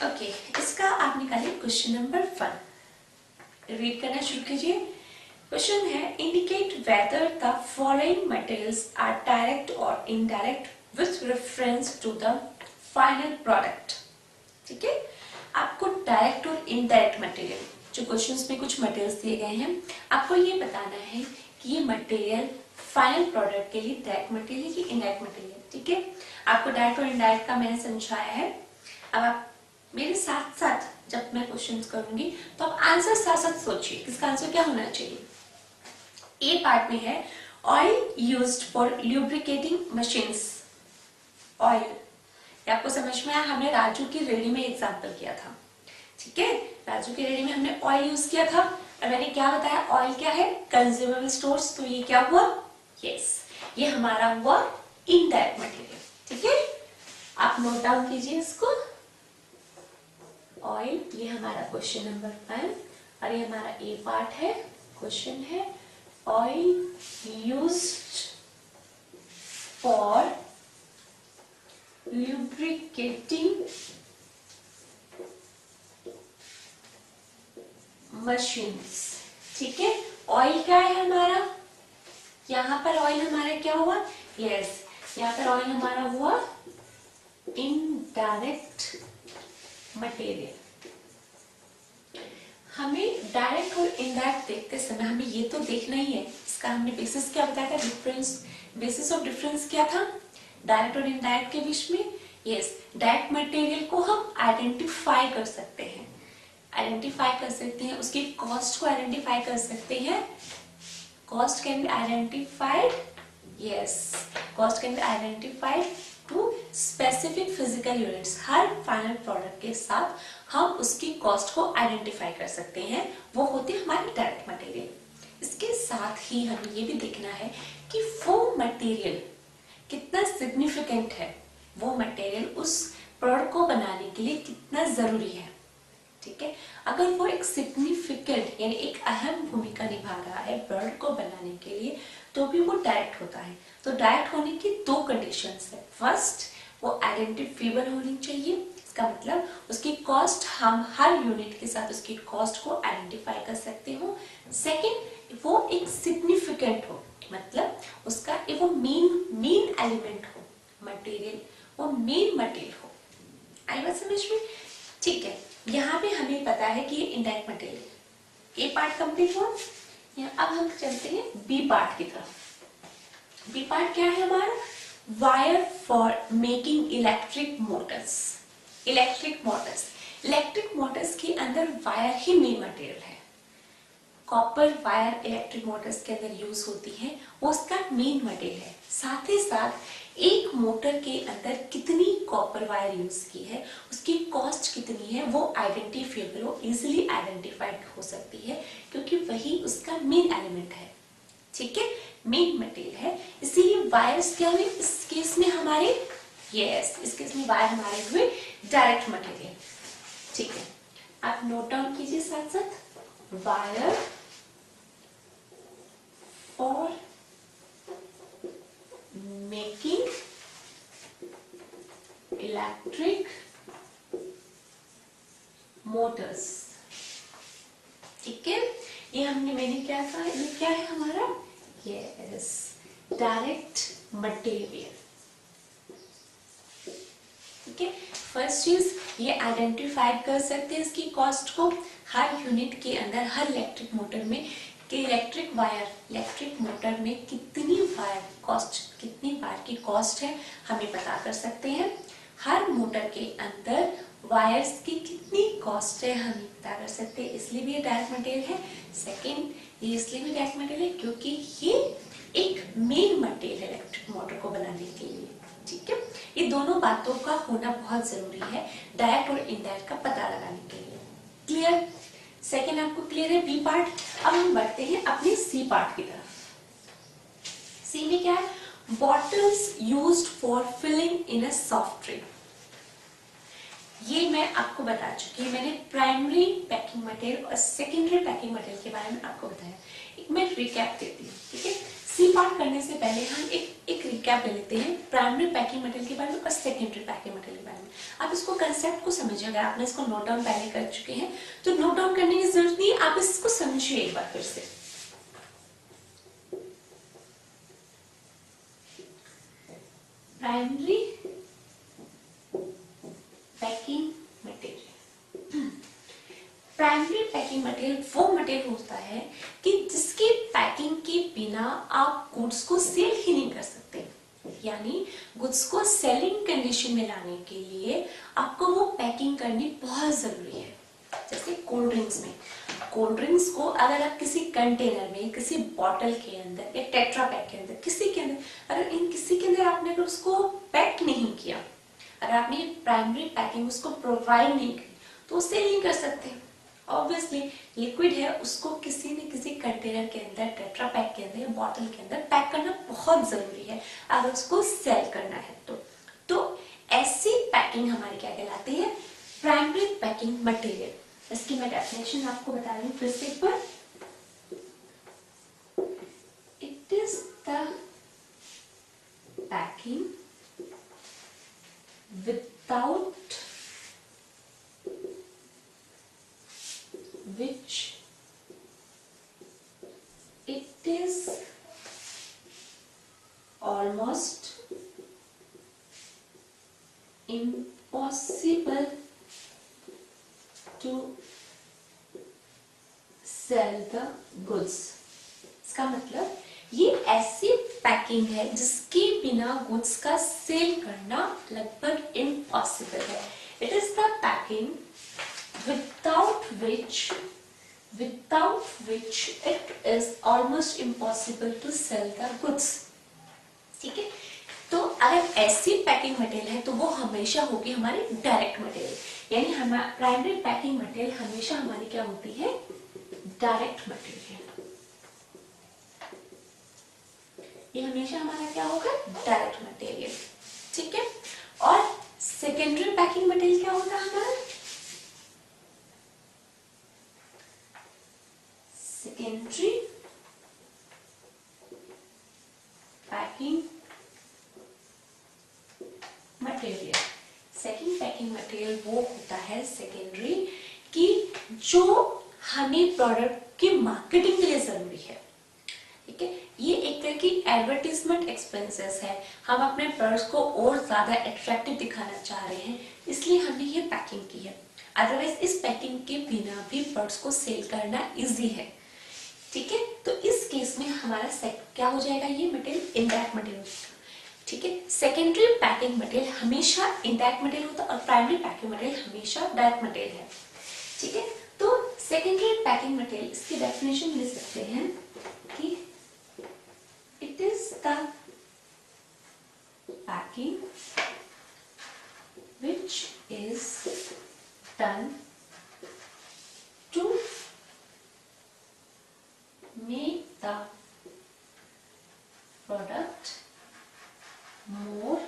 Speaker 1: ओके, इसका आप निकालिए क्वेश्चन नंबर 1, रीड करना शुरू कीजिए। क्वेश्चन है, indicate whether the following materials are direct और indirect with reference to the final product, ठीक है। आपको डायरेक्ट और इनडायरेक्ट मटेरियल, जो क्वेश्चंस में कुछ मटेरियल्स दिए गए हैं, आपको ये बताना है कि ये मटेरियल फाइनल प्रोडक्ट के लिए डायरेक्ट मटेरियल की इनडायरेक्ट मटेरियल, ठीक है। आपको डायरेक्ट और इनडायरेक्ट का मैंने समझाया है। अब आप मेरे साथ साथ जब मैं क्वेश्चंस करूंगी तो आप आंसर साथ साथ सोचिए किसका आंसर क्या होना चाहिए। ए पार्ट में है oil used for lubricating machines. Oil, आपको समझ में आया, हमने राजू की रेडी में एग्जांपल किया था, ठीक है। राजू की रेडी में हमने ऑयल यूज किया था और मैंने क्या बताया, ऑयल क्या है, कंज्यूमेबल स्टोर्स। तो ये क्या हुआ, यस, ये हमारा हुआ इनडायरेक्ट मटेरियल, ठीक है। आप नोट डाउन कीजिए इसको। ऑयल, ये हमारा क्वेश्चन नंबर 1 और ये हमारा ए पार्ट है। क्वेश्चन है oil used for lubricating machines, ठीक है। ऑयल क्या है हमारा, यहां पर ऑयल हमारा क्या हुआ, यस, यहां पर ऑयल हमारा हुआ इनडायरेक्ट मटेरियल। हमें डायरेक्ट और इनडायरेक्ट देखते समय हमें ये तो देखना ही है, इसका हमने बेसिस क्या बताया था, डिफरेंस, बेसिस ऑफ डिफरेंस क्या था डायरेक्ट और इनडायरेक्ट के बीच में, यस, डायरेक्ट मटेरियल को हम आइडेंटिफाई कर सकते हैं, उसकी कॉस्ट को आइडेंटिफाई कर सकते हैं। Cost can be identified, yes, cost can be identified to specific physical units. हर फाइनल प्रोडक्ट के साथ हम उसकी कॉस्ट को आइडेंटिफाई कर सकते हैं, वो होती है हमारी डायरेक्ट मटेरियल। इसके साथ ही हमें ये भी देखना है कि वो मटेरियल कितना सिग्निफिकेंट है, वो मटेरियल उस प्रोडक्ट को बनाने के लिए कितना जरूरी है, ठीक है। अगर वो एक सिग्निफिकेंट यानी एक अहम भूमिका निभा रहा है प्रोडक्ट को बनाने के लिए, तो भी वो डायरेक्ट होता है। तो डायरेक्ट होने की 2 कंडीशंस है। फर्स्ट, वो आइडेंटिफिएबल होनी चाहिए, इसका मतलब उसकी कॉस्ट, हम हर यूनिट के साथ उसकी कॉस्ट को आइडेंटिफाई कर सकते हो। सेकेंड, वो एक सिग्निफिकेंट हो, मतलब उसका वो मेन एलिमेंट हो, मटेरियल वो मेन मटेरियल हो। आई बात समझ में, ठीक है। यहाँ पे हमें पता है कि ये इनडायरेक्ट मटेरियल, ए पार्ट कंप्लीट हुआ। अब हम चलते हैं बी पार्ट की तरफ। बी पार्ट क्या है हमारा, wire for making electric Motors. Electric Motors के अंदर वायर ही मेन मटेरियल है। कॉपर वायर इलेक्ट्रिक मोटर्स के अंदर यूज होती है, वो उसका मेन मटेरियल है। साथ ही साथ एक मोटर के अंदर कितनी कॉपर वायर यूज की है, उसकी कॉस्ट कितनी है, वो आइडेंटिफिएबल हो, इजिली आइडेंटिफाइड हो सकती है, क्योंकि वही उसका मेन एलिमेंट है, ठीक है, मेन मटेरियल है। इसीलिए वायर्स क्या हुए इस केस में हमारे, यस, इस केस में वायर हमारे हुए डायरेक्ट मटेरियल, ठीक है। आप नोट डाउन कीजिए साथ साथ, wire for making electric motors, ठीक है। ये मैंने क्या कहा, ये क्या है हमारा, यस, डायरेक्ट मटेरियल, ठीक है। फर्स्ट चीज, ये आइडेंटिफाई कर सकते हैं इसकी कॉस्ट को, हर यूनिट के अंदर, हर इलेक्ट्रिक मोटर में कि इलेक्ट्रिक मोटर में कितनी वायर की कॉस्ट है, हमें पता कर सकते हैं। हर मोटर के अंदर वायर्स की कितनी कॉस्ट है, हमें पता कर सकते हैं, इसलिए भी ये डायरेक्ट मटेरियल है। सेकेंड, ये इसलिए भी डायरेक्ट मटेरियल है क्योंकि ये एक मेन मटेरियल है इलेक्ट्रिक मोटर को बनाने के लिए, ठीक है। ये दोनों बातों का होना बहुत जरूरी है डायरेक्ट और इनडायरेक्ट का पता लगाने के लिए। क्लियर, सेकेंड आपको क्लियर है बी पार्ट। अब हम बढ़ते हैं अपने सी पार्ट की तरफ। सी में क्या है, bottles used for filling in a soft drink. ये मैं आपको बता चुकी हूँ, मैंने प्राइमरी पैकिंग मटेरियल और सेकेंडरी पैकिंग मटेरियल के बारे में आपको बताया। एक मैं रिकैप देती हूँ, ठीक है। सी पार्ट करने से पहले हम एक रिकैप ले लेते हैं प्राइमरी पैकिंग मटेरियल के बारे में और सेकेंडरी पैकिंग मटेरियल के बारे में। आप इसको कंसेप्ट को समझिए, अगर आपने इसको नोट डाउन पहले कर चुके हैं तो नोट डाउन करने की जरूरत नहीं है, आप इसको समझिए एक बार फिर से। Primary packing material, primary packing material वो मटेरियल होता है कि जिसकी पैकिंग के बिना आप गुड्स को सेल ही नहीं कर सकते, यानी गुड्स को सेलिंग कंडीशन में लाने के लिए आपको वो पैकिंग करनी बहुत जरूरी है। जैसे कोल्ड ड्रिंक्स में, कोल्ड ड्रिंक्स को अगर आप किसी कंटेनर में, किसी बॉटल के अंदर या टेट्रा पैक के अंदर, किसी के अंदर, अगर इन किसी के अंदर आपने अगर उसको पैक नहीं किया, अगर आपने प्राइमरी पैकिंग उसको प्रोवाइड नहीं की तो उसे नहीं कर सकते। ऑब्वियसली लिक्विड है, उसको किसी न किसी कंटेनर के अंदर, टेट्रा पैक के अंदर या बॉटल के अंदर पैक करना बहुत जरूरी है अगर उसको सेल करना है तो ऐसी पैकिंग हमारी क्या कहलाती है, प्राइमरी पैकिंग मटेरियल। इसकी मैं डेफिनेशन आपको बता रही हूँ फिर से एक बार। It is the packing without which it is almost impossible to sell the goods। इसका मतलब ये ऐसी पैकिंग है जिसके बिना गुड्स का सेल करना लगभग इम्पॉसिबल है। It is the packing without which it is almost impossible to sell the goods। ठीक है, तो अगर ऐसी पैकिंग मटेरियल है तो वो हमेशा होगी हमारी डायरेक्ट मटेरियल, यानी हमारा प्राइमरी पैकिंग मटेरियल हमेशा हमारी क्या होती है, डायरेक्ट मटेरियल। ये हमेशा हमारा क्या होगा, डायरेक्ट मटेरियल। ठीक है, और सेकेंडरी पैकिंग मटेरियल क्या होता है हमारा, secondary packing material. Second packing material वो होता है सेकेंडरी कि जो हमें प्रोडक्ट की मार्केटिंग के लिए जरूरी है। ठीक है, ये एक तरह की एडवर्टीजमेंट एक्सपेंसेस है, हम अपने प्रोडक्ट्स को और ज्यादा अट्रैक्टिव दिखाना चाह रहे हैं, इसलिए हमने ये पैकिंग की है। अदरवाइज इस पैकिंग के बिना भी प्रोडक्ट्स को सेल करना इजी है। ठीक है, तो इस केस में हमारा क्या हो जाएगा, ये मटेरियल इनडायरेक्ट मटेरियल। ठीक है, सेकेंडरी पैकिंग मटेरियल हमेशा इनडायरेक्ट मटेरियल होता है और प्राइमरी पैकिंग मटेरियल हमेशा डायरेक्ट मटेरियल है। ठीक है, तो सेकेंडरी पैकिंग मटेरियल, इसकी डेफिनेशन ले सकते हैं कि it is the packing which is done to make the product more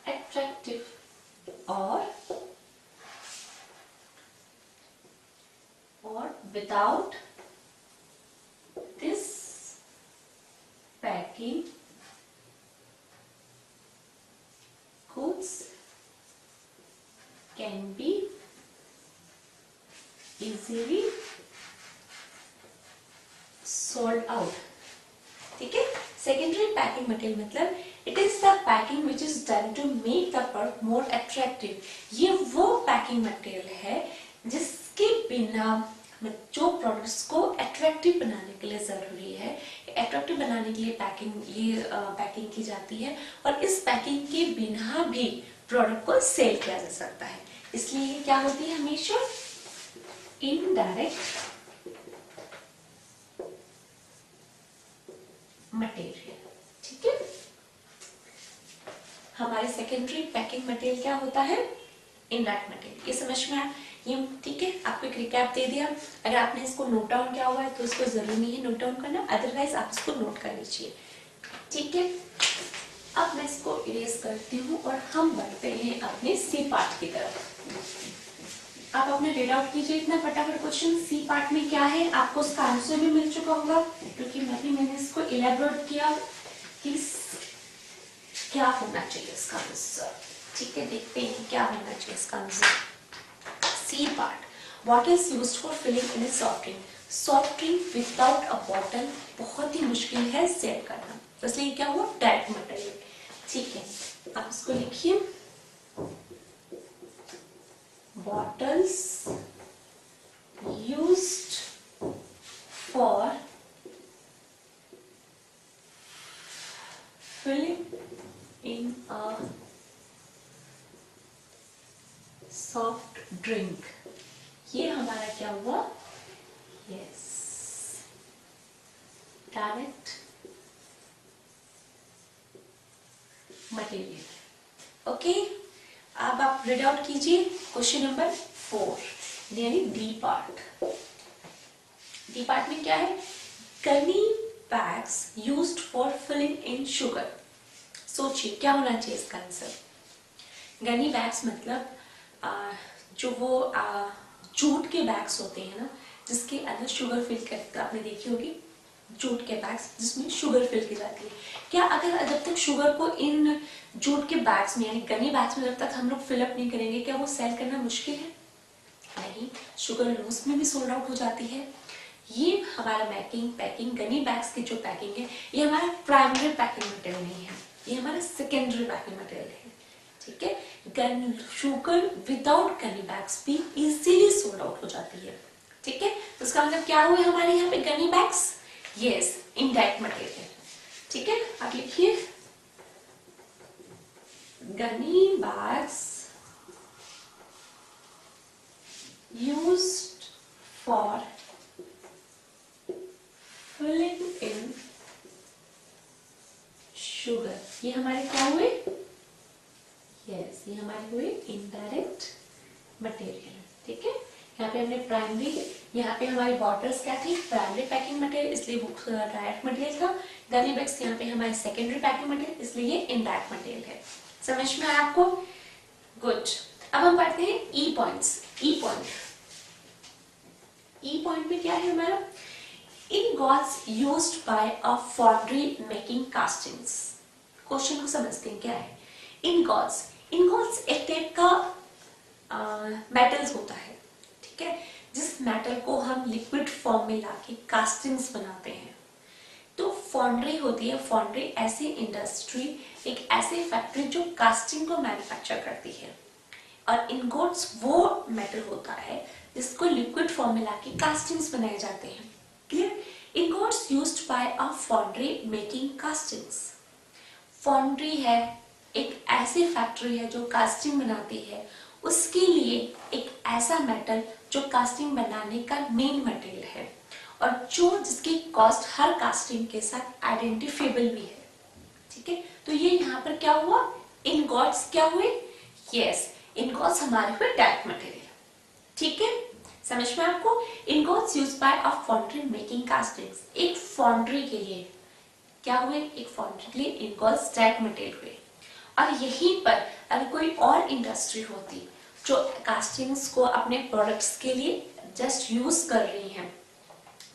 Speaker 1: attractive or without this packing goods can be easily sold out। ठीक है, सेकेंडरी पैकिंग मटेरियल मतलब it is the packing which is done to make the product more attractive. ये वो packing material है जिसके बिना जो products को अट्रैक्टिव बनाने के लिए जरूरी है, अट्रैक्टिव बनाने के लिए पैकिंग की जाती है, और इस पैकिंग के बिना भी प्रोडक्ट को सेल किया जा सकता है। इसलिए ये क्या होती है, हमेशा इनडायरेक्ट मटेरियल। ठीक है, हमारे सेकेंडरी पैकिंग मटेरियल क्या होता है, इनडायरेक्ट मटेरियल। ये समझ में आया। ये ठीक है, आपको एक रिकैप दे दिया। अगर आपने इसको नोट डाउन किया हुआ है तो इसको जरूरी नहीं है नोट डाउन करना, अदरवाइज आप इसको नोट कर लीजिए। ठीक है, अब मैं इसको इरेज करती हूँ और हम बढ़ते हैं अपने सी पार्ट की तरफ। आप अपने रीड आउट कीजिए इतना फटाफट। क्वेश्चन सी पार्ट में क्या है, आपको उसका आंसर भी मिल चुका होगा क्योंकि मैंने इसको इलेबोरेट किया कि क्या होना चाहिए इसका आंसर। ठीक है, देखते हैं क्या होना चाहिए इसका answer. C part, what is used for filling in a soft drink. Soft drink without a bottle बहुत ही मुश्किल है सेल करना, इसलिए क्या हुआ, डायरेक्ट मटेरियल। ठीक है, आप इसको लिखिए, bottles used for filling in a soft drink. ये हमारा क्या हुआ, यस, डायरेक्ट मटेरियल। ओके, अब आप रीड आउट कीजिए क्वेश्चन नंबर 4 यानी डी पार्ट। डी पार्ट में क्या है, gunny bags used for filling in sugar. सोचिए क्या होना चाहिए इसका आंसर। गनी बैग्स मतलब जो वो जूट के बैग्स होते हैं ना, जिसके अंदर शुगर फिल करते, आपने देखी होगी जूट के बैग्स जिसमें शुगर फिल की जाती है। क्या अगर जब तक शुगर को इन जूट के बैग्स में यानी गनी बैग्स में जब तक हम लोग फिलअप नहीं करेंगे, क्या वो सेल करना मुश्किल है? नहीं, शुगर लूज में भी सोल्ड आउट हो जाती है। ये हमारा पैकिंग गनी बैग्स की जो पैकिंग है, ये हमारा प्राइमरी पैकिंग मटेरियल नहीं है, ये हमारा सेकेंडरी पैकिंग मटेरियल है। ठीक है, शुगर विदाउट गनी बैग्स भी इजीली सोल्ड आउट हो जाती है। ठीक है, तो इसका मतलब क्या हुए हमारे यहाँ पे gunny bags, yes, indirect material. ठीक है, आप लिखिए, gunny bags used for filling in sugar. ये हमारे क्या हुए, यस, ये हमारे हुए इनडायरेक्ट मटेरियल। ठीक है, यहाँ पे हमने प्राइमरी, यहाँ पे हमारी बॉटल्स क्या थी, प्राइमरी पैकिंग मटेरियल, इसलिए वो डायरेक्ट मटेरियल था। गनी बैग्स यहाँ पे हमारे सेकेंडरी पैकिंग मटेरियल, इसलिए ये इनडायरेक्ट मटेरियल है। समझ में आया आपको? गुड। अब हम पढ़ते हैं ई पॉइंट्स। ई पॉइंट में क्या है हमारा, ingots used by a foundry making castings। Question को समझते हैं क्या है ingots। ingots एक टाइप का मेटल्स होता है, ठीक है, जिस मेटल को हम लिक्विड फॉर्म में लाके कास्टिंग्स बनाते हैं। तो फॉन्ड्री होती है, फॉन्ड्री ऐसी इंडस्ट्री, एक ऐसी फैक्ट्री जो कास्टिंग को मैन्युफैक्चर करती है, और इनगोट्स वो मेटल होता है जिसको लिक्विड फॉर्म में लाके कास्टिंग्स बनाए जाते हैं। Clear? Ingots used by a foundry making castings। Foundry है, एक ऐसी फैक्ट्री है जो कास्टिंग बनाती है, उसके लिए एक ऐसा मेटल जो कास्टिंग बनाने का मेन मटेरियल है, और जो जिसकी कॉस्ट हर कास्टिंग के साथ आइडेंटिफिएबल भी है। ठीक है, तो ये यहाँ पर क्या हुआ, इनगॉट्स क्या हुए, यस, इनगॉट्स हमारे हुए डायरेक्ट मटेरियल। ठीक है, समझ में आपको? Ingots used by a foundry making castings. एक फॉन्ड्री के लिए क्या हुए, एक फॉन्ड्री के लिए इनगोट्स डायरेक्ट मटेरियल हुए। और यहीं पर अगर कोई और इंडस्ट्री होती जो कास्टिंग्स को अपने प्रोडक्ट्स के लिए जस्ट यूज कर रही है,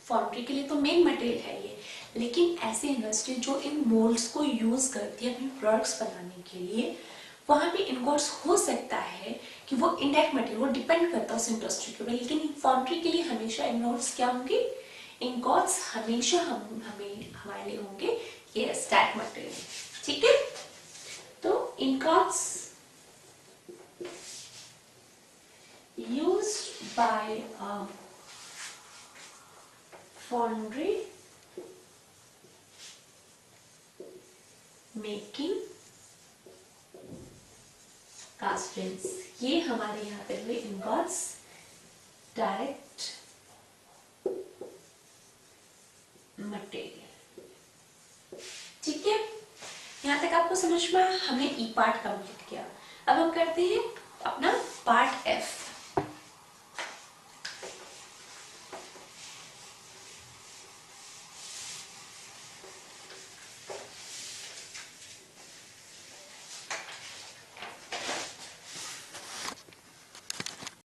Speaker 1: फॉन्ड्री के लिए तो मेन मटेरियल है ये, लेकिन ऐसी इंडस्ट्री जो इन मोल्ड्स को यूज करती है अपने प्रोडक्ट्स बनाने के लिए, वहां पे इनगोट्स हो सकता है कि वो इनडायरेक्ट मटेरियल, वो डिपेंड करता है उस इंडस्ट्री के ऊपर, लेकिन फॉन्ड्री के लिए हमेशा इनगोट्स क्या होंगे, इनगोट्स हमेशा हमारे लिए होंगे ये डायरेक्ट मटेरियल। ठीक है, तो ingots used by a foundry making castings, ये हमारे यहाँ पे हुए इनगॉट्स डायरेक्ट मटेरियल। ठीक है, यहाँ तक आपको समझ में, हमने ई पार्ट कंप्लीट किया। अब हम करते हैं अपना पार्ट एफ।